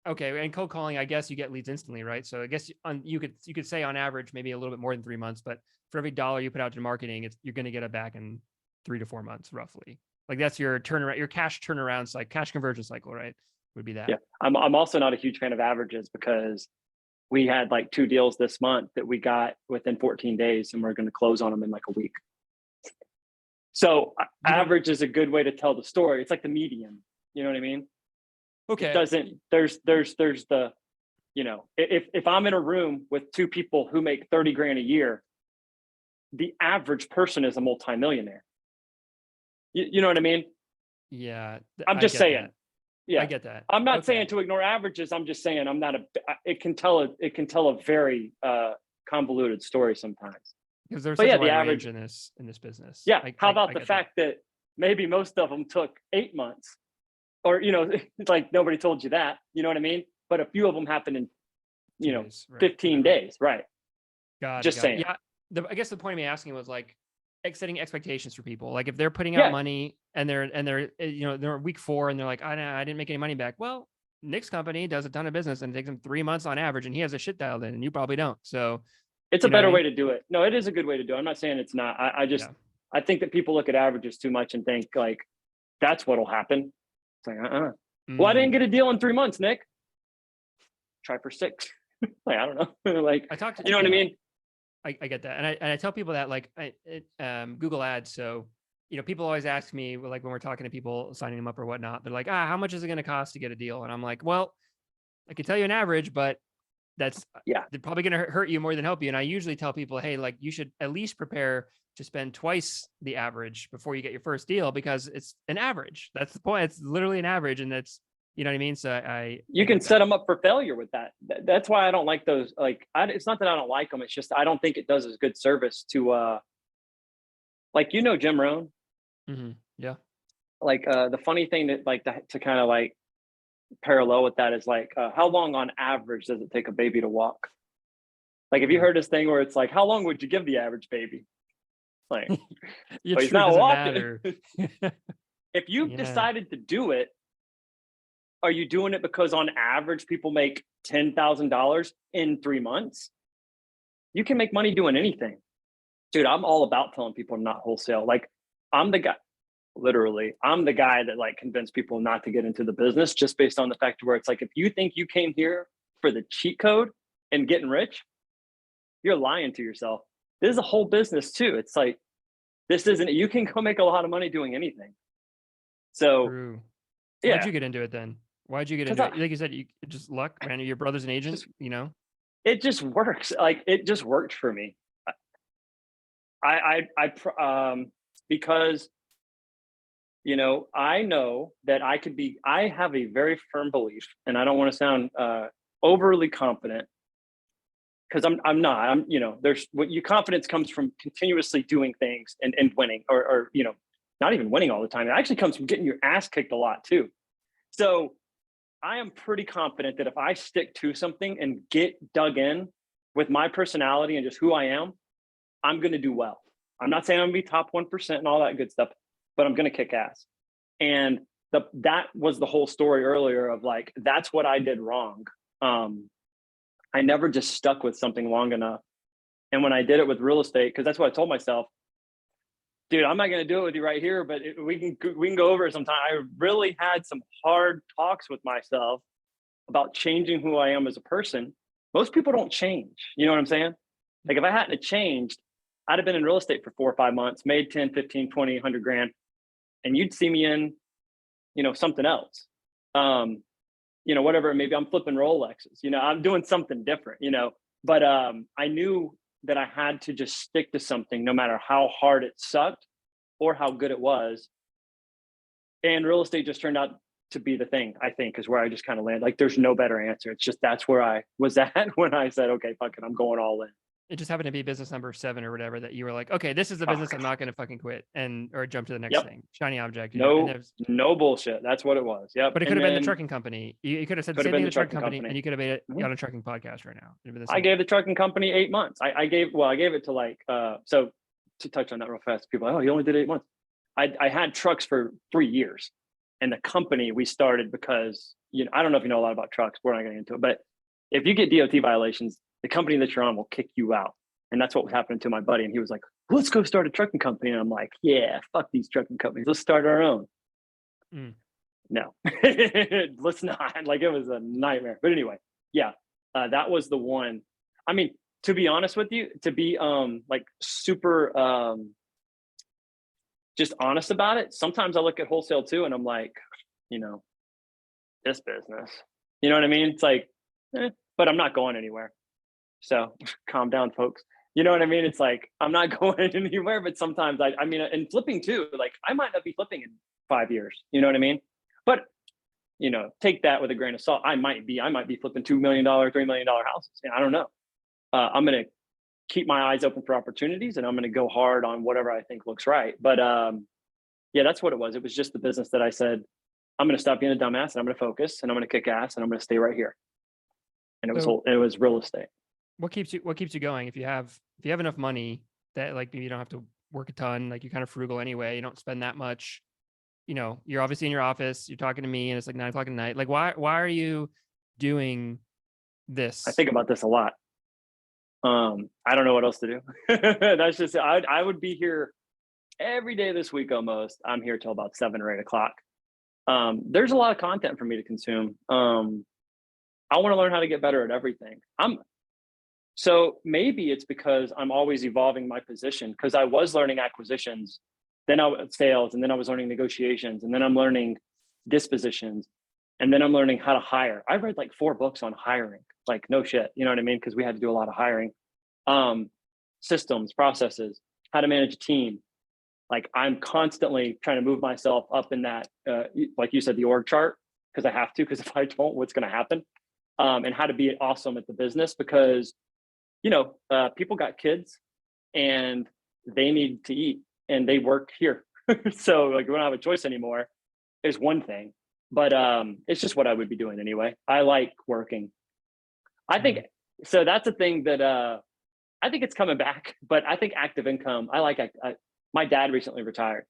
Okay. And cold calling, I guess you get leads instantly, right? So I guess you could say on average, maybe a little bit more than 3 months, but for every dollar you put out to marketing, you're going to get it back in 3 to 4 months, roughly. Like that's your turnaround, your cash turnaround, like cash conversion cycle, right? Would be that. Yeah. I'm also not a huge fan of averages because we had like 2 deals this month that we got within 14 days and we're going to close on them in like a week. So average is a good way to tell the story. It's like the median, you know what I mean? Okay. It doesn't, there's the, if I'm in a room with 2 people who make 30 grand a year, the average person is a multimillionaire. You know what I mean? Yeah. I'm just saying. That. Yeah. I get that. I'm not saying to ignore averages. I'm just saying it can tell a very convoluted story sometimes. Because there's such a wide range in this business. Yeah. How about the fact that maybe most of them took 8 months, or it's like nobody told you that. You know what I mean? But a few of them happened in 15 days, right? Got just it. saying. Yeah. I guess the point of me asking was like setting expectations for people. Like if they're putting out Yeah. money and they're they're week 4 and they're like, I didn't make any money back. Well, Nick's company does a ton of business and it takes him 3 months on average, and he has a shit dialed in, and you probably don't. So It's a you know what I better way mean? to do it. No, it is a good way to do it. I'm not saying it's not. I just, Yeah. I think that people look at averages too much and think like, that's what'll happen. It's like, well, I didn't Mm. get a deal in 3 months, Nick. Try for 6. Like, I don't know. Like, I talked to, you know what I mean? I get that. And I tell people that like Google ads. So, people always ask me like when we're talking to people signing them up or whatnot, they're like, how much is it going to cost to get a deal? And I'm like, well, I can tell you an average, but that's Yeah. they're probably going to hurt you more than help you. And I usually tell people, hey, like you should at least prepare to spend twice the average before you get your first deal, because it's an average. That's the point. It's literally an average. And that's, you know what I mean? So I You can get set that. them up for failure with that. That's why I don't like those. Like, it's not that I don't like them. It's just, I don't think it does as good service to, like, Jim Rohn. Yeah. Like, the funny thing that like to kind of like parallel with that is like, how long on average does it take a baby to walk? Like, have you heard this thing where it's like, how long would you give the average baby? Like, It but he's true not doesn't walking. matter. If you've Yeah. decided to do it, are you doing it because on average people make $10,000 in 3 months? You can make money doing anything. Dude, I'm all about telling people not wholesale. Like, I'm the guy, literally, I'm the guy that like convinced people not to get into the business just based on the fact where it's like, if you think you came here for the cheat code and getting rich, you're lying to yourself. This is a whole business too. It's like, this isn't, you can go make a lot of money doing anything. So True. Why'd yeah, you get into it then? Why'd you get because into it? Like you said, you just luck, man. Your brother's an agent, just it just works. Like, it just worked for me. Because I know that I have a very firm belief, and I don't want to sound overly confident, because I'm not. There's what your confidence comes from continuously doing things and winning, or not even winning all the time. It actually comes from getting your ass kicked a lot too. So I am pretty confident that if I stick to something and get dug in with my personality and just who I am, I'm going to do well. I'm not saying I'm going to be top 1% and all that good stuff, but I'm going to kick ass. And that was the whole story earlier of like, that's what I did wrong. I never just stuck with something long enough. And when I did it with real estate, because that's what I told myself, dude, I'm not going to do it with you right here, but we can go over it sometime. I really had some hard talks with myself about changing who I am as a person. Most people don't change. You know what I'm saying? Like, if I hadn't changed, I'd have been in real estate for 4 or 5 months, made 10, 15, 20, 100 grand. And you'd see me in, something else. Whatever, maybe I'm flipping Rolexes, I'm doing something different, but I knew that I had to just stick to something no matter how hard it sucked or how good it was. And real estate just turned out to be the thing, I think, is where I just kind of landed. Like, there's no better answer. It's just, that's where I was at when I said, okay, fuck it, I'm going all in. It just happened to be business number 7 or whatever that you were like, okay, this is the business I'm not going to fucking quit or jump to the next Yep. thing. Shiny object. No bullshit. That's what it was. Yep. But it could have been the trucking company. You could have said the same thing to the trucking company, and you could have made it on a trucking podcast right now. I gave the trucking company 8 months. I gave it to like, so to touch on that real fast, people are like, oh, you only did 8 months. I had trucks for 3 years. And the company we started because, I don't know if you know a lot about trucks. We're not getting into it, but if you get DOT violations, the company that you're on will kick you out. And that's what was happening to my buddy. And he was like, let's go start a trucking company. And I'm like, yeah, fuck these trucking companies. Let's start our own. No, let's not. Like, it was a nightmare. But anyway, yeah, that was the one. I mean, to be honest with you, to be like super just honest about it, sometimes I look at wholesale too, and I'm like, this business, you know what I mean? It's like, but I'm not going anywhere. So calm down, folks. You know what I mean? It's like, I'm not going anywhere, but sometimes I mean, and flipping too, like, I might not be flipping in 5 years, you know what I mean? But, take that with a grain of salt. I might be flipping $2 million, $3 million houses. I don't know. I'm going to keep my eyes open for opportunities, and I'm going to go hard on whatever I think looks right. But yeah, that's what it was. It was just the business that I said, I'm going to stop being a dumbass, and I'm going to focus, and I'm going to kick ass, and I'm going to stay right here. And it was real estate. what keeps you going? If you have enough money that like maybe you don't have to work a ton, like you're kind of frugal anyway, you don't spend that much, you know, you're obviously in your office, you're talking to me and it's like 9 o'clock at night. Like why are you doing I this? think about this a lot. I don't know what else to do. That's just, I would be here every day this week almost. I'm here till about 7 or 8 o'clock. There's a lot of content for me to consume. I want to learn how to get better at everything. So maybe it's because I'm always evolving my position, because I was learning acquisitions, then I was sales, and then I was learning negotiations, and then I'm learning dispositions, and then I'm learning how to hire. I read like 4 books on hiring, like no shit, you know what I mean? Because we had to do a lot of hiring, systems, processes, how to manage a team. Like I'm constantly trying to move myself up in that, like you said, the org chart, because I have to, because if I don't, what's going to happen? And how to be awesome at the business, because you know, people got kids and they need to eat and they work here. So like we don't have a choice anymore is one thing, but it's just what I would be doing anyway. I like working. I think so. That's a thing that I think it's coming back, but I think active income. My dad recently retired,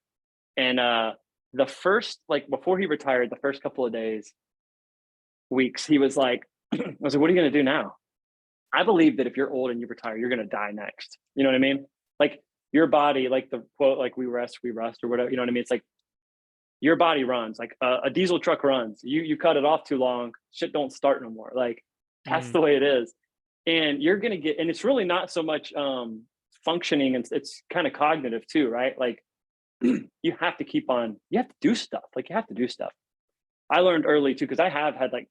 and the first, like before he retired, the first couple of days, weeks, he was like, I was like, what are you going to do now? I believe that if you're old and you retire, you're going to die next. You know what I mean? Like your body, like the quote, like we rust, or whatever, you know what I mean? It's like your body runs, like a diesel truck runs. You cut it off too long, shit don't start no more. Like that's the way it is. And you're going to get, and it's really not so much functioning, and it's kind of cognitive too, right? Like you have to you have to do stuff. Like you have to do stuff. I learned early too, because I have had like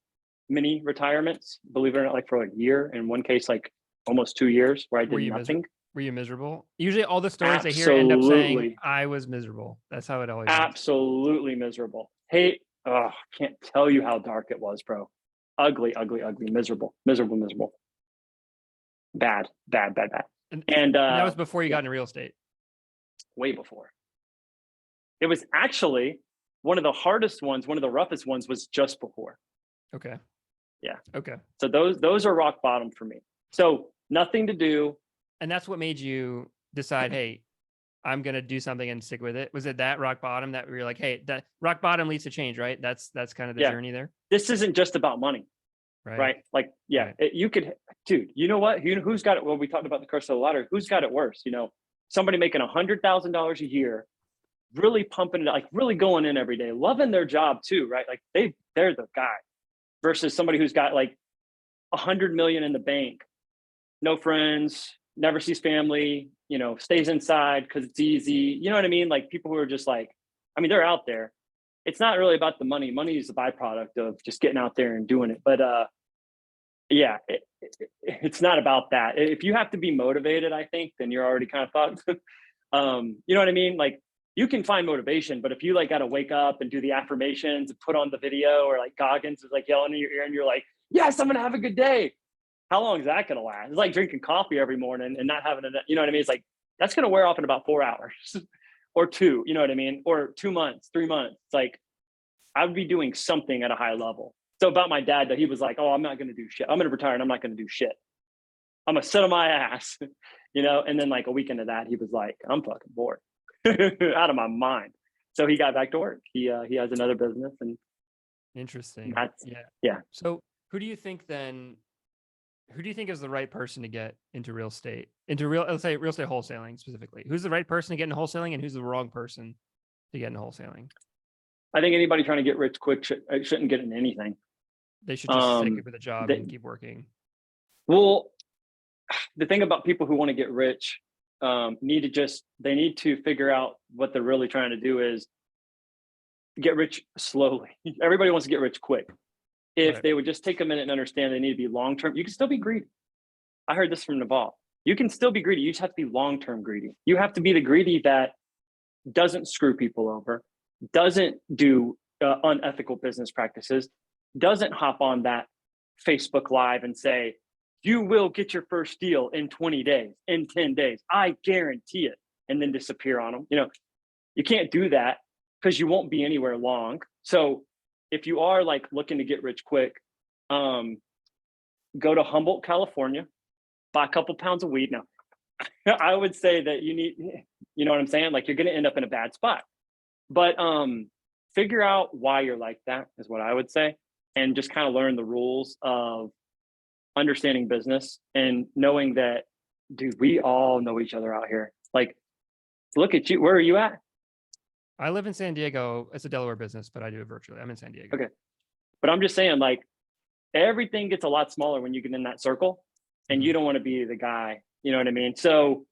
mini retirements, believe it or not, like for a year, in one case like almost 2 years, where I did nothing. Were you miserable? Usually all the stories I hear end up saying I was miserable. That's how it always is. Absolutely miserable. Hey, can't tell you how dark it was, bro. Ugly, miserable. Bad. And that was before you got into real estate. Way before. It was actually one of the hardest ones, one of the roughest ones was just before. Okay. Yeah. Okay. So those are rock bottom for me. So nothing to do. And that's what made you decide, hey, I'm going to do something and stick with it. Was it that rock bottom that we were like, hey, that rock bottom leads to change, right? That's kind of the journey there. This isn't just about money, right? Like, yeah, right. You could, dude, you know what? Who's got it? Well, we talked about the curse of the lottery. Who's got it worse? You know, somebody making $100,000 a year, really pumping it, like really going in every day, loving their job too, right? Like they're the guy, versus somebody who's got like 100 million in the bank, no friends, never sees family, you know, stays inside because it's easy. You know what I mean? Like people who are just like, I mean, they're out there. It's not really about the money. Money is a byproduct of just getting out there and doing it. But yeah, it's not about that. If you have to be motivated, I think, then you're already kind of fucked. You know what I mean? Like you can find motivation, but if you like got to wake up and do the affirmations and put on the video, or like Goggins is like yelling in your ear and you're like, yes, I'm going to have a good day. How long is that going to last? It's like drinking coffee every morning and not having you know what I mean? It's like, that's going to wear off in about 4 hours or 2, you know what I mean? Or 2 months, 3 months. It's like, I would be doing something at a high level. So about my dad, that he was like, oh, I'm not going to do shit. I'm going to retire and I'm not going to do shit. I'm going to sit on my ass, you know? And then like a week into that, he was like, I'm fucking bored out of my mind. So he got back to work. He has another business. And interesting. Yeah. So who do you think is the right person to get into real estate, let's say real estate wholesaling specifically? Who's the right person to get into wholesaling, and who's the wrong person to get into wholesaling? I think anybody trying to get rich quick shouldn't get into anything. They should just stick with a job and keep working. Well, the thing about people who want to get rich, they need to figure out what they're really trying to do is get rich slowly. Everybody wants to get rich quick. If they would just take a minute and understand they need to be long-term, you can still be greedy. I heard this from Naval. You can still be greedy. You just have to be long-term greedy. You have to be the greedy that doesn't screw people over, doesn't do unethical business practices, doesn't hop on that Facebook Live and say, you will get your first deal in 20 days, in 10 days. I guarantee it. And then disappear on them. You know, you can't do that because you won't be anywhere long. So if you are like looking to get rich quick, go to Humboldt, California. buy a couple pounds of weed. Now, I would say that you need, you know what I'm saying? Like you're going to end up in a bad spot. But figure out why you're like that is what I would say, and just kind of learn the rules of understanding business and knowing that, dude, we all know each other out here. Like, look at you. Where are you at? I live in San Diego. It's a Delaware business, but I do it virtually. I'm in San Diego. Okay. But I'm just saying, like, everything gets a lot smaller when you get in that circle, and you don't want to be the guy. You know what I mean? So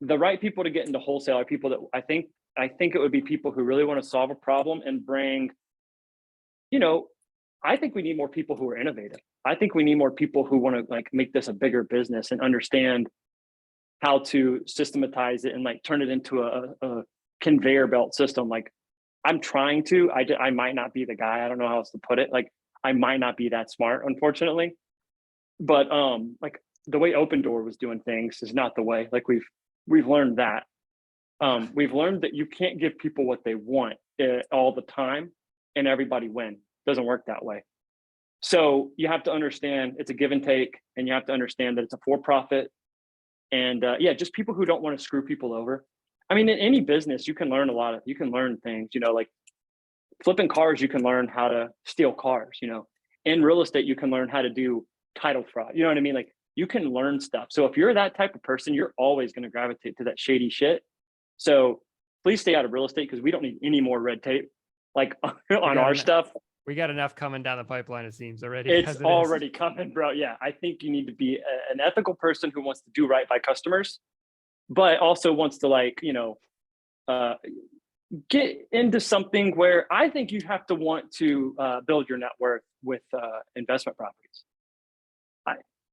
the right people to get into wholesale are people that I think it would be people who really want to solve a problem and bring, you know, I think we need more people who are innovative. I think we need more people who want to like make this a bigger business and understand how to systematize it and like turn it into a conveyor belt system. Like I'm trying to, I might not be the guy. I don't know how else to put it. Like I might not be that smart, unfortunately. But like the way Open Door was doing things is not the way. Like we've learned that. We've learned that you can't give people what they want all the time and everybody win. Doesn't work that way. So you have to understand it's a give and take, and you have to understand that it's a for-profit. And yeah, just people who don't want to screw people over. I mean, in any business, you can learn you can learn things, you know, like flipping cars, you can learn how to steal cars, you know. In real estate, you can learn how to do title fraud. You know what I mean? Like you can learn stuff. So if you're that type of person, you're always going to gravitate to that shady shit. So please stay out of real estate because we don't need any more red tape like on our stuff. We got enough coming down the pipeline, it seems already. It's already coming, bro. Yeah, I think you need to be an ethical person who wants to do right by customers, but also wants to like, you know, get into something where I think you have to want to build your net worth with investment properties.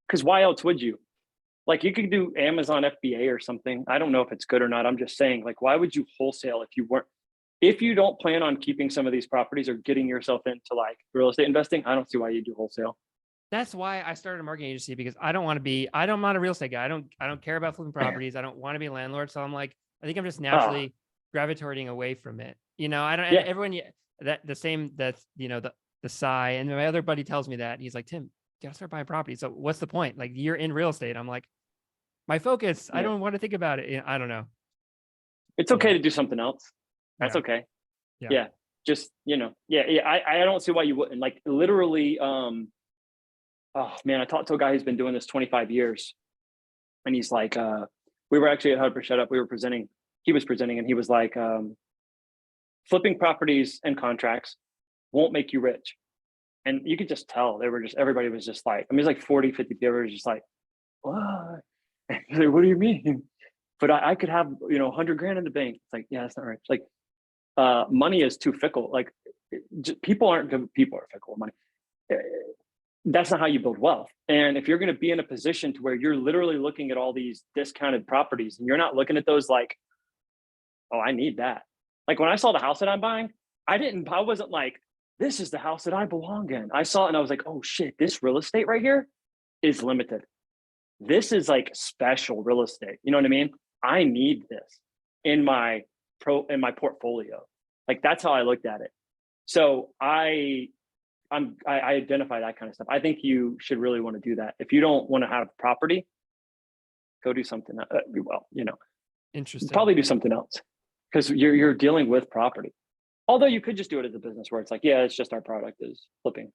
Because why else would you? Like you could do Amazon FBA or something. I don't know if it's good or not. I'm just saying, like, why would you wholesale if you don't plan on keeping some of these properties or getting yourself into like real estate investing? I don't see why you do wholesale. That's why I started a marketing agency, because I'm not a real estate guy. I don't care about flipping properties. I don't want to be a landlord. So I'm like, I think I'm just naturally gravitating away from it. You know, I don't, and everyone that's, you know, the sigh. And my other buddy tells me that he's like, Tim, you gotta start buying property. So what's the point? Like you're in real estate. I'm like, my focus, I don't want to think about it. I don't know. It's okay to do something else. That's okay. Yeah. Just, you know, I don't see why you wouldn't. Like literally, oh man, I talked to a guy who's been doing this 25 years. And he's like, we were actually at Hub for Shut Up. He was presenting and he was like, flipping properties and contracts won't make you rich. And you could just tell everybody was just like, I mean, it's like 40, 50 people were just like, what? Like, what do you mean? But I could have, you know, 100 grand in the bank. It's like, yeah, that's not right. It's like, money is too fickle. Like people are fickle with money. That's not how you build wealth. And if you're going to be in a position to where you're literally looking at all these discounted properties and you're not looking at those like, oh, I need that. Like when I saw the house that I'm buying, I wasn't like, this is the house that I belong in. I saw it and I was like, oh shit, this real estate right here is limited. This is like special real estate. You know what I mean? I need this in my portfolio. Like that's how I looked at it. So I identify that kind of stuff. I think you should really want to do that. If you don't want to have property, go do something. Well, you know, interesting. Probably do something else because you're dealing with property. Although you could just do it as a business where it's like, yeah, it's just our product is flipping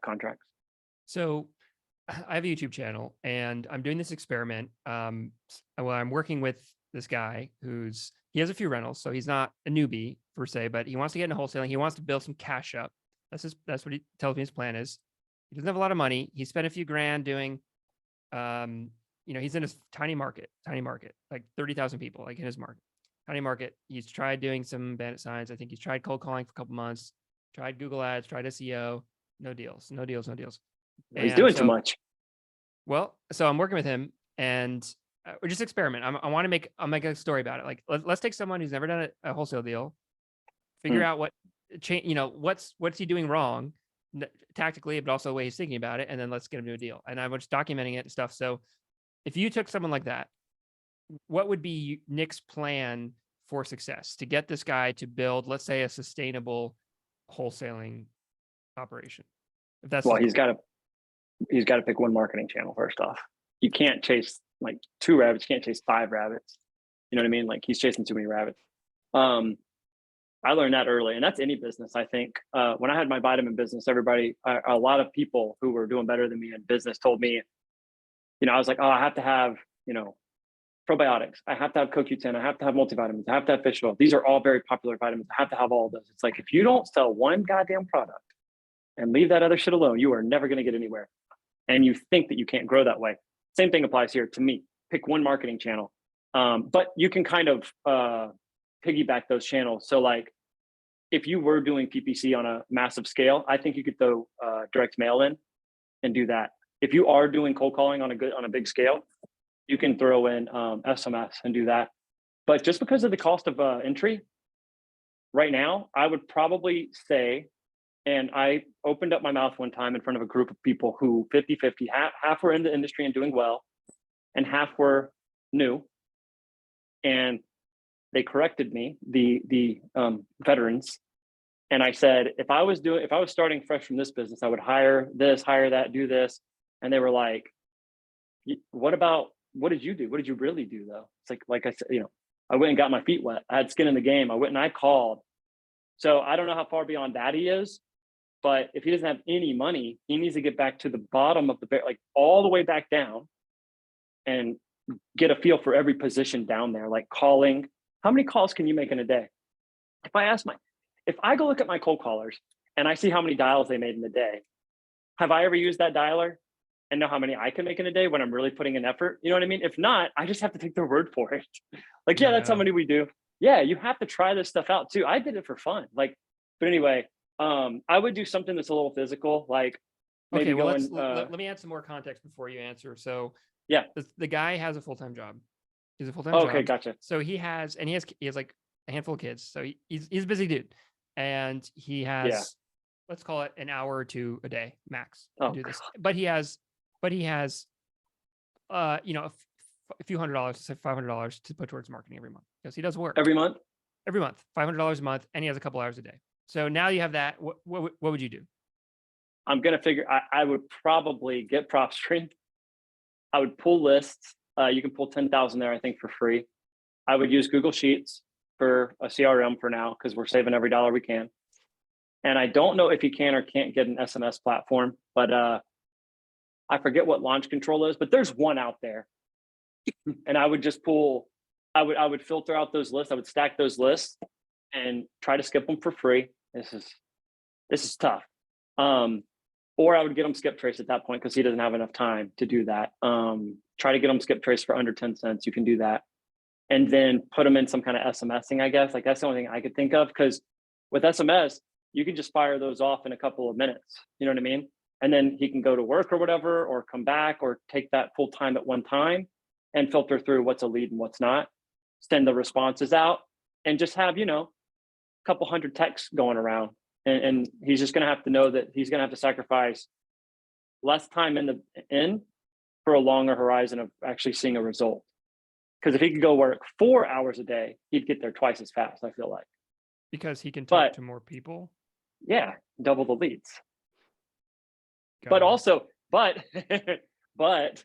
contracts. So I have a YouTube channel and I'm doing this experiment. I'm working with this guy he has a few rentals. So he's not a newbie per se, but he wants to get into wholesaling. He wants to build some cash up. That's what he tells me his plan is. He doesn't have a lot of money. He spent a few grand doing, you know, he's in a tiny market, like 30,000 people, like in his market. Tiny market. He's tried doing some bandit signs. I think he's tried cold calling for a couple months, tried Google ads, tried SEO, no deals. He's doing too much. Well, so I'm working with him and we're just experiment. I'll make a story about it. Like let's take someone who's never done a wholesale deal, figure out what change, you know, what's he doing wrong tactically, but also the way he's thinking about it. And then let's get him to a deal. And I was documenting it and stuff. So if you took someone like that, what would be Nick's plan for success to get this guy to build, let's say, a sustainable wholesaling operation? If that's well, he's got to pick one marketing channel first off. you can't chase like 2 rabbits, you can't chase 5 rabbits. You know what I mean? Like he's chasing too many rabbits. I learned that early, and that's any business. I think when I had my vitamin business, everybody, a lot of people who were doing better than me in business told me, I was like, oh, I have to have, probiotics. I have to have CoQ10. I have to have multivitamins. I have to have fish oil. These are all very popular vitamins. I have to have all of those. It's like, if you don't sell one goddamn product and leave that other shit alone, you are never going to get anywhere. And you think that you can't grow that way. Same thing applies here to me. Pick one marketing channel. But you can kind of piggyback those channels. So like, if you were doing PPC on a massive scale, I think you could throw direct mail in and do that. If you are doing cold calling on a big scale, you can throw in SMS and do that. But just because of the cost of entry, right now, I would probably say, and I opened up my mouth one time in front of a group of people who 50-50, half were in the industry and doing well, and half were new. And they corrected me, the veterans. And I said, if I was starting fresh from this business, I would hire this, hire that, do this. And they were like, what did you do? What did you really do though? It's like I said, I went and got my feet wet. I had skin in the game. I went and I called. So I don't know how far beyond that he is, but if he doesn't have any money, he needs to get back to the bottom of the bear, like all the way back down, and get a feel for every position down there, like calling. How many calls can you make in a day? If I go look at my cold callers and I see how many dials they made in the day, have I ever used that dialer and know how many I can make in a day when I'm really putting in effort? You know what I mean? If not, I just have to take their word for it. Like, yeah, that's how many we do. Yeah, you have to try this stuff out too. I did it for fun. Like, but anyway, I would do something that's a little physical, like maybe let me add some more context before you answer. So yeah, the guy has a full-time job. He's a full-time job. Okay, gotcha. So he has like a handful of kids. So he's a busy dude, and he has, let's call it an hour or two a day max to do this. But he has, a few $100s, say $500 to put towards marketing every month, because he does work every month, $500 a month, and he has a couple hours a day. So now you have that. What would you do? I'm gonna figure. I would probably get PropStream. I would pull lists. You can pull 10,000 there, I think, for free. I would use Google Sheets for a CRM for now, because we're saving every dollar we can. And I don't know if you can or can't get an SMS platform, but I forget what Launch Control is, but there's one out there. And I would just pull, I would filter out those lists. I would stack those lists and try to skip them for free. This is tough. Or I would get him skip trace at that point, because he doesn't have enough time to do that. Try to get him skip trace for under 10 cents. You can do that. And then put them in some kind of SMSing, I guess. Like, that's the only thing I could think of, because with SMS, you can just fire those off in a couple of minutes. You know what I mean? And then he can go to work or whatever, or come back, or take that full time at one time and filter through what's a lead and what's not, send the responses out, and just have, a couple hundred texts going around. And he's just going to have to know that he's going to have to sacrifice less time in for a longer horizon of actually seeing a result. Because if he could go work 4 hours a day, he'd get there twice as fast, I feel like. Because he can talk to more people? Yeah, double the leads. But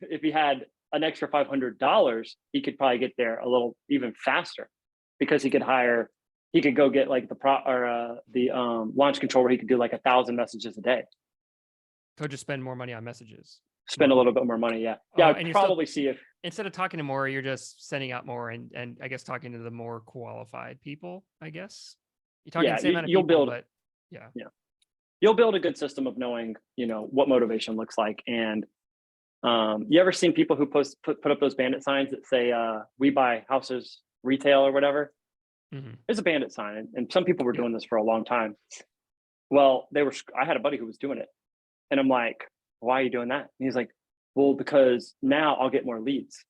if he had an extra $500, he could probably get there a little even faster, because he could go get like the Launch Control, where he could do like 1,000 messages a day. So just spend more money on messages. Spend a little bit more money, yeah. Yeah, I'd probably see if instead of talking to more, you're just sending out more, and I guess talking to the more qualified people. I guess you're talking the same amount of people, but yeah. You'll build a good system of knowing, what motivation looks like. And you ever seen people who put up those bandit signs that say "We buy houses retail" or whatever? Mm-hmm. It's a bandit sign, and some people were doing this for a long time. Well, I had a buddy who was doing it, and I'm like, "Why are you doing that?" And he's like, "Well, because now I'll get more leads."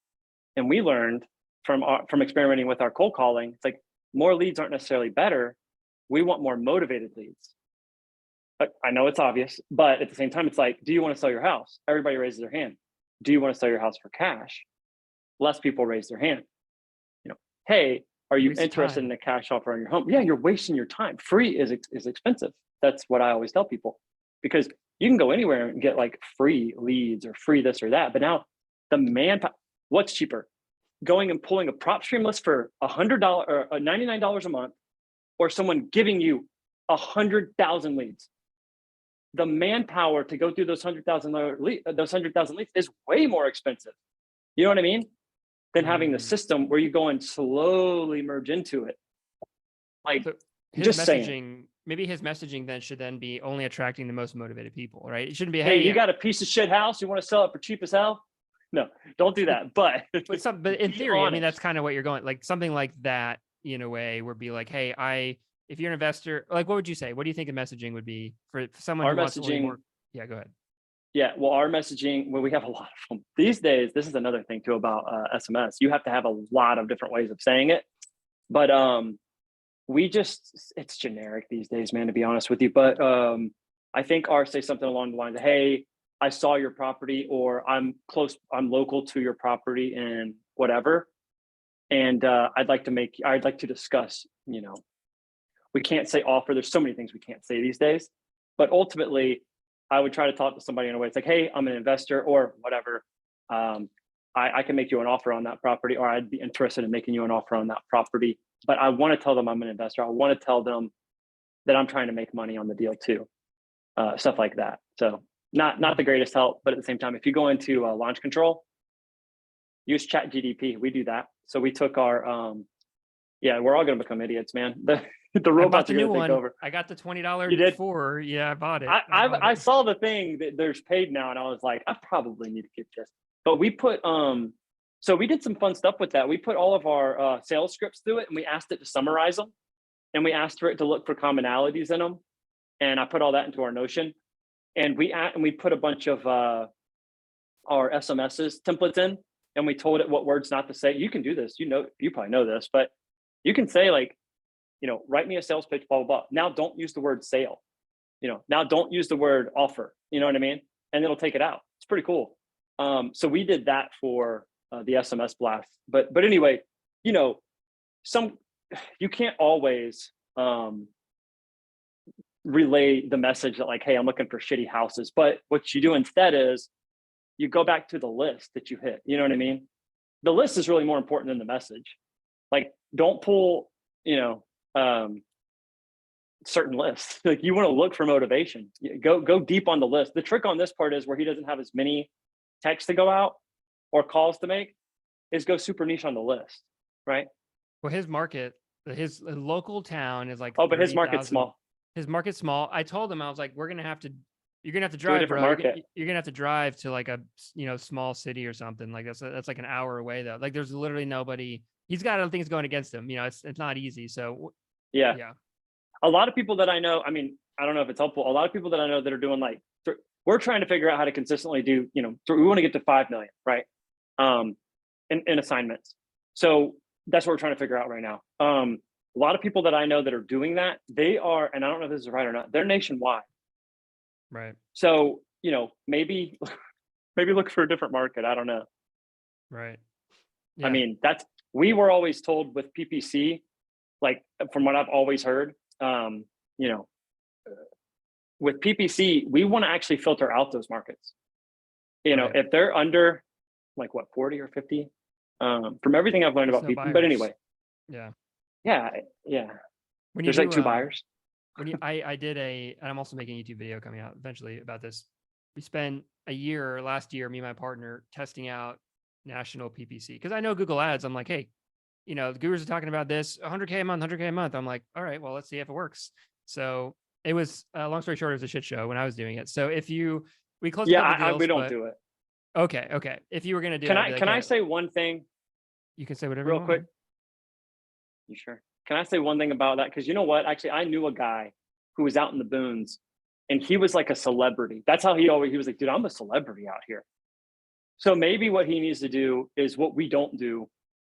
And we learned from experimenting with our cold calling, it's like, more leads aren't necessarily better. We want more motivated leads. But I know it's obvious, but at the same time, it's like, do you want to sell your house? Everybody raises their hand. Do you want to sell your house for cash? Less people raise their hand. Hey, are you interested in a cash offer on your home? Yeah, you're wasting your time. Free is expensive. That's what I always tell people, because you can go anywhere and get like free leads or free this or that. But now The manpower, what's cheaper? Going and pulling a prop stream list for $100 or $99 a month, or someone giving you 100,000 leads. The manpower to go through those 100,000 leads is way more expensive. You know what I mean? Than having the system where you go and slowly merge into it. Like, So his just messaging, saying. maybe his messaging then should then be only attracting the most motivated people, right? It shouldn't be, Hey, hey, you got a piece of shit house, you want to sell it for cheap as hell? No, don't do that. But but in be theory, I mean, honest. that's kind of what you're going, like something like that in a way would be like, hey, if you're an investor, like, what would you say? What do you think the messaging would be for someone Our who wants to learn messaging, more? Yeah, go ahead. yeah, well, our messaging, well, we have a lot of them. These days, this is another thing too about SMS. You have to have a lot of different ways of saying it. But it's generic these days, man, to be honest with you. But I think ours say something along the lines of, hey, I saw your property, or I'm local to your property and whatever. And I'd like to discuss, we can't say offer. There's so many things we can't say these days. But ultimately, I would try to talk to somebody in a way it's like, hey, I'm an investor or whatever. I can make you an offer on that property, or I'd be interested in making you an offer on that property. But I want to tell them I'm an investor. I want to tell them that I'm trying to make money on the deal too. Stuff like that. So not the greatest help, but at the same time, if you go into launch control, use ChatGPT. We do that. So we took our, we're all going to become idiots, man. The robots are going to take over. I got the $20 You did? for, yeah, I bought it. I saw the thing that there's paid now, and I was like, I probably need to get this. But we put, so we did some fun stuff with that. We put all of our sales scripts through it, and we asked it to summarize them, and we asked for it to look for commonalities in them. And I put all that into our Notion, and we put a bunch of our SMSs templates in, and we told it what words not to say. You can do this, you probably know this, but you can say like, write me a sales pitch, blah, blah, blah. Now don't use the word sale. Now don't use the word offer. You know what I mean? And it'll take it out. It's pretty cool. So we did that for the SMS blast. But anyway, you can't always relay the message that like, hey, I'm looking for shitty houses. But what you do instead is you go back to the list that you hit. You know what I mean? The list is really more important than the message. Like, don't pull, certain lists. Like, you want to look for motivation. Go deep on the list. The trick on this part is where he doesn't have as many texts to go out or calls to make, is go super niche on the list, right? Well, his market, his local town is like, but his market's small. His market's small. I told him, I was like, you're gonna have to drive, bro. You're gonna have to drive to like a small city or something like that. So that's like an hour away though. Like, there's literally nobody. He's got other things going against him. It's not easy. So yeah. A lot of people that I know, I mean, I don't know if it's helpful. A lot of people that I know that are doing like, we're trying to figure out how to consistently do, we want to get to 5 million, right? In assignments. So that's what we're trying to figure out right now. A lot of people that I know that are doing that, they are, and I don't know if this is right or not, they're nationwide. Right. So, maybe look for a different market. I don't know. Right. Yeah. I mean, we were always told with PPC, like from what I've always heard, with PPC, we want to actually filter out those markets. Right. If they're under like what, 40 or 50, from everything I've learned about people, but anyway. Yeah. There's like 2 buyers. I did and I'm also making a YouTube video coming out eventually about this. We spent a year last year, me and my partner, testing out national PPC. Because I know Google Ads, I'm like, hey, the gurus are talking about this, 100K a month. I'm like, all right, well, let's see if it works. So it was, long story short, it was a shit show when I was doing it. So we closed a couple deals, we don't do it. Okay. If you were going to do it. Can I say one thing? You can say whatever real you want. Quick. You sure? Can I say one thing about that? Because you know what? Actually, I knew a guy who was out in the boons, and he was like a celebrity. That's how he was like, dude, I'm a celebrity out here. So maybe what he needs to do is what we don't do,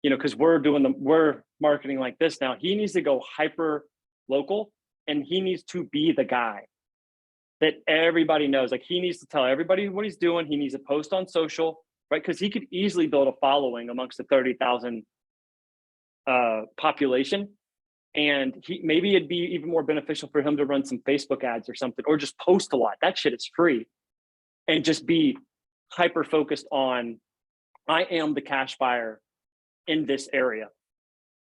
because we're marketing like this now. He needs to go hyper local, and he needs to be the guy that everybody knows. Like, he needs to tell everybody what he's doing. He needs to post on social, right? Because he could easily build a following amongst the 30,000 population. And maybe it'd be even more beneficial for him to run some Facebook ads or something, or just post a lot. That shit is free. And just be hyper focused on I am the cash buyer in this area.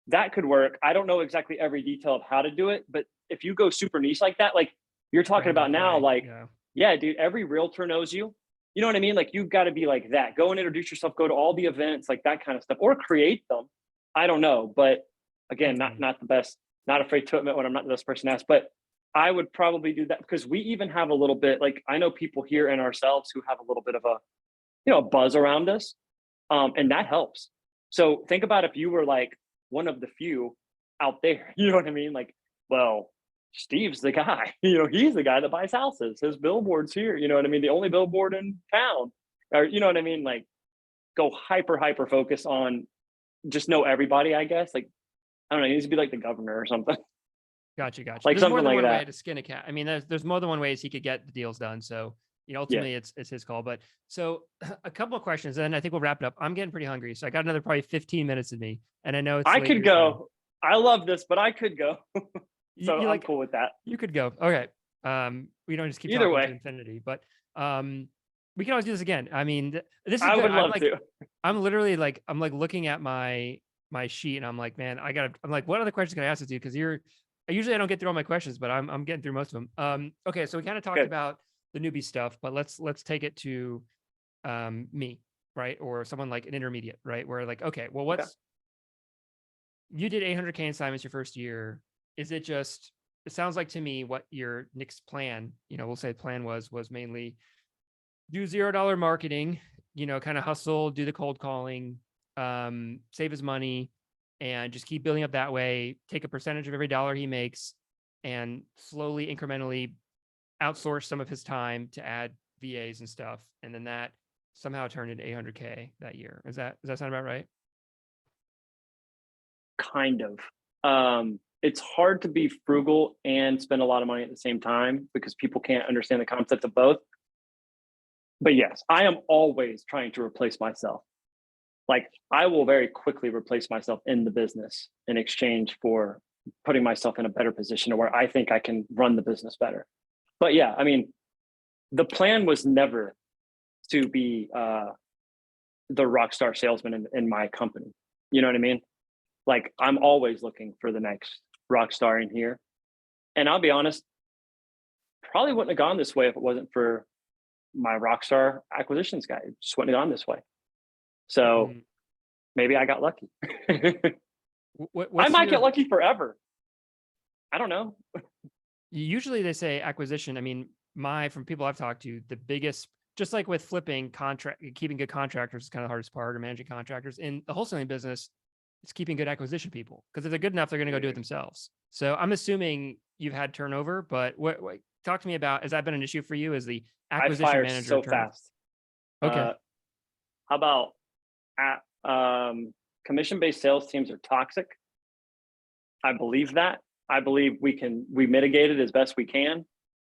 That could work. I don't know exactly every detail of how to do it, but if you go super niche like that, like you're talking Brand and about now, play, like, yeah. yeah, dude, every realtor knows you. You know what I mean? Like you've got to be like that. Go and introduce yourself, go to all the events, like that kind of stuff, or create them. I don't know. But again, Mhm. not the best, not afraid to admit when I'm not the best person to ask. But I would probably do that because we even have a little bit, like I know people here and ourselves who have a little bit of a, a buzz around us. And that helps. So think about if you were like one of the few out there, you know what I mean? Like, well, Steve's the guy, he's the guy that buys houses. His billboard's here, you know what I mean? The only billboard in town. Or you know what I mean? Like go hyper focus on just know everybody, I guess. Like, I don't know, he needs to be like the governor or something. Gotcha. Like There's more something than like one way that. to skin a cat. I mean, there's more than one ways he could get the deals done. So, Yeah. ultimately it's his call. But so a couple of questions, and I think we'll wrap it up. I'm getting pretty hungry, so I got another probably 15 minutes of me, and I know it's I late could your time. go. I love this, but I could go. You, So you I'm like cool with that. you could go. Okay. We don't just keep Either talking to way, infinity, but we can always do this again. I mean, this is I good. would love to. I'm literally like I'm like looking at my sheet, and I'm like, man, I'm like, what other questions can I ask this to? Because I don't get through all my questions, but I'm getting through most of them. Okay, so we kind of talked Good. about the newbie stuff, but let's take it to me, right? Or someone like an intermediate, right? Where like, okay, well, Okay. you did 800K in assignments your first year. Is it just, it sounds like to me what your Nick's plan, we'll say plan was mainly do $0 marketing, kind of hustle, do the cold calling, save his money, and just keep building up that way, take a percentage of every dollar he makes, and slowly, incrementally outsource some of his time to add VAs and stuff. And then that somehow turned into 800K that year. Does that sound about right? Kind of. It's hard to be frugal and spend a lot of money at the same time because people can't understand the concept of both. But yes, I am always trying to replace myself. Like I will very quickly replace myself in the business in exchange for putting myself in a better position where I think I can run the business better. But yeah, I mean, the plan was never to be the rock star salesman in my company. You know what I mean? Like I'm always looking for the next rock star in here. And I'll be honest, probably wouldn't have gone this way if it wasn't for my rock star acquisitions guy. It just wouldn't have gone this way. So Mm. maybe I got lucky. I What's might get your, lucky forever. I don't know. usually they say acquisition. I mean, from people I've talked to, the biggest, just like with flipping keeping good contractors is kind of the hardest part, or managing contractors in the wholesaling business. It's keeping good acquisition people, because if they're good enough, they're going to go do it themselves. So I'm assuming you've had turnover, but what talk to me about, has that been an issue for you? Is the I acquisition fire manager so turnover? fast. Okay. How about commission-based sales teams are toxic? I believe that. I believe we mitigate it as best we can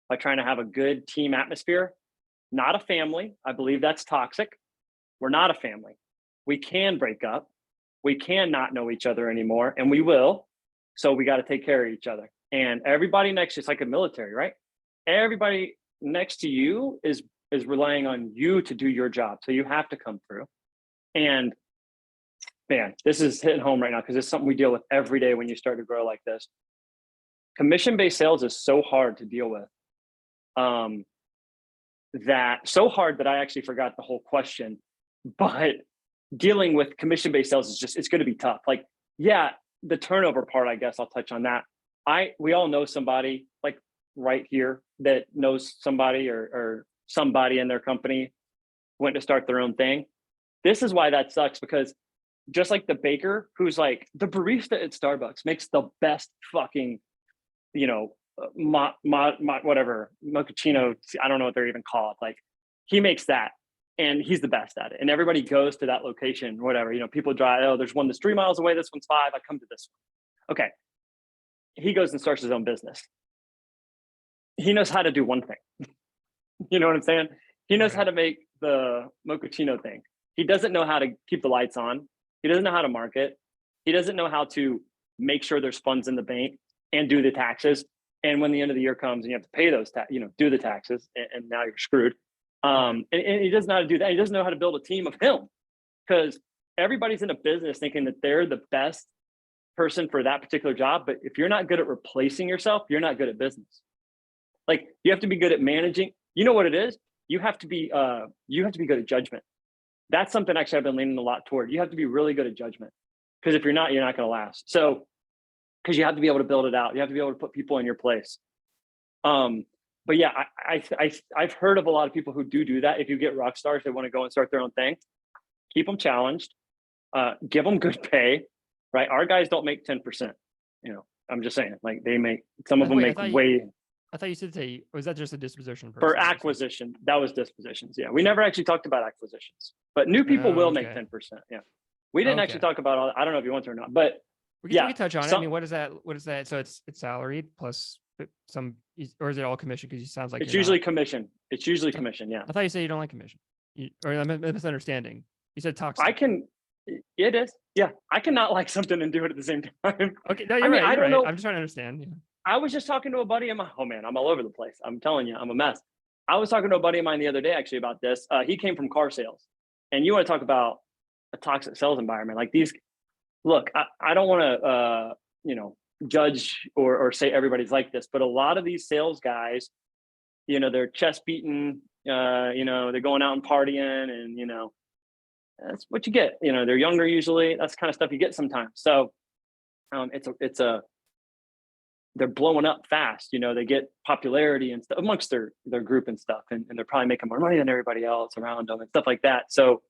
by trying to have a good team atmosphere, not a family. I believe that's toxic. We're not a family. We can break up. We can not know each other anymore, and we will. So we got to take care of each other. And everybody next to you, it's like a military, right? Everybody next to you is relying on you to do your job. So you have to come through. And man, this is hitting home right now because it's something we deal with every day when you start to grow like this. Commission-based sales is so hard to deal with. That so hard that I actually forgot the whole question. But dealing with commission-based sales is just, it's going to be tough. Like, yeah, the turnover part, I guess I'll touch on that. We all know somebody like right here that knows somebody or somebody in their company went to start their own thing. This is why that sucks, because just like the baker who's like the barista at Starbucks makes the best fucking, whatever mochaccino. I don't know what they're even called. Like he makes that, and he's the best at it. And everybody goes to that location, whatever. People drive. Oh, there's one that's 3 miles away. This one's 5. I come to this one. Okay, he goes and starts his own business. He knows how to do one thing. You know what I'm saying? He knows how to make the mochaccino thing. He doesn't know how to keep the lights on. He doesn't know how to market. He doesn't know how to make sure there's funds in the bank and do the taxes. And when the end of the year comes and you have to pay those, do the taxes, and now you're screwed. And he doesn't know how to do that. He doesn't know how to build a team of him. because everybody's in a business thinking that they're the best person for that particular job. But if you're not good at replacing yourself, you're not good at business. Like, you have to be good at managing. You know what it is? You have to be good at judgment. That's something actually I've been leaning a lot toward. You have to be really good at judgment, because if you're not going to last. So, because you have to be able to build it out. You have to be able to put people in your place. But yeah, I've heard of a lot of people who do that. If you get rock stars, they want to go and start their own thing. Keep them challenged. Give them good pay, right? Our guys don't make 10%. I'm just saying, like, they make, some of them make way. I thought you said was that just a disposition person? For acquisition, that was dispositions. Yeah, we never actually talked about acquisitions, but new people will make 10%. Yeah, we didn't actually talk about all. I don't know if you want to or not, but we can touch on it. I mean, what is that? What is that? So it's salaried plus some, or is it all commission? Because it sounds like it's usually commission. It's usually commission. Yeah. I thought you said you don't like commission, or I'm misunderstanding. You said toxic. It is. Yeah, I cannot like something and do it at the same time. Okay, no, you're right. I don't know. I'm just trying to understand. Yeah. I was just talking to a buddy of mine. Oh man, I'm all over the place. I'm telling you, I'm a mess. I was talking to a buddy of mine the other day actually about this. He came from car sales, and you want to talk about a toxic sales environment like these. Look, I don't want to, judge or say everybody's like this, but a lot of these sales guys, they're chest beating, they're going out and partying, and that's what you get. They're younger usually. That's the kind of stuff you get sometimes. So, they're blowing up fast. They get popularity and stuff amongst their group and stuff, and they're probably making more money than everybody else around them and stuff like that. So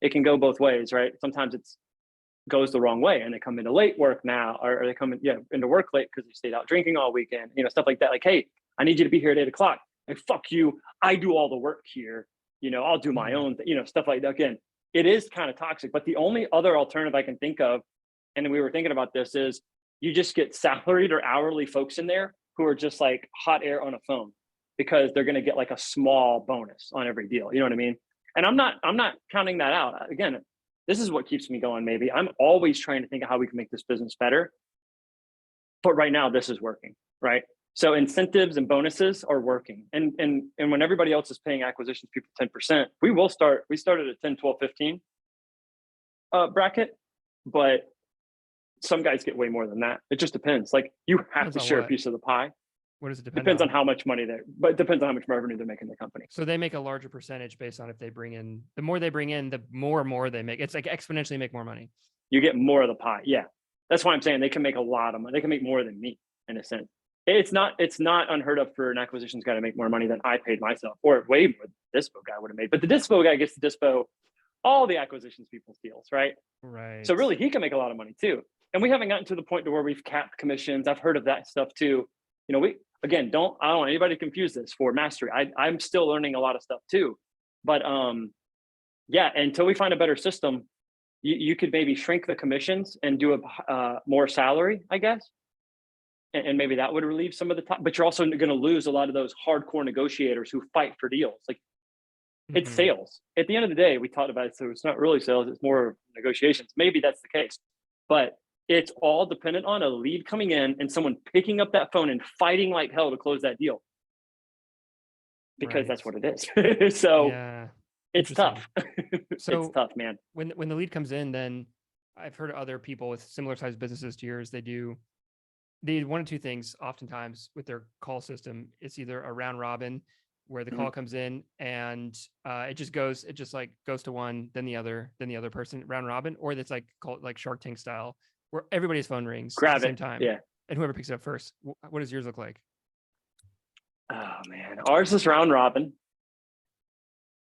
it can go both ways, right? Sometimes it's goes the wrong way, and they come into late work now, or they come into work late because they stayed out drinking all weekend, stuff like that. Like, hey, I need you to be here at 8 o'clock. Like, fuck you, I do all the work here. I'll do my own, stuff like that. Again, it is kind of toxic, but the only other alternative I can think of, and we were thinking about this, is you just get salaried or hourly folks in there who are just like hot air on a phone, because they're going to get like a small bonus on every deal. You know what I mean? And I'm not counting that out. Again, this is what keeps me going. Maybe I'm always trying to think of how we can make this business better. But right now this is working, right? So incentives and bonuses are working. And when everybody else is paying acquisitions people 10%, we started at 10, 12, 15 bracket, but some guys get way more than that. It just depends. Like, you have to share a piece of the pie. What does it depend Depends on how much money but it depends on how much revenue they're making in the company. So they make a larger percentage based on if they bring in, the more they bring in, the more they make. It's like exponentially make more money. You get more of the pie. Yeah. That's why I'm saying they can make a lot of money. They can make more than me, in a sense. It's not unheard of for an acquisitions guy to make more money than I paid myself, or way more than the Dispo guy would have made. But the Dispo guy gets to Dispo all the acquisitions people's deals, right? Right. So really, he can make a lot of money too. And we haven't gotten to the point to where we've capped commissions. I've heard of that stuff too. I don't want anybody to confuse this for mastery. I'm still learning a lot of stuff too. But until we find a better system, you could maybe shrink the commissions and do a more salary, I guess. And maybe that would relieve some of the time. But you're also going to lose a lot of those hardcore negotiators who fight for deals. Like, it's sales. At the end of the day, we talked about it, so it's not really sales, it's more negotiations. Maybe that's the case. But it's all dependent on a lead coming in and someone picking up that phone and fighting like hell to close that deal. Because that's what it is. So yeah, it's tough. So it's tough, man. When the lead comes in, then I've heard other people with similar sized businesses to yours, they do one of two things oftentimes with their call system. It's either a round robin where the call comes in and it just goes to one, then the other person, round robin, or that's called like Shark Tank style, where everybody's phone rings at the same time. Yeah. And whoever picks it up first. What does yours look like? Oh man, ours is round robin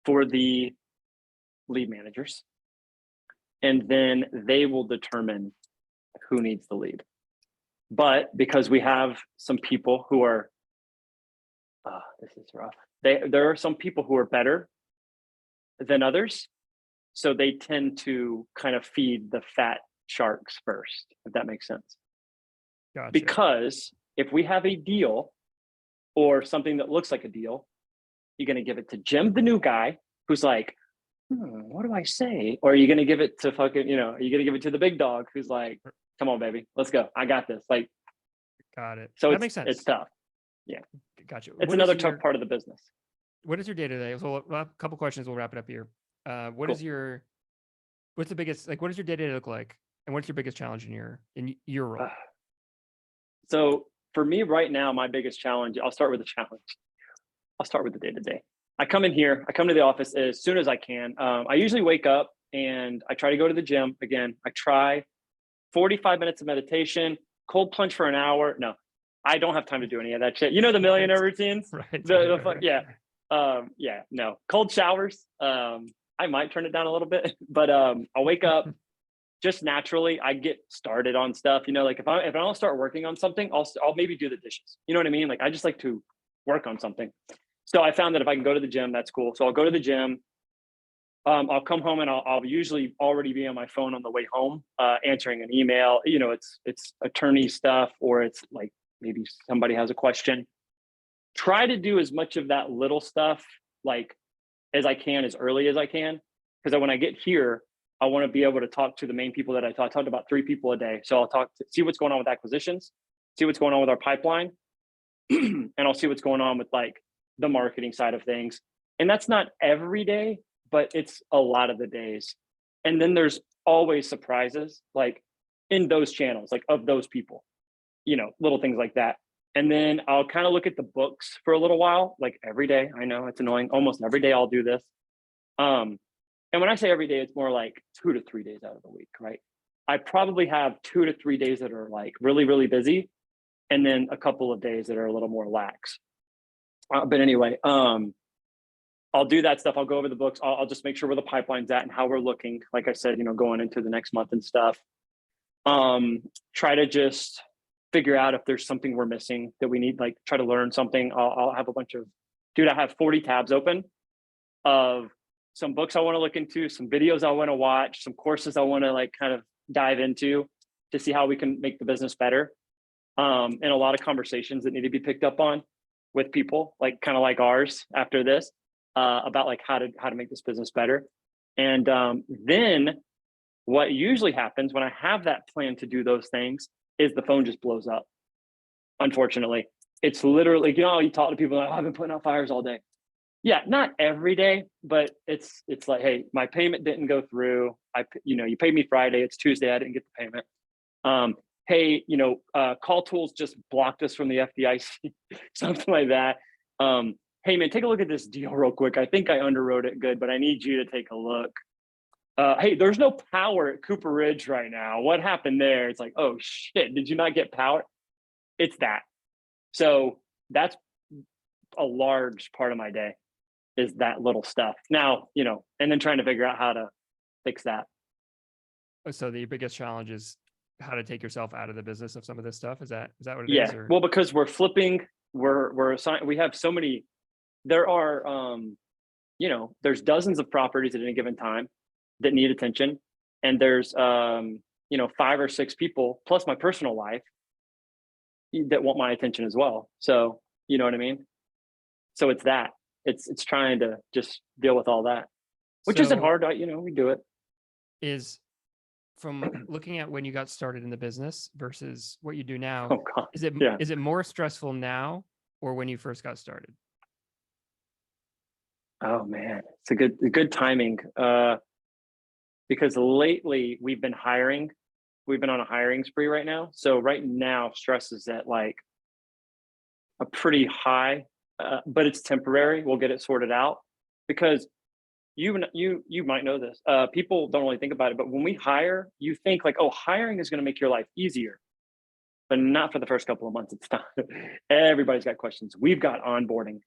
for the lead managers. And then they will determine who needs the lead. But because we have some people who are, this is rough. There are some people who are better than others. So they tend to kind of feed the fat sharks first, if that makes sense. Gotcha. Because if we have a deal or something that looks like a deal, you're going to give it to Jim, the new guy, who's like, what do I say? Or are you going to give it to are you going to give it to the big dog who's like, come on, baby, let's go. I got this. Like, got it. So that makes sense. It's tough. Yeah. Gotcha. It's another tough part of the business. What is your day to day? So a couple questions. We'll wrap it up here. What is your What's the biggest, like, what does your day-to-day look like? And what's your biggest challenge in your role? So for me right now, my biggest challenge, I'll start with the challenge. I'll start with the day to day. I come in here, I come to the office as soon as I can. I usually wake up and I try to go to the gym. Again, I try 45 minutes of meditation, cold plunge for an hour. No, I don't have time to do any of that shit. You know, the millionaire routines? Right. Yeah. Yeah, no. Cold showers. I might turn it down a little bit, but I'll wake up just naturally. I get started on stuff, you know, like if I don't start working on something, I'll maybe do the dishes. You know what I mean? Like I just like to work on something. So I found that if I can go to the gym, that's cool. So I'll go to the gym. I'll come home and I'll usually already be on my phone on the way home, answering an email. You know, it's attorney stuff, or it's like maybe somebody has a question. Try to do as much of that little stuff like as I can, as early as I can, because when I get here, I want to be able to talk to the main people that I talked about 3 people a day. So I'll see what's going on with acquisitions, see what's going on with our pipeline, and I'll see what's going on with like the marketing side of things. And that's not every day, but it's a lot of the days. And then there's always surprises like in those channels, like of those people, you know, little things like that. And then I'll kind of look at the books for a little while, like every day. I know it's annoying. Almost every day I'll do this. And when I say every day, it's more like 2 to 3 days out of the week, right? I probably have 2 to 3 days that are like really, really busy, and then a couple of days that are a little more lax. But anyway, I'll do that stuff. I'll go over the books. I'll just make sure where the pipeline's at and how we're looking. Like I said, you know, going into the next month and stuff. Try to just figure out if there's something we're missing that we need, like try to learn something. I'll have a bunch of, dude, I have 40 tabs open of some books I want to look into, some videos I want to watch, some courses I want to like kind of dive into to see how we can make the business better. And a lot of conversations that need to be picked up on with people like kind of like ours after this, about like how to make this business better. And then what usually happens when I have that plan to do those things is the phone just blows up. Unfortunately, it's literally, you know, you talk to people like, oh, I've been putting out fires all day. Yeah, not every day, but it's like, hey, my payment didn't go through. You paid me Friday. It's Tuesday. I didn't get the payment. Hey, Call Tools just blocked us from the FDIC, something like that. Hey man, take a look at this deal real quick. I think I underwrote it good, but I need you to take a look. Hey, there's no power at Cooper Ridge right now. What happened there? It's like, oh shit, did you not get power? It's that. So that's a large part of my day, is that little stuff. Now, and then trying to figure out how to fix that. So the biggest challenge is how to take yourself out of the business of some of this stuff. Is that what it is? Yeah. Well, because we're flipping, we're assigned, we have so many, there are, there's dozens of properties at any given time that need attention. And there's, 5 or 6 people plus my personal life that want my attention as well. So, you know what I mean? So it's that. It's trying to just deal with all that, which isn't hard. We do it. Is from looking at when you got started in the business versus what you do now, oh, God. is it more stressful now or when you first got started? Oh man, it's a good timing. Because lately we've been hiring. We've been on a hiring spree right now. So right now stress is at like a pretty high, but it's temporary. We'll get it sorted out, because you might know this. People don't really think about it, but when we hire, you think like, oh, hiring is going to make your life easier, but not for the first couple of months. It's not. Everybody's got questions. We've got onboarding.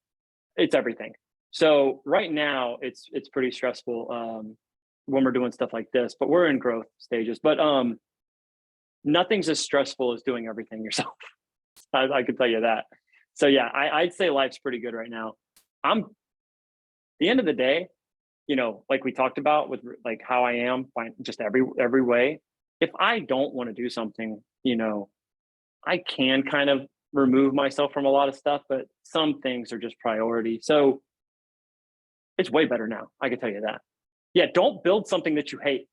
It's everything. So right now it's pretty stressful when we're doing stuff like this, but we're in growth stages. But nothing's as stressful as doing everything yourself. I can tell you that. So yeah, I'd say life's pretty good right now. The end of the day, like we talked about with like how I am, just every way. If I don't want to do something, I can kind of remove myself from a lot of stuff, but some things are just priority. So it's way better now. I can tell you that. Yeah, don't build something that you hate.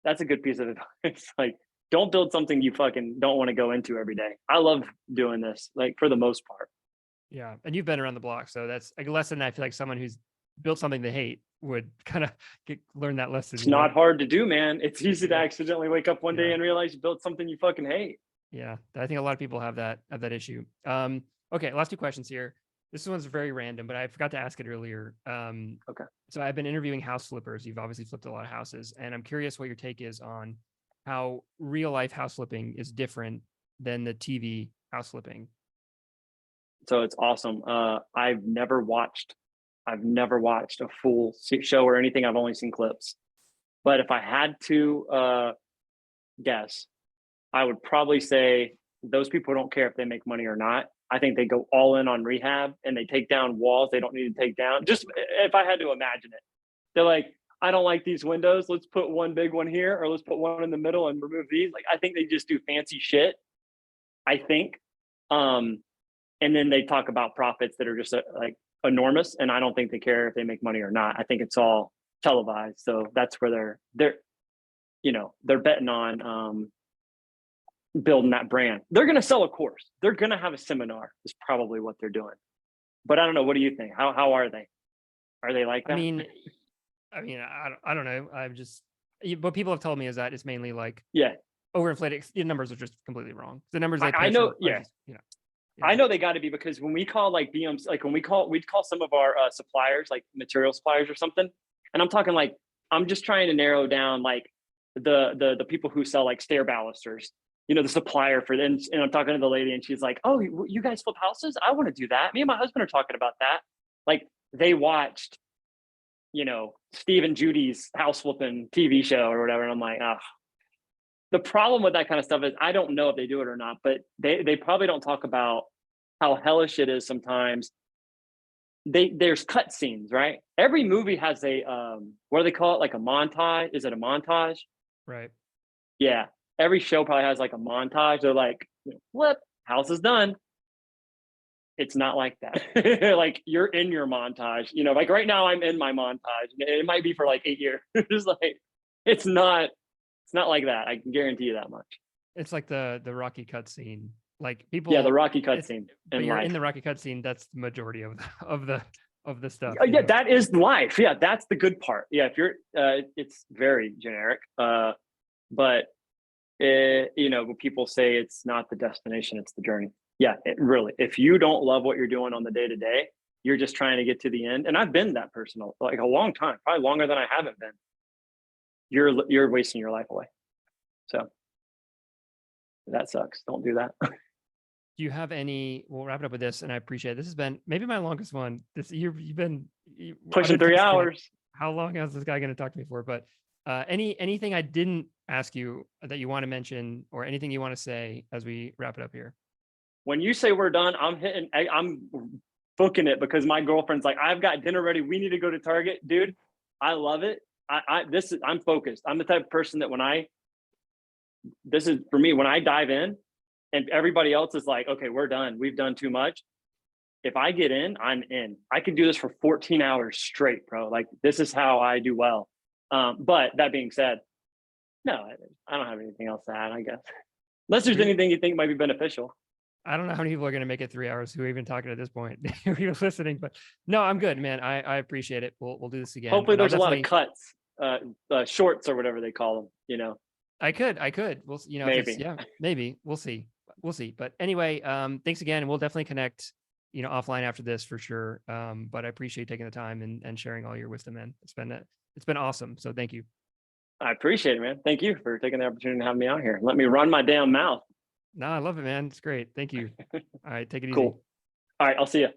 That's a good piece of advice. Like, don't build something you fucking don't want to go into every day. I love doing this, like for the most part. Yeah, and you've been around the block, so that's like a lesson I feel like someone who's built something they hate would kind of learn that lesson. It's not hard to do, man. It's easy to Yeah. accidentally wake up one day Yeah. and realize you built something you fucking hate. Yeah, I think a lot of people have that issue. Okay, last two questions here. This one's very random, but I forgot to ask it earlier. Okay. So I've been interviewing house flippers. You've obviously flipped a lot of houses, and I'm curious what your take is on how real life house flipping is different than the TV house flipping. So it's awesome. I've never watched a full show or anything. I've only seen clips. But if I had to guess, I would probably say those people don't care if they make money or not. I think they go all in on rehab and they take down walls they don't need to take down. Just if I had to imagine it, they're like, I don't like these windows. Let's put one big one here, or let's put one in the middle and remove these. Like, I think they just do fancy shit. I think. And then they talk about profits that are just like enormous. And I don't think they care if they make money or not. I think it's all televised. So that's where they're betting on building that brand. They're going to sell a course. They're going to have a seminar is probably what they're doing. But I don't know. What do you think? How are they? Are they like that? I mean, I don't know. What people have told me is that it's mainly like overinflated. The numbers are just completely wrong. The numbers I know. I know they got to be, because when we call like BMs, like we'd call some of our suppliers, like material suppliers or something. And I'm talking like, I'm just trying to narrow down like the people who sell like stair balusters, the supplier for them. And I'm talking to the lady and she's like, oh, you guys flip houses? I want to do that. Me and my husband are talking about that. Like, they watched, Steve and Judy's house flipping TV show or whatever. And I'm like, the problem with that kind of stuff is I don't know if they do it or not, but they probably don't talk about how hellish it is sometimes. There's cut scenes, right? Every movie has a what do they call it? Like a montage. Is it a montage? Right. Yeah. Every show probably has like a montage. They're like, flip, house is done. It's not like that. Like, you're in your montage, like right now I'm in my montage. It might be for like 8 years. Just like, it's not like that. I can guarantee you that much. It's like the Rocky cutscene. Like, people. Yeah, the Rocky cutscene. But you're in the Rocky cutscene. That's the majority of the stuff. Yeah, that is life. Yeah, that's the good part. Yeah, if you're, it's very generic. But when people say it's not the destination, it's the journey. Yeah, it really. If you don't love what you're doing on the day to day, you're just trying to get to the end. And I've been that person like a long time, probably longer than I haven't been. You're wasting your life away. So that sucks. Don't do that. Do you have any? We'll wrap it up with this, and I appreciate it. This has been maybe my longest one this year. You've been pushing 3 hours. How long is this guy going to talk to me for? But anything I didn't ask you that you want to mention, or anything you want to say as we wrap it up here? When you say we're done, I'm booking it, because my girlfriend's like, I've got dinner ready. We need to go to Target, dude. I love it. I'm focused. I'm the type of person that this is for me, when I dive in and everybody else is like, okay, we're done. We've done too much. If I get in, I'm in. I can do this for 14 hours straight, bro. Like, this is how I do well. But that being said, no, I don't have anything else to add, I guess. Unless there's anything you think might be beneficial. I don't know how many people are going to make it 3 hours who are even talking at this point. You're listening, but no, I'm good, man. I appreciate it. We'll do this again. Hopefully there's a lot of cuts, shorts or whatever they call them, I could. We'll, maybe. Maybe we'll see. But anyway, thanks again. And we'll definitely connect, offline after this for sure. But I appreciate taking the time and sharing all your wisdom, man. It's been awesome. So thank you. I appreciate it, man. Thank you for taking the opportunity to have me out here. Let me run my damn mouth. No, I love it, man. It's great. Thank you. All right. Take it easy. Cool. All right. I'll see you.